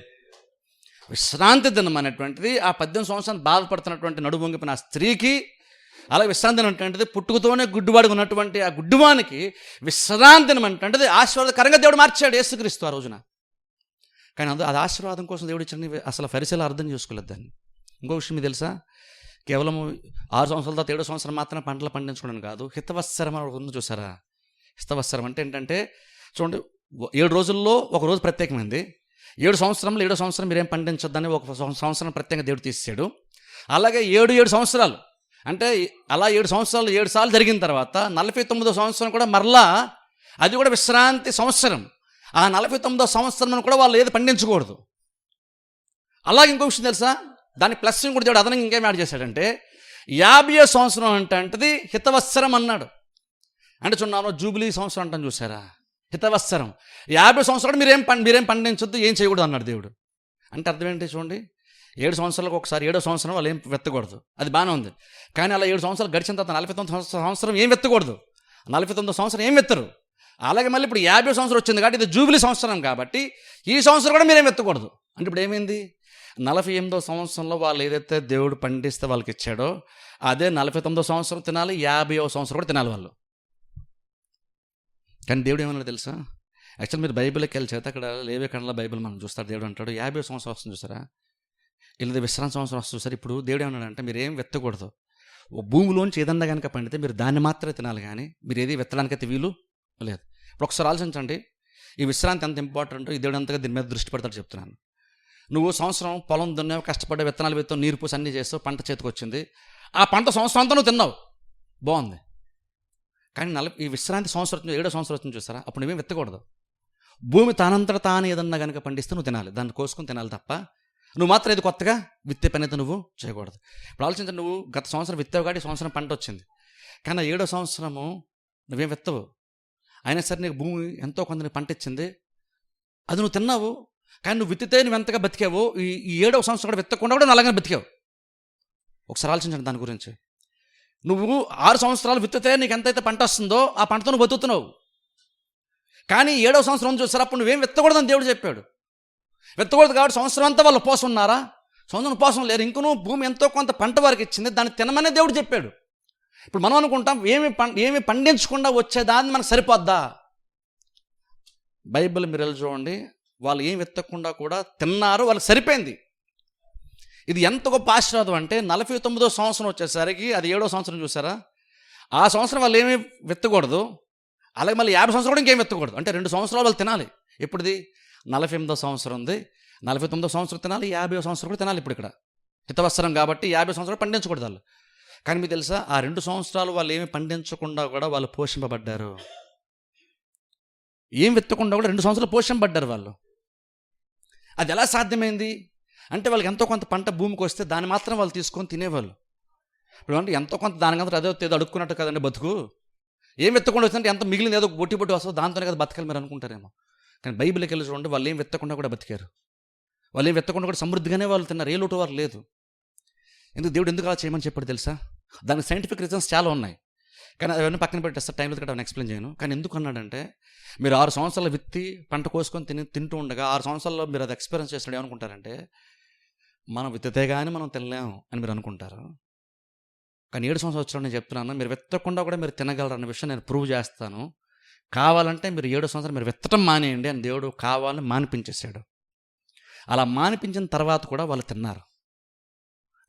విశ్రాంతి దినం అనేటువంటిది ఆ 18 సంవత్సరాలు బాధపడుతున్నటువంటి నడుము వంగిపోయిన ఆ స్త్రీకి, అలాగే విశ్రాంతి దినం అనేటువంటిది పుట్టుకతోనే గుడ్డివాడిగా ఉన్నటువంటి ఆ గుడ్డివానికి విశ్రాంతి దినం అనేటువంటిది ఆశీర్వాదకరంగా దేవుడు మార్చాడు యేసుక్రీస్తు ఆ రోజున. కానీ అది ఆశీర్వాదం కోసం దేవుడు ఇచ్చిన అసలు ఫరిసీయులు అర్థం చేసుకోలేదు దాన్ని. ఇంకో విషయం మీకు తెలుసా, కేవలం 6 సంవత్సరాల తర్వాత 7వ సంవత్సరం మాత్రమే పంటలు పండించుకోవడం కాదు, హితవత్సరం అని ఉంది చూసారా. హితవత్సరం అంటే ఏంటంటే చూడండి, 7 రోజుల్లో ఒక రోజు ప్రత్యేకమైంది. 7 సంవత్సరంలో 7వ సంవత్సరం మీరేం పండించొద్దని ఒక సంవత్సరం ప్రత్యేకంగా దేవుడు తీసేసాడు. అలాగే 7 సంవత్సరాలు అంటే అలా 7 సంవత్సరాలు 7 సార్లు జరిగిన తర్వాత 49వ సంవత్సరం కూడా మరలా అది కూడా విశ్రాంతి సంవత్సరం. ఆ 49వ సంవత్సరం కూడా వాళ్ళు ఏది పండించకూడదు. అలాగే ఇంకో విషయం తెలుసా, దాని ప్లస్ కూడా దేవుడు అదనంగా ఇంకేం యాడ్ చేశాడంటే 50వ సంవత్సరం అంటే హితవత్సరం అన్నాడు. అంటే చూడండి, జూబిలీ సంవత్సరం అంటాను చూసారా, హితవత్సరం. 50వ సంవత్సరం మీరేం పండించొద్దు, ఏం చేయకూడదు అన్నాడు దేవుడు. అంటే అర్థం ఏంటి చూడండి, 7 సంవత్సరాలకు ఒకసారి 7వ సంవత్సరం వాళ్ళు ఏం వెత్తకూడదు, అది బాగానే ఉంది. కానీ అలా 7 సంవత్సరాలు గడిచిన తర్వాత 49వ సంవత్సరం ఏం వెత్తకూడదు, 49వ సంవత్సరం ఏం వెత్తరు. అలాగే మళ్ళీ ఇప్పుడు 50వ సంవత్సరం వచ్చింది కాబట్టి ఇది జూబిలీ సంవత్సరం కాబట్టి ఈ సంవత్సరం కూడా మీరేం వెత్తకూడదు. అంటే ఇప్పుడు ఏమైంది, 48వ సంవత్సరంలో వాళ్ళు ఏదైతే దేవుడు పండిస్తే వాళ్ళకి ఇచ్చాడో అదే 49వ సంవత్సరం తినాలి, 50వ సంవత్సరం కూడా తినాలి వాళ్ళు. కానీ దేవుడు ఏమన్నాడు తెలుసా, యాక్చువల్ మీరు బైబిల్కి వెళ్ళి చేత అక్కడ లేవికాండంలో బైబిల్ మనం చూస్తారు, దేవుడు అంటాడు 50వ సంవత్సరం వస్తుంది చూసారా, ఇలా విశ్రాంతి సంవత్సరం వస్తుంది చూసారు. ఇప్పుడు దేవుడు ఏమన్నాడంటే మీరు ఏం వెత్తకూడదు, భూమిలోంచి ఏదన్నా కనుక పండితే మీరు దాన్ని మాత్రమే తినాలి, కానీ మీరు ఏది వెత్తడానికైతే వీలు లేదు. ఇప్పుడు ఒకసారి ఆలోచించండి, ఈ విశ్రాంతి ఎంత ఇంపార్టెంటో ఈ దేవుడు అంతగా దీని మీద దృష్టి పెడతాడు చెప్తున్నాను. నువ్వు సంవత్సరం పొలం దున్నావు, కష్టపడ్డ విత్తనాలు విత్తావు, నీరు పూసి అన్నీ చేస్తావు, పంట చేతికి వచ్చింది, ఆ పంట సంవత్సరం అంతా నువ్వు తిన్నావు, బాగుంది. కానీ ఈ విశ్రాంతి సంవత్సరం 7వ సంవత్సరం వచ్చింది చూసారా, అప్పుడు నువ్వేం వెత్తకూడదు. భూమి తానంతట తాను ఏదన్నా కనుక పండిస్తే నువ్వు తినాలి, దాన్ని కోసుకొని తినాలి తప్ప నువ్వు మాత్రం ఏది కొత్తగా విత్తే పని అయితే నువ్వు చేయకూడదు. ఇప్పుడు ఆలోచించండి, నువ్వు గత సంవత్సరం విత్తావు కాబట్టి సంవత్సరం పంట వచ్చింది, కానీ 7వ సంవత్సరము నువ్వేం విత్తవు, అయినా సరే నీకు భూమి ఎంతో కొంత పంట ఇచ్చింది, అది నువ్వు తిన్నావు. కానీ నువ్వు విత్తితే నువ్వు ఎంతగా బతికావు, ఈ 7వ సంవత్సరం కూడా విత్తకుండా కూడా నువ్వు అలాగే బతికావు. ఒకసారి ఆలోచించండి దాని గురించి. నువ్వు 6 సంవత్సరాలు విత్తితే నీకు ఎంతైతే పంట వస్తుందో ఆ పంటతో నువ్వు బతుకుతున్నావు. కానీ 7వ సంవత్సరం చూసారు, అప్పుడు నువ్వేం విత్తకూడదని దేవుడు చెప్పాడు. విత్తకూడదు కాబట్టి సంవత్సరం అంతా వాళ్ళు ఉపవాసం ఉన్నారా, సంవత్సరం ఉపవాసం లేరు. ఇంకనూ భూమి ఎంతో కొంత పంట వారికి ఇచ్చింది, దాన్ని తినమనే దేవుడు చెప్పాడు. ఇప్పుడు మనం అనుకుంటాం ఏమి పండించకుండా వచ్చేదాన్ని మనకు సరిపోద్దా. బైబిల్ మీరు వెళ్ళి చూడండి, వాళ్ళు ఏం వెతకకుండా కూడా తిన్నారు, వాళ్ళకి సరిపోయింది. ఇది ఎంత గొప్ప ఆశీర్వాదం అంటే 49వ సంవత్సరం వచ్చేసరికి అది 7వ సంవత్సరం చూసారా, ఆ సంవత్సరం వాళ్ళు ఏమీ వెత్తకూడదు, అలాగే మళ్ళీ 50 సంవత్సరం కూడా ఇంకేం వెత్తకూడదు. అంటే 2 సంవత్సరాలు వాళ్ళు తినాలి. ఇప్పుడుది 48వ సంవత్సరం ఉంది, 49వ సంవత్సరం తినాలి, 50వ సంవత్సరం కూడా తినాలి. ఇప్పుడు ఇక్కడ హితవత్సరం కాబట్టి 50 సంవత్సరాలు పండించకూడదు వాళ్ళు. కానీ మీకు తెలుసా, ఆ 2 సంవత్సరాలు వాళ్ళు ఏమి పండించకుండా కూడా వాళ్ళు పోషింపబడ్డారు. ఏం వెత్తకుండా కూడా 2 సంవత్సరాలు పోషింపబడ్డారు వాళ్ళు. అది ఎలా సాధ్యమైంది అంటే వాళ్ళకి ఎంతో కొంత పంట భూమికి వస్తే దాన్ని మాత్రం వాళ్ళు తీసుకొని తినేవాళ్ళు. ఇప్పుడు అంటే ఎంతో కొంత దానికంతా అదే ఏదో అడుక్కున్నట్టు కదండి బతుకు. ఏం వెత్తకుండా వచ్చిందంటే ఎంత మిగిలింది ఏదో బొట్టి వస్తుందో దాంతోనే కదా బతకాలి మీరు అనుకుంటారేమో. కానీ బైబిల్కి వెళ్ళి చూడండి, వాళ్ళు ఏం వెత్తకుండా కూడా బతికారు, వాళ్ళు ఏం వెత్తకుండా కూడా సమృద్ధిగానే వాళ్ళు తిన్నారు, ఏ లోటు వారు లేదు. దేవుడు ఎందుకు అలా చేయమని చెప్పాడు తెలుసా, దానికి సైంటిఫిక్ రీజన్స్ చాలా ఉన్నాయి, కానీ అవన్నీ పక్కన పెట్టేస్తారు, టైంలో కూడా అవన్నీ ఎక్స్ప్లెయిన్ చేయను. కానీ ఎందుకు అన్నాడంటే, మీరు 6 సంవత్సరాలు విత్తి పంట కోసుకొని తింటూ ఉండగా 6 సంవత్సరాల్లో మీరు అది ఎక్స్పీరియన్స్ చేస్తాడు ఏమనుకుంటారంటే, మనం విత్తితే కానీ మనం తినలేము అని మీరు అనుకుంటారు. కానీ 7 సంవత్సరాలు వచ్చాడు నేను చెప్తున్నాను, మీరు విత్తకుండా కూడా మీరు తినగలరు అన్న విషయం నేను ప్రూవ్ చేస్తాను. కావాలంటే మీరు 7 సంవత్సరాలు మీరు విత్తడం మానేయండి అని దేవుడు కావాలని మానిపించేశాడు. అలా మానిపించిన తర్వాత కూడా వాళ్ళు తిన్నారు.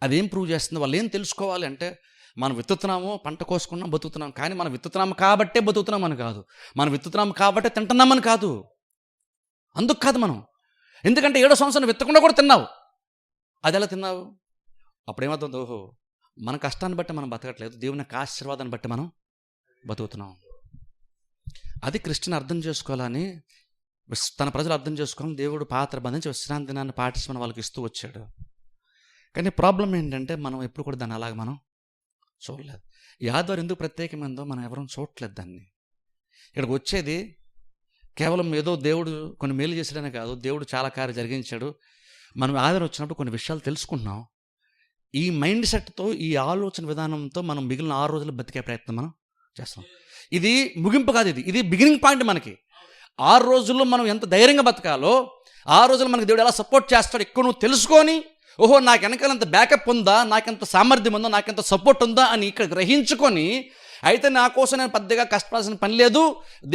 అదేం ప్రూవ్ చేస్తుంది? వాళ్ళు ఏం తెలుసుకోవాలి అంటే, మనం విత్తుతున్నాము, పంట కోసుకున్నాం, బతుకుతున్నాం. కానీ మనం విత్తుతున్నాము కాబట్టే బతుకుతున్నామని కాదు, మనం విత్తుతున్నాము కాబట్టే తింటున్నామని కాదు. అందుకు కాదు మనం. ఎందుకంటే 7వ సంవత్సరం విత్తకుండా కూడా తిన్నావు. అది ఎలా తిన్నావు? అప్పుడేమవుతుంది? ఓహో, మన కష్టాన్ని బట్టి మనం బతకట్లేదు, దేవుని యొక్క ఆశీర్వాదాన్ని బట్టి మనం బతుకుతున్నాం. అది క్రిస్టియన్ అర్థం చేసుకోవాలని, తన ప్రజలు అర్థం చేసుకోవాలని దేవుడు పాత్ర బంధించి విశ్రాంతి దినాన్ని పాటించమని వాళ్ళకి ఇస్తూ వచ్చాడు. కానీ ప్రాబ్లం ఏంటంటే, మనం ఎప్పుడు కూడా దాన్ని అలాగ మనం చూడలేదు. ఈ ఆదివారం ఎందుకు ప్రత్యేకమైందో మనం ఎవరూ చూడట్లేదు దాన్ని. ఇక్కడికి వచ్చేది కేవలం ఏదో దేవుడు కొన్ని మేలు చేసాడనే కాదు, దేవుడు చాలా కార్యం జరిగించాడు. మనం ఆదివారం వచ్చినప్పుడు కొన్ని విషయాలు తెలుసుకుంటున్నాం. ఈ మైండ్ సెట్తో, ఈ ఆలోచన విధానంతో మనం మిగిలిన 6 రోజులు బతికే ప్రయత్నం మనం చేస్తాం. ఇది ముగింపు కాదు, ఇది బిగినింగ్ పాయింట్. మనకి 6 రోజుల్లో మనం ఎంత ధైర్యంగా బతకాలో, 6 రోజులు మనకి దేవుడు ఎలా సపోర్ట్ చేస్తాడు ఎక్కువ నువ్వు తెలుసుకొని, ఓహో నాకు వెనకాల ఎంత బ్యాకప్ ఉందా, నాకెంత సామర్థ్యం ఉందా, నాకెంత సపోర్ట్ ఉందా అని ఇక్కడ గ్రహించుకొని, అయితే నా కోసం నేను పెద్దగా కష్టపడాల్సిన పని లేదు,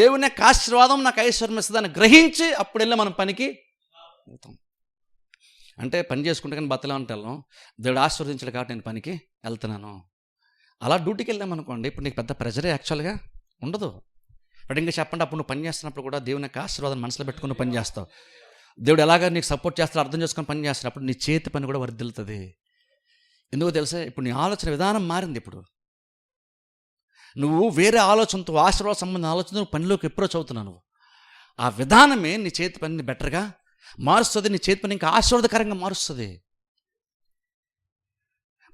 దేవుని యొక్క ఆశీర్వాదం నాకు ఐశ్వర్యం ఇస్తుందని గ్రహించి అప్పుడు వెళ్ళి మనం పనికి వెళ్తాం. అంటే పని చేసుకుంటే కానీ బతలే ఉంటాను, దేవుడు ఆశీర్వదించాడు కాబట్టి నేను పనికి వెళ్తున్నాను. అలా డ్యూటీకి వెళ్ళామనుకోండి, ఇప్పుడు నీకు పెద్ద ప్రెజరే యాక్చువల్గా ఉండదు. బట్ ఇంకా చెప్పండి, అప్పుడు నువ్వు పని చేస్తున్నప్పుడు కూడా దేవుని యొక్క ఆశీర్వాదం మనసులో పెట్టుకుని పని చేస్తావు. దేవుడు ఎలాగ నీకు సపోర్ట్ చేస్తాడు అర్థం చేసుకొని పని చేస్తున్నప్పుడు నీ చేతి పని కూడా వర్ధిల్లుతుంది. ఎందుకో తెలుసా? ఇప్పుడు నీ ఆలోచన విధానం మారింది. ఇప్పుడు నువ్వు వేరే ఆలోచనతో, ఆశీర్వాద సంబంధం ఆలోచనతో పనిలోకి అప్రోచ్ అవుతున్నావు. ఆ విధానమే నీ చేతి పనిని బెటర్గా మారుస్తుంది, నీ చేతి పని ఇంకా ఆశీర్వాదకరంగా మారుస్తుంది.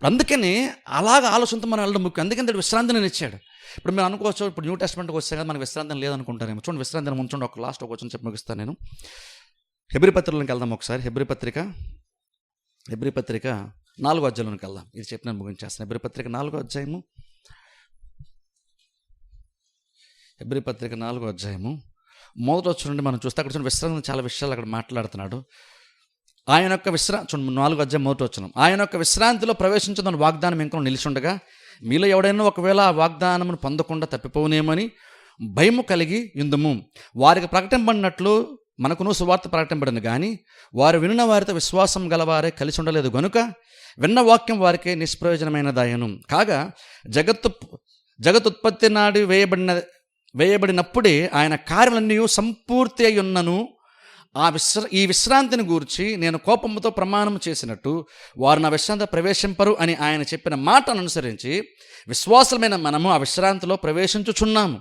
అందుకని అలాగ ఆలోచనతో మనం వెళ్ళడం ముఖ్యం. అందుకని దేవుడు విశ్రాంతిని ఇచ్చాడు. ఇప్పుడు మీరు అనుకోవచ్చు, ఇప్పుడు న్యూ టెస్ట్మెంట్కి వస్తే కదా మనకు విశ్రాంతి లేదనుకుంటారేమో. చూడండి, విశ్రాంతిని ఉంచండి. ఒక లాస్ట్ ఒక వచ్చిన చెప్పి ముగిస్తాను నేను. హెబ్రీ పత్రికలోకి వెళ్దాం ఒకసారి. హెబ్రీ పత్రిక 4వ అధ్యాయంలోకి వెళ్దాం. ఇది చెప్పిన ముగించేస్తాను. హెబ్రీ పత్రిక 4వ అధ్యాయము. హెబ్రీ పత్రిక 4వ అధ్యాయము మొదటి వచ్చి నుండి మనం చూస్తే అక్కడ చూడండి, విశ్రాంతి చాలా విషయాలు అక్కడ మాట్లాడుతున్నాడు. ఆయన యొక్క చూడండి 4వ అధ్యాయం మొదటి వచ్చిన, ఆయన యొక్క విశ్రాంతిలో ప్రవేశించదని వాగ్దానం ఇంకా నిలిచి ఉండగా మీలో ఎవడైనా ఒకవేళ ఆ వాగ్దానమును పొందకుండా తప్పిపోనేమని భయము కలిగి ఇందుము. వారికి ప్రకటింపడినట్లు మనకును సువార్త ప్రకటింపడింది, కానీ వారు విన్న వారితో విశ్వాసం గలవారే కలిసి ఉండలేదు గనుక విన్న వాక్యం వారికి నిష్ప్రయోజనమైనదాయను. కాగా జగతుత్పత్తి నాడు వేయబడినప్పుడే ఆయన కార్యములన్నీ సంపూర్తి అయి ఉన్నను. ఈ విశ్రాంతిని గూర్చి నేను కోపముతో ప్రమాణం చేసినట్టు వారు నా విశ్రాంతి ప్రవేశింపరు అని ఆయన చెప్పిన మాటను అనుసరించి విశ్వాసమైన మనము ఆ విశ్రాంతిలో ప్రవేశించుచున్నాము.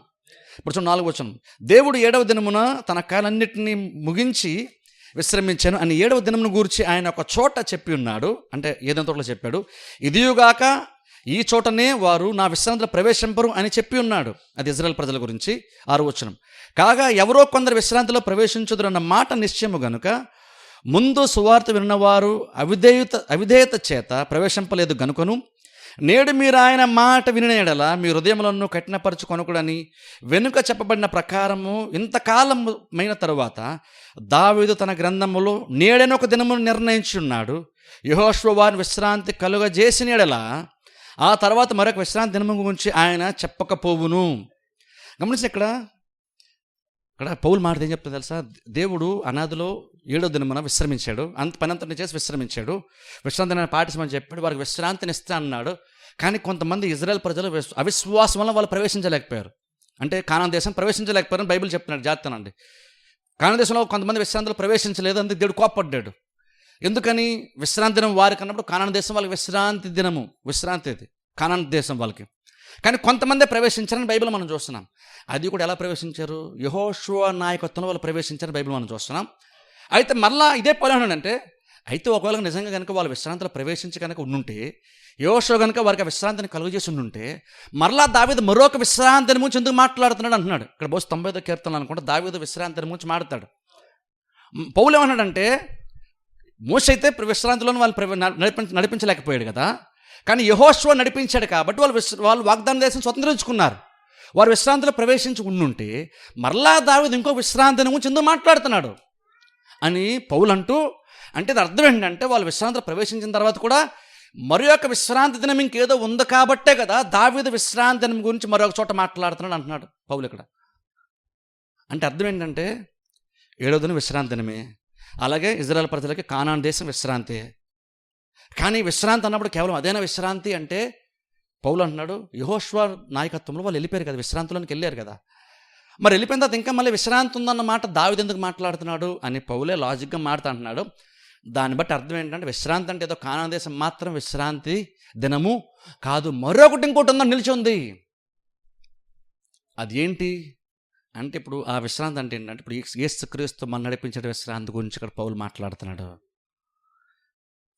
ఇప్పుడు 4వ వచనం, దేవుడు 7వ దినమున తన కార్యాలన్నిటినీ ముగించి విశ్రమించాను అని 7వ దినమును గూర్చి ఆయన ఒక చోట చెప్పి ఉన్నాడు. అంటే ఏదైనా తోటలో చెప్పాడు, ఇదియుగాక ఈ చోటనే వారు నా విశ్రాంతిలో ప్రవేశింపరు అని చెప్పి ఉన్నాడు. అది ఇజ్రాయెల్ ప్రజల గురించి. 6వ వచనం, కాగా ఎవరో కొందరు విశ్రాంతిలో ప్రవేశించుదురన్న మాట నిశ్చయము గనుక ముందు సువార్త విన్నవారు అవిధేయత చేత ప్రవేశింపలేదు గనుకను నేడు మీరు ఆయన మాట వినిన యెడల మీ హృదయములను కఠినపరచుకొనకూడని వెనుక చెప్పబడిన ప్రకారము ఇంతకాలమైన తరువాత దావీదు తన గ్రంథములో నేడైన ఒక దినమును నిర్ణయించి ఉన్నాడు. యెహోషువ వారిని విశ్రాంతి కలుగజేసిన యెడల ఆ తర్వాత మరొక విశ్రాంతి దినము గురించి ఆయన చెప్పకపోవును. గమనించి ఇక్కడ పౌలు మాట ఏం చెప్తుంది తెలుసా? దేవుడు అనాదిలో 7వ దినమున విశ్రమించాడు, పనంతటిని చేసి విశ్రమించాడు, విశ్రాంతి దినాన్ని పాటించమని చెప్పాడు, వారికి విశ్రాంతిని ఇస్తా అన్నాడు. కానీ కొంతమంది ఇజ్రాయెల్ ప్రజలు అవిశ్వాసం వల్ల వాళ్ళు ప్రవేశించలేకపోయారు. అంటే కానాను దేశం ప్రవేశించలేకపోయారని బైబిల్ చెప్తున్నాడు. జాగ్రత్తనండి, కానాను దేశంలో కొంతమంది విశ్రాంతిలో ప్రవేశించలేదు, అందుకు దేవుడు కోప్పడ్డాడు. ఎందుకని? విశ్రాంతి దినం వారికి అన్నప్పుడు కానాను దేశం వాళ్ళకి విశ్రాంతి దినము, విశ్రాంతి అది కానాను దేశం వాళ్ళకి. కానీ కొంతమందే ప్రవేశించారని బైబిల్ మనం చూస్తున్నాం. అది కూడా ఎలా ప్రవేశించారు? యెహోషువ నాయకత్వంలో వాళ్ళు ప్రవేశించారని బైబిల్ మనం చూస్తున్నాం. అయితే మళ్ళా ఇదే పౌలు అయితే ఒకవేళ నిజంగా కనుక వాళ్ళు విశ్రాంతిలో ప్రవేశించి కనుక ఉండుంటే, యెహోషువ కనుక వారికి విశ్రాంతిని కలుగజేసి ఉండుంటే, మరలా దావీదు మరొక విశ్రాంతిని గురించి ఎందుకు మాట్లాడుతున్నాడు అంటున్నాడు. ఇక్కడ బహుశా 95వ కీర్తన అనుకుంటే దావీదు విశ్రాంతిని గురించి మాట్లాడతాడు. పౌలు ఏమన్నాడంటే, మోషే అయితే విశ్రాంతిలో వాళ్ళు నడిపించలేకపోయాడు కదా, కానీ యెహోషువ నడిపించాడు కాబట్టి వాళ్ళు వాగ్దాన దేశం స్వతంత్రించుకున్నారు. వారు విశ్రాంతిలో ప్రవేశించి ఉండుంటే మరలా దావీదు ఇంకో విశ్రాంతిని గురించి ఎందుకు మాట్లాడుతున్నాడు అని పౌలు అంటే అది అర్థం ఏంటంటే, వాళ్ళు విశ్రాంతిలో ప్రవేశించిన తర్వాత కూడా మరి యొక్క విశ్రాంతి దినం ఇంకేదో ఉంది కాబట్టే కదా దావీదు విశ్రాంతి దినం గురించి మరొక చోట మాట్లాడుతున్నాడు అంటున్నాడు పౌలు ఇక్కడ. అంటే అర్థం ఏంటంటే 7వ దినం విశ్రాంతి దినమే, అలాగే ఇజ్రాయెల్ ప్రజలకి కానాను దేశం విశ్రాంతి. కానీ విశ్రాంతి అన్నప్పుడు కేవలం అదేనా విశ్రాంతి అంటే పౌలు అంటున్నాడు యెహోషువ నాయకత్వంలో వాళ్ళు వెళ్ళిపోయారు కదా, విశ్రాంతిలోనికి వెళ్ళారు కదా. మరి వెళ్ళిపోయిన తర్వాత ఇంకా మళ్ళీ విశ్రాంతి ఉందన్న మాట దావీదు ఎందుకు మాట్లాడుతున్నాడు అని పౌలే లాజిక్గా మాట్లాడుతున్నాడు. దాన్ని బట్టి అర్థం ఏంటంటే విశ్రాంతి అంటే ఏదో కానాను దేశం మాత్రం విశ్రాంతి దినము కాదు, మరొకటి ఇంకోటి ఉందని నిలిచి ఉంది. అది ఏంటి అంటే ఇప్పుడు ఆ విశ్రాంతి అంటే ఏంటంటే ఇప్పుడు యేసుక్రీస్తు మన నడిపించే విశ్రాంతి గురించి ఇక్కడ పౌలు మాట్లాడుతున్నాడు.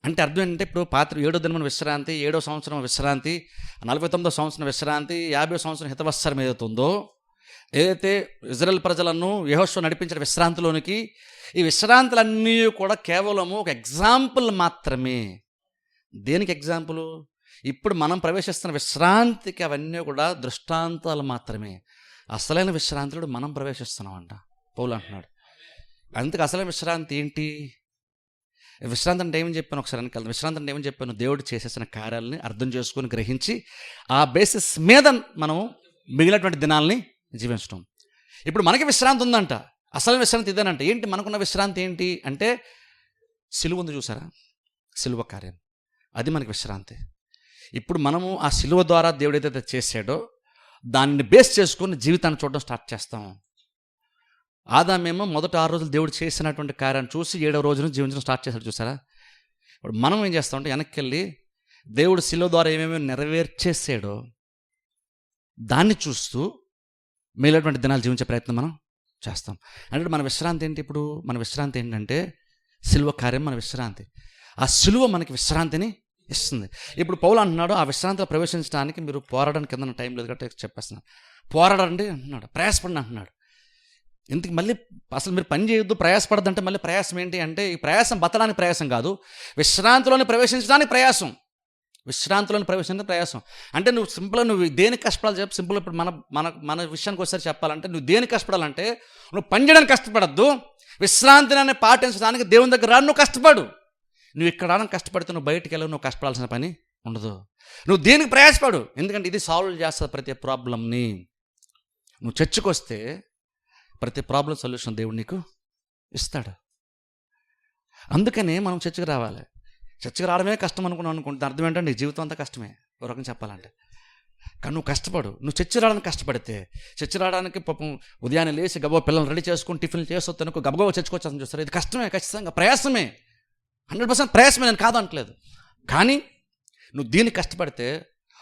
అంటే అర్థం ఏంటంటే ఇప్పుడు 7వ దినమున విశ్రాంతి, 7వ సంవత్సరం విశ్రాంతి, 49వ సంవత్సరం విశ్రాంతి, 50వ సంవత్సరం హితవత్సరం ఏదైతుందో, ఏదైతే ఇజ్రాయెల్ ప్రజలను యెహోషువ నడిపించిన విశ్రాంతిలోనికి, ఈ విశ్రాంతులన్నీ కూడా కేవలము ఒక ఎగ్జాంపుల్ మాత్రమే. దేనికి ఎగ్జాంపుల్? ఇప్పుడు మనం ప్రవేశిస్తున్న విశ్రాంతికి అవన్నీ కూడా దృష్టాంతాలు మాత్రమే. అసలైన విశ్రాంతిలో మనం ప్రవేశిస్తున్నామంట పౌలు అంటున్నాడు. అందుకు అసలైన విశ్రాంతి ఏంటి? విశ్రాంతి అంటే ఏమని చెప్పాను ఒకసారి వెనకాల. విశ్రాంతి అంటే ఏమని చెప్పాను? దేవుడు చేసేసిన కార్యాలని అర్థం చేసుకొని గ్రహించి ఆ బేసిస్ మీద మనం మిగిలినటువంటి దినాల్ని జీవించడం. ఇప్పుడు మనకి విశ్రాంతి ఉందంట. అసలు విశ్రాంతి ఇదేనంట. ఏంటి మనకున్న విశ్రాంతి ఏంటి అంటే సిలువ ఉంది చూసారా, సిలువ కార్యం, అది మనకి విశ్రాంతి. ఇప్పుడు మనము ఆ సిలువ ద్వారా దేవుడు ఏదైతే చేశాడో దాన్ని బేస్ చేసుకొని జీవితాన్ని చూడడం స్టార్ట్ చేస్తాం. ఆదామేమో మొదట 6 రోజులు దేవుడు చేసినటువంటి కార్యాన్ని చూసి 7వ రోజున జీవించడం స్టార్ట్ చేశాడు చూసారా. ఇప్పుడు మనం ఏం చేస్తామంటే వెనక్కి వెళ్ళి దేవుడు సిలువ ద్వారా ఏమేమి నెరవేర్చేసాడో దాన్ని చూస్తూ మిగిలినటువంటి దినాలు జీవించే ప్రయత్నం మనం చేస్తాం. అంటే మన విశ్రాంతి ఏంటి? ఇప్పుడు మన విశ్రాంతి ఏంటంటే సిలువ కార్యం మన విశ్రాంతి. ఆ సిలువ మనకి విశ్రాంతిని ఇస్తుంది. ఇప్పుడు పౌలు అంటున్నాడు ఆ విశ్రాంతిలో ప్రవేశించడానికి మీరు పోరాడడానికి కింద టైం లేదు కాబట్టి చెప్పేస్తున్నాను. పోరాడండి అంటున్నాడు, ప్రయాసపడండి అంటున్నాడు. ఇంతకు మళ్ళీ అసలు మీరు పని చేయొద్దు, ప్రయాసపడద్దంటే మళ్ళీ ప్రయాసం ఏంటి అంటే ఈ ప్రయాసం బతడానికి ప్రయాసం కాదు, విశ్రాంతిలోని ప్రవేశించడానికి ప్రయాసం. విశ్రాంతిలోని ప్రవేశించడానికి ప్రయాసం అంటే నువ్వు సింపుల్గా నువ్వు దేనికి కష్టపడాలి చెప్పి సింపుల్గా ఇప్పుడు మన విషయానికి ఒకసారి చెప్పాలంటే నువ్వు దేనికి కష్టపడాలంటే నువ్వు పని చేయడానికి కష్టపడద్దు, విశ్రాంతిని పాటించడానికి దేవుని దగ్గర నువ్వు కష్టపడు. నువ్వు ఇక్కడ రావడానికి కష్టపడితే నువ్వు బయటికి వెళ్ళవు, నువ్వు కష్టపడాల్సిన పని ఉండదు. నువ్వు దేనికి ప్రయాసపడు, ఎందుకంటే ఇది సాల్వ్ చేస్తుంది ప్రతి ప్రాబ్లంని. నువ్వు చర్చకు వస్తే ప్రతి ప్రాబ్లం సొల్యూషన్ దేవుడు నీకు ఇస్తాడు. అందుకనే మనం చర్చకు రావాలి. చర్చకు రావడమే కష్టం అనుకుంటే అర్థం ఏంటంటే నీ జీవితం అంతా కష్టమే ఒక రకంగా చెప్పాలంటే. కానీ నువ్వు కష్టపడు. నువ్వు చర్చ రావడానికి కష్టపడితే, చర్చ రావడానికి పాపం ఉదయాన్నే లేచి గబగబా పిల్లల్ని రెడీ చేసుకుని టిఫిన్లు చేస్తూ గబగబా చర్చకొచ్చాను చూస్తారు. ఇది కష్టమే, ఖచ్చితంగా ప్రయాసమే, 100% ప్రయాసమే, నేను కాదంటలేదు. కానీ నువ్వు దీనికి కష్టపడితే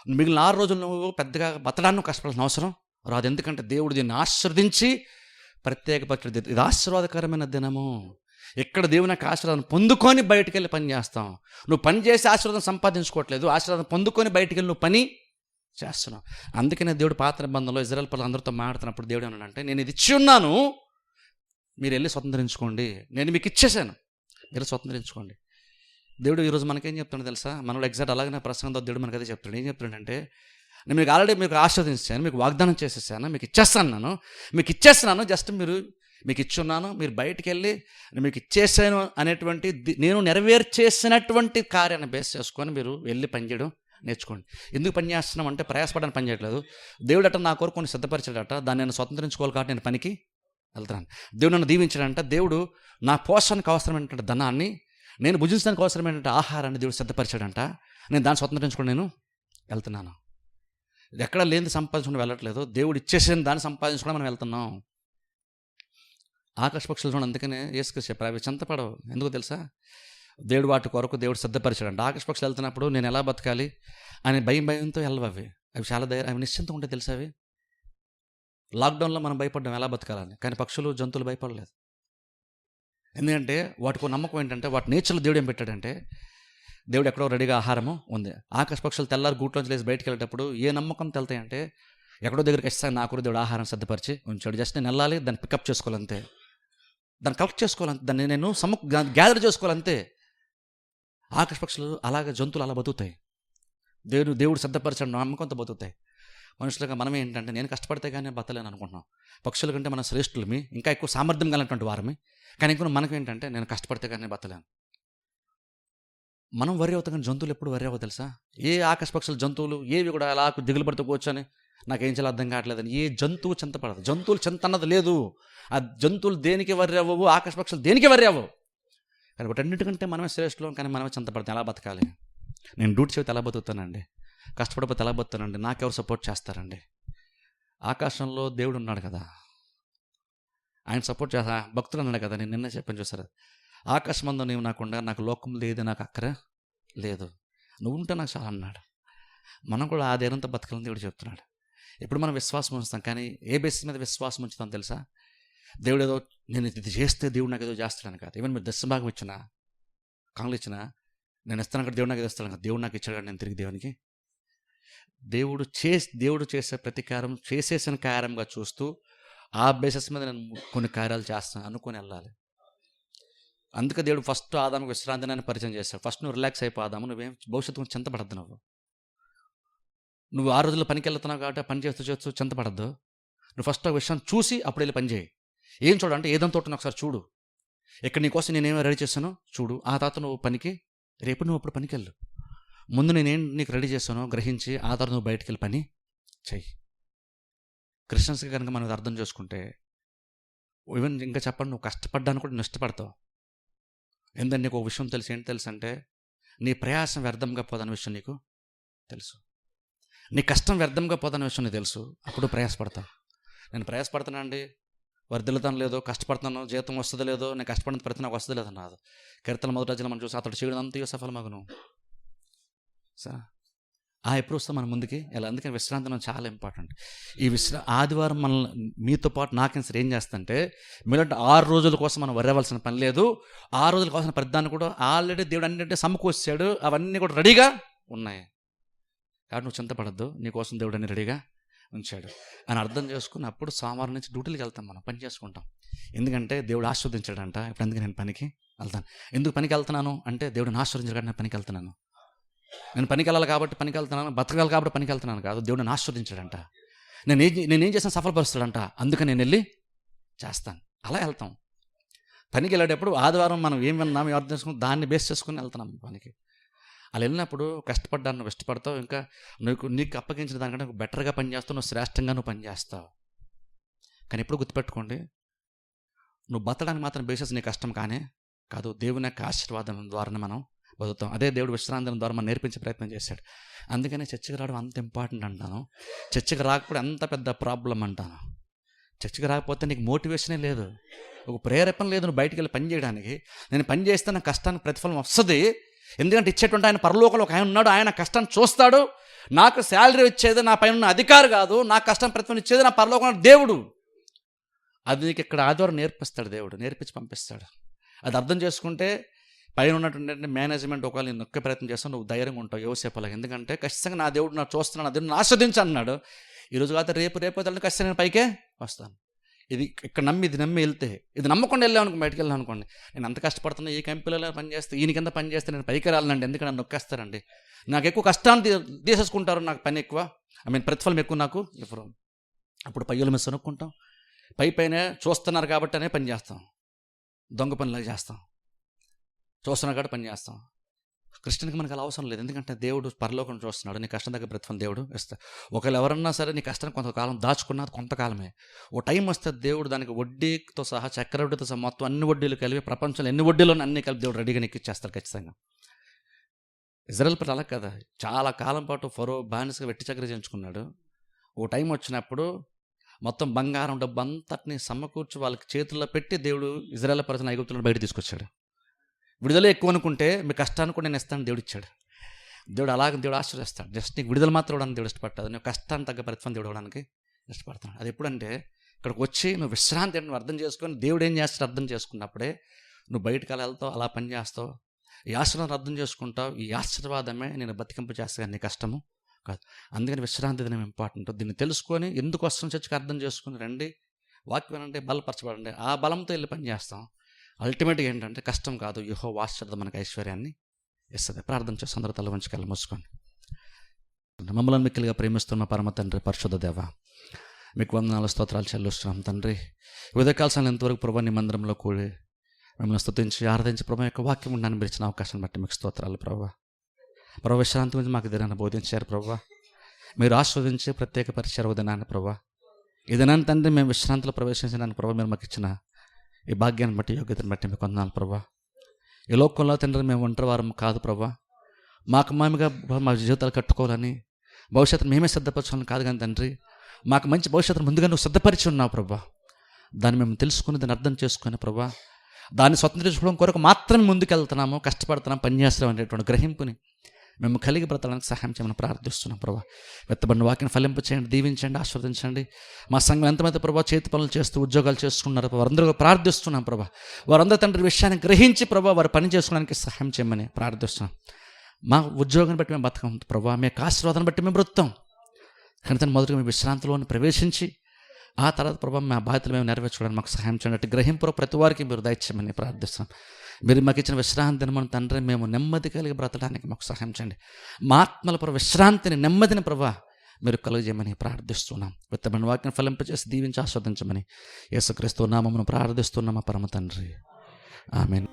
మిగిలిన 6 రోజులు నువ్వు పెద్దగా బతడాన్ని కష్టపడాల్సిన అవసరం రాదు. ఎందుకంటే దేవుడు దీన్ని ఆశీర్వదించి ప్రత్యేకపరిచిన ఇది ఆశీర్వాదకరమైన దినము. ఇక్కడ దేవుని యొక్క ఆశీర్వాదం పొందుకొని బయటికి వెళ్ళి పని చేస్తాం. నువ్వు పని చేసి ఆశీర్వాదం సంపాదించుకోవట్లేదు, ఆశీర్వాదం పొందుకొని బయటికి వెళ్ళి నువ్వు పని చేస్తున్నావు. అందుకనే దేవుడు పాత నిబంధనలో ఇజ్రాయెల్ ప్రజలు అందరితో మాట్లాడుతున్నప్పుడు దేవుడు ఏమన్నాడంటే నేను ఇది ఇచ్చి ఉన్నాను, మీరు వెళ్ళి స్వతంత్రించుకోండి, నేను మీకు ఇచ్చేసాను, మీరు స్వతంత్రించుకోండి. దేవుడు ఈరోజు మనకేం చెప్తున్నాడు తెలుసా? మనలో ఎగ్జాక్ట్ అలాగే ప్రసంగంతో దేవుడు మనకు అదే చెప్తాడు. ఏం చెప్తున్నాడంటే నేను మీకు ఆల్రెడీ మీకు ఆశీర్వదించాను, మీకు వాగ్దానం చేసేసాను, మీకు ఇచ్చేస్తున్నాను, జస్ట్ మీకు ఇచ్చున్నాను, మీరు బయటికి వెళ్ళి మీకు ఇచ్చేసాను అనేటువంటి నేను నెరవేర్చేసినటువంటి కార్యాన్ని బేస్ చేసుకొని మీరు వెళ్ళి పనిచేయడం నేర్చుకోండి. ఎందుకు పని చేస్తున్నాం అంటే ప్రయాసపడడానికి పని చేయట్లేదు. దేవుడు అట్ట నా కొరకు కొన్ని సిద్ధపరిచాడట, దాన్ని నేను స్వతంత్రించుకోవాలి కాబట్టి నేను పనికి వెళ్తున్నాను. దేవుడు నన్ను దీవించాడంట, దేవుడు నా పోషణకు అవసరమైనటువంటి ధనాన్ని, నేను భుజించడానికి అవసరమైనటువంటి ఆహారాన్ని దేవుడు సిద్ధపరిచాడంట, నేను దాన్ని స్వతంత్రించుకొని నేను వెళ్తున్నాను. ఇది ఎక్కడ లేనిది సంపాదించుకుని వెళ్ళట్లేదు, దేవుడు ఇచ్చేసిన దాన్ని సంపాదించుకుని మనం వెళ్తున్నాం. ఆకాశ పక్షులు చూడండి, అందుకనే యేసుక్రీస్తు చెప్పారు అవి చింతపడవు. ఎందుకు తెలుసా? దేవుడు వాటి కొరకు దేవుడు సిద్ధపరిచాడంట. ఆకాశ పక్షులు వెళ్తున్నప్పుడు నేను ఎలా బతకాలి అని భయంతో వెళ్ళవు. అవి చాలా అవి నిశ్చింతగా ఉంటాయి తెలుసా. అవి లాక్డౌన్లో మనం భయపడ్డాం ఎలా బతకాలని, కానీ పక్షులు జంతువులు భయపడలేదు. ఎందుకంటే వాటికి నమ్మకం ఏంటంటే వాటి నేచర్లో దేవుడు ఏం పెట్టాడంటే దేవుడు ఎక్కడో రెడీగా ఆహారము ఉంది. ఆకాశ పక్షులు తెల్లారి గూట్లోంచి లేసి బయటికి వెళ్ళేటప్పుడు ఏ నమ్మకం తెలుతాయంటే ఎక్కడో దగ్గరికి వస్తాయి, నా కూడా దేవుడు ఆహారం సిద్ధపరిచి ఉంచాడు, జస్ట్ నేను వెళ్ళాలి, దాన్ని పికప్ చేసుకోవాలంతే, దాన్ని కలెక్ట్ చేసుకోవాలంతే, దాన్ని నేను గ్యాదర్ చేసుకోవాలంతే. ఆకాశ పక్షులు అలాగే జంతువులు అలా బతుకుతాయి, దేవుడు సిద్ధపరిచాడు నమ్మకంతో బతుకుతాయి. మనుషులుగా మనం ఏంటంటే నేను కష్టపడితే కానీ బతలేను అనుకుంటున్నాం. పక్షుల కంటే మనం శ్రేష్ఠులమి, ఇంకా ఎక్కువ సామర్థ్యం కలిగినటువంటి వారమి, కానీ ఇంకా మనకు ఏంటంటే నేను కష్టపడితే కానీ బతలేను. మనం వరి అవుతాం కానీ జంతువులు ఎప్పుడు వరి అవ్వవు తెలుసా. ఏ ఆకాశ పక్షులు జంతువులు ఏవి కూడా అలా దిగులు పడుతూ కూర్చొని నాకేం చేయాలో అర్థం కావట్లేదని ఏ జంతువు చింతపడదు. జంతువులు చింత అన్నది లేదు. ఆ జంతువులు దేనికి వర్రి అవ్వవు, ఆకాశ పక్షులు దేనికి వర్రి అవ్వవు. కానీ వాటన్నిటికంటే మనమే శ్రేష్ఠులం, కానీ మనమే చింతపడతాం ఎలా బతకాలి. నేను డ్యూటీ చేస్తే ఎలా బతుకుతానండి, కష్టపడిపోతే ఎలా బతుకుతానండి, నాకెవరు సపోర్ట్ చేస్తారండి? ఆకాశంలో దేవుడు ఉన్నాడు కదా, ఆయన సపోర్ట్ చేస్తా. భక్తులు అన్నాడు కదా, నేను నిన్నే చెప్పాను చూసారు, ఆకాశమందు నీవు నాకుండా నాకు లోకం లేదు, నాకు అక్కర లేదు, నువ్వు ఉంటే నాకు చాలా అన్నాడు. మనం కూడా ఆ ధైర్యంతో బతకాలని దేవుడు చెప్తున్నాడు. ఇప్పుడు మనం విశ్వాసం ఉంచుతాం, కానీ ఏ బేసిస్ మీద విశ్వాసం ఉంచుతాం తెలుసా? దేవుడు ఏదో నేను ఇది చేస్తే దేవుడు నాకు ఏదో చేస్తాడని కాదు. ఈవెన్ మీరు దశభాగం ఇచ్చినా, కాంగ్లు ఇచ్చినా, నేను ఇస్తాను అక్కడ దేవుడు నాకు ఏదో ఇస్తాను కదా, దేవుడు నాకు ఇచ్చాడు నేను తిరిగి దేవునికి. దేవుడు చేసే ప్రతీకారం చేసేసిన కార్యంగా చూస్తూ ఆ బేసిస్ మీద నేను కొన్ని కార్యాలు చేస్తాను అనుకొని వెళ్ళాలి. అందుకే దేవుడు ఫస్ట్ ఆదాముకు విశ్రాంతిని పరిచయం చేశాడు. ఫస్ట్ నువ్వు రిలాక్స్ అయిపోదాము, నువ్వేం భవిష్యత్తు చింతపడద్దు. నువ్వు 6 రోజుల్లో పనికి వెళ్తున్నావు కాబట్టి పని చేస్తూ చింతపడద్దు. నువ్వు ఫస్ట్ ఆ విషయాన్ని చూసి అప్పుడు వెళ్ళి పని చేయి. ఏం చూడంటే ఏదంతా తోటను ఒకసారి చూడు, ఇక్కడ నీకోసం నేనేమో రెడీ చేశానో చూడు. ఆ తర్వాత నువ్వు పనికి, రేపు నువ్వు అప్పుడు పనికి వెళ్ళు. ముందు నేనేం నీకు రెడీ చేశానో గ్రహించి ఆ తర్వాత నువ్వు బయటికి వెళ్ళి పని చెయ్యి. క్రిస్టియన్స్కి కనుక మనం అర్థం చేసుకుంటే, ఈవెన్ ఇంకా చెప్పండి, నువ్వు కష్టపడ్డాను కూడా నువ్వు ఇష్టపడతావు. ఎందుకంటే నీకు ఒక విషయం తెలుసు. ఏంటి తెలుసు అంటే, నీ ప్రయాసం వ్యర్థంగా పోదన్న విషయం నీకు తెలుసు, నీ కష్టం వ్యర్థంగా పోదన్న విషయం నీకు తెలుసు. అప్పుడు ప్రయాసపడతావు. నేను ప్రయాసపడుతున్నా అండి, వర్ధిల్లుతాను లేదో, కష్టపడుతున్నాను జీతం వస్తుందో లేదో, నేను కష్టపడిన ప్రతి నాకు వస్తుందో లేదో నాదు. కీర్తన 1 మనం చూసి అతడు చేయడంతా సఫలమగును. ఎప్పుడు వస్తాం మనం ముందుకి ఎలా? అందుకని విశ్రాంతి మనం చాలా ఇంపార్టెంట్. ఈ ఆదివారం మనల్ని మీతో పాటు నాకేం సరే ఏం చేస్తుంటే, మీరంటే 6 రోజుల కోసం మనం వరవలసిన పని లేదు. 6 రోజుల కోసం ప్రతిదాన్ని కూడా ఆల్రెడీ దేవుడు అన్నింటి సమకూర్చాడు, అవన్నీ కూడా రెడీగా ఉన్నాయి. కాబట్టి నువ్వు చింతపడద్దు, నీకోసం దేవుడు అన్ని రెడీగా ఉంచాడు అని అర్థం చేసుకుని అప్పుడు సోమవారం నుంచి డ్యూటీలకు వెళ్తాం, మనం పని చేసుకుంటాం. ఎందుకంటే దేవుడు ఆస్వాదించాడంట. ఇప్పుడు అందుకే నేను పనికి వెళ్తాను. ఎందుకు పనికి వెళ్తున్నాను అంటే, దేవుడిని ఆస్వాదించాడు, నేను పనికి వెళ్తున్నాను. నేను పనికి వెళ్ళాలి కాబట్టి పనికి వెళ్తున్నాను, బతకాలి కాబట్టి పనికి వెళ్తున్నాను కాదు, దేవుడిని ఆస్వాదించాడంట. నేనేం చేసిన సఫలపరుస్తాడంట, అందుకని నేను వెళ్ళి చేస్తాను. అలా వెళ్తాం. పనికి వెళ్ళేటప్పుడు ఆదివారం మనం ఏం విన్నాం, ఏం అర్థం చేసుకుని దాన్ని బేస్ చేసుకుని వెళ్తున్నాం పనికి. అలా వెళ్ళినప్పుడు కష్టపడ్డాను, నువ్వు ఇష్టపడతావు, ఇంకా నీకు అప్పగించిన దానికంటే నువ్వు బెటర్గా పనిచేస్తావు, నువ్వు శ్రేష్టంగా నువ్వు పనిచేస్తావు. కానీ ఎప్పుడు గుర్తుపెట్టుకోండి, నువ్వు బతడానికి మాత్రం బేసెస్ నీ కష్టం కానీ కాదు, దేవుని యొక్క ఆశీర్వాదం ద్వారానే మనం బతుకుతాం. అదే దేవుడు విశ్రాంతి ద్వారా మనం నేర్పించే ప్రయత్నం చేశాడు. అందుకనే చర్చికి రావడం అంత ఇంపార్టెంట్ అంటాను. చర్చికి రాకపోతే అంత పెద్ద ప్రాబ్లం అంటాను. చర్చికి రాకపోతే నీకు మోటివేషనే లేదు, ఒక ప్రేరేపణ లేదు నువ్వు బయటికి వెళ్ళి పని చేయడానికి. నేను పని చేస్తే నా కష్టానికి ప్రతిఫలం వస్తుంది. ఎందుకంటే ఇచ్చేటువంటి ఆయన పరలోకంలో ఒక ఆయన ఉన్నాడు, ఆయన కష్టాన్ని చూస్తాడు. నాకు శాలరీ ఇచ్చేది నా పైన ఉన్న అధికారి కాదు, నా కష్టం ప్రతిఫలం ఇచ్చేది నా పరలోకంలో దేవుడు. అది నీకు ఇక్కడ ఆదివారం నేర్పిస్తాడు, దేవుడు నేర్పించి పంపిస్తాడు. అది అర్థం చేసుకుంటే పైన ఉన్నటువంటి మేనేజ్మెంట్ ఒకవేళ నేను నొక్కే ప్రయత్నం చేస్తాను, నువ్వు ధైర్యంగా ఉంటావు యోసేపులాగా. ఎందుకంటే ఖచ్చితంగా నా దేవుడు నాకు చూస్తున్నాను, నా దేవుడిని ఆస్వాదించి అన్నాడు. ఈరోజు కాదు రేపు ఖచ్చితంగా నేను పైకే వస్తాను. ఇది ఇక్కడ ఇది నమ్మి వెళ్తే, ఇది నమ్మకుండా వెళ్ళామనుకో, బయటకు వెళ్ళాను అనుకోండి, నేను అంత కష్టపడుతున్నా, ఈ కంపెనీలో పనిచేస్తే ఈయన కింద పని చేస్తే నేను పైకి రాలండి, ఎందుకంటే నన్ను నొక్కేస్తారండి, నాకు ఎక్కువ కష్టాన్ని తీసేసుకుంటారు, నాకు పని ఎక్కువ, ప్రతిఫలం ఎక్కువ నాకు ఇవ్వరు. అప్పుడు పయ్యుల మీద సనుక్కుంటాం, పైన చూస్తున్నారు కాబట్టి అనే పని చేస్తాం, దొంగ పనిలాగా చేస్తాం, చూస్తున్నారు కాబట్టి పని చేస్తాం. క్రిస్టియన్కి మనకు అలా అవసరం లేదు, ఎందుకంటే దేవుడు పరలోకం చూస్తున్నాడు, నీ కష్టం దగ్గర ప్రతిఫలం దేవుడు ఇస్తాడు. ఒకవేళ ఎవరన్నా సరే నీ కష్టాన్ని కొంతకాలం దాచుకున్నది కొంతకాలమే, ఓ టైం వస్తే దేవుడు దానికి వడ్డీతో సహా చక్కెర వడ్డీతో సహా మొత్తం అన్ని వడ్డీలు కలిపి, ప్రపంచంలో ఎన్ని వడ్డీలో అన్ని కలిపి దేవుడు రెడీగా నెక్కిచ్చేస్తారు ఖచ్చితంగా. ఇజ్రాయెల్ ప్రజలు అలా కదా, చాలా కాలం పాటు ఫరో బానిసగా వెట్టి చక్కెర చేయించుకున్నాడు. ఓ టైం వచ్చినప్పుడు మొత్తం బంగారం డబ్బు అంతటిని సమకూర్చి వాళ్ళకి చేతుల్లో పెట్టి దేవుడు ఇజ్రాయెల్ ప్రజలను ఐగుప్తులను బయట తీసుకొచ్చాడు. విడుదల ఎక్కువ అనుకుంటే మీ కష్టాన్ని కూడా నేను ఇస్తాను దేవుడు ఇచ్చాడు. దేవుడు అలాగే దేవుడు ఆశ్చర్యస్తాడు. జస్ట్ నీకు విడుదల మాత్రం ఇవ్వడానికి దేవుడు ఇష్టపడతాడు, నువ్వు కష్టాన్ని తగ్గ ప్రతిఫలం దేవుడు ఇవ్వడానికి ఇష్టపడతాడు. అది ఎప్పుడంటే ఇక్కడికి వచ్చి నువ్వు విశ్రాంతి నువ్వు అర్థం చేసుకొని దేవుడు ఏం చేస్తాడు అర్థం చేసుకున్నప్పుడే నువ్వు బయటకు అలా వెళ్తావు, అలా పని చేస్తావు, ఈ ఆశీర్వాదం అర్థం చేసుకుంటావు. ఈ ఆశీర్వాదమే నేను బతికింపు చేస్తాను, నీ కష్టము కాదు. అందుకని విశ్రాంతి దినం ఇంపార్టెంట్. దీన్ని తెలుసుకొని ఎందుకు వస్తున్న చర్చకి అర్థం చేసుకుని రండి, వాక్యం అంటే బలపరచబడండి, ఆ బలంతో వెళ్ళి పని చేస్తాం. అల్టిమేట్గా ఏంటంటే కష్టం కాదు, యెహోవా ఆశీర్వాదం మనకు ఐశ్వర్యాన్ని ఇస్తుంది. ప్రార్థన చేసి అందరూ తల వంచి కళ్ళు మూసుకోండి. మమ్మల్ని మిక్కిలిగా ప్రేమిస్తున్న పరమ తండ్రి, పరిశుద్ధ దేవ, మీకు వందనాలు స్తోత్రాలు చెల్లిస్తున్నాం తండ్రి. ఉదయకాల ఎంతవరకు ప్రభు నీ మందిరంలో కూడి మిమ్మల్ని స్తుతించి ఆరాధించి ప్రభు యొక్క వాక్యం ఉండని పిలిచిన అవకాశం బట్టి మీకు స్తోత్రాలు ప్రభు. విశ్రాంతి గురించి మాకు దినాన్ని బోధించారు ప్రభు, మీరు ఆస్వాదించి ప్రత్యేక పరిచయ దినాన్ని ప్రభు. ఈ దినాన్ని తండ్రి మేము విశ్రాంతిలో ప్రవేశించడానికి ప్రభు మీరు మాకు ఇచ్చిన ఈ భాగ్యాన్ని బట్టి యోగ్యతను బట్టి మీకు వందనాలు ప్రభా. ఈ లోకంలో తండ్రి మేము ఒంటరి వారం కాదు ప్రభా, మాకు మేముగా మా జీవితాలు కట్టుకోవాలని, భవిష్యత్తును మేమే సిద్ధపరచాలని కాదు కానీ తండ్రి, మాకు మంచి భవిష్యత్తును ముందుగా నువ్వు సిద్ధపరిచి ఉన్నావు ప్రభా. దాన్ని మేము తెలుసుకుని, దాన్ని అర్థం చేసుకుని ప్రభా, దాన్ని స్వతంత్రించుకోవడం కొరకు మాత్రమే ముందుకెళ్తున్నాము, కష్టపడుతున్నాం, పనిచేస్తున్నాం అనేటువంటి గ్రహింపుని మేము కలిగి బ్రతడానికి సహాయం చేయమని ప్రార్థిస్తున్నాం ప్రభా. వెత్తబడిన వాక్యం ఫలింపు చేయండి, దీవించండి, ఆశీర్వదించండి. మా సంఘం ఎంతమంది ప్రభా చేతి పనులు చేస్తూ ఉద్యోగాలు చేసుకున్నారు వారందరూ ప్రార్థిస్తున్నాం ప్రభా. వారందరూ తండ్రి విషయాన్ని గ్రహించి ప్రభా వారు పని చేసుకోవడానికి సహాయం చేయమని ప్రార్థిస్తున్నాం. మా ఉద్యోగాన్ని బట్టి మేము బతకం ప్రభా, మీ ఆశీర్వాదాన్ని బట్టి మేము బ్రతుకుతాం. కానీ తను మొదటిగా మీ విశ్రాంతిలోని ప్రవేశించి ఆ తర్వాత ప్రభా మా బాధ్యతలు మేము నెరవేర్చుకోవడానికి మాకు సహాయం చేయండి. గ్రహింపు ప్రతి వారికి మీరు దయచేయమని ప్రార్థిస్తాం. మీరు మాకు ఇచ్చిన విశ్రాంతిని మన తండ్రి మేము నెమ్మది కలిగి బ్రతకడానికి మాకు సహాయం చేయండి. మా ఆత్మల ప్రభా విశ్రాంతిని, నెమ్మదిని ప్రభా మీరు కలుగజేయమని ప్రార్థిస్తున్నాం. విత్తబడిన వాక్యం ఫలింపచేసి దీవించి ఆస్వాదించమని యేసుక్రీస్తు నామమును ప్రార్థిస్తున్నాం మా పరమ తండ్రి. ఆమేన్.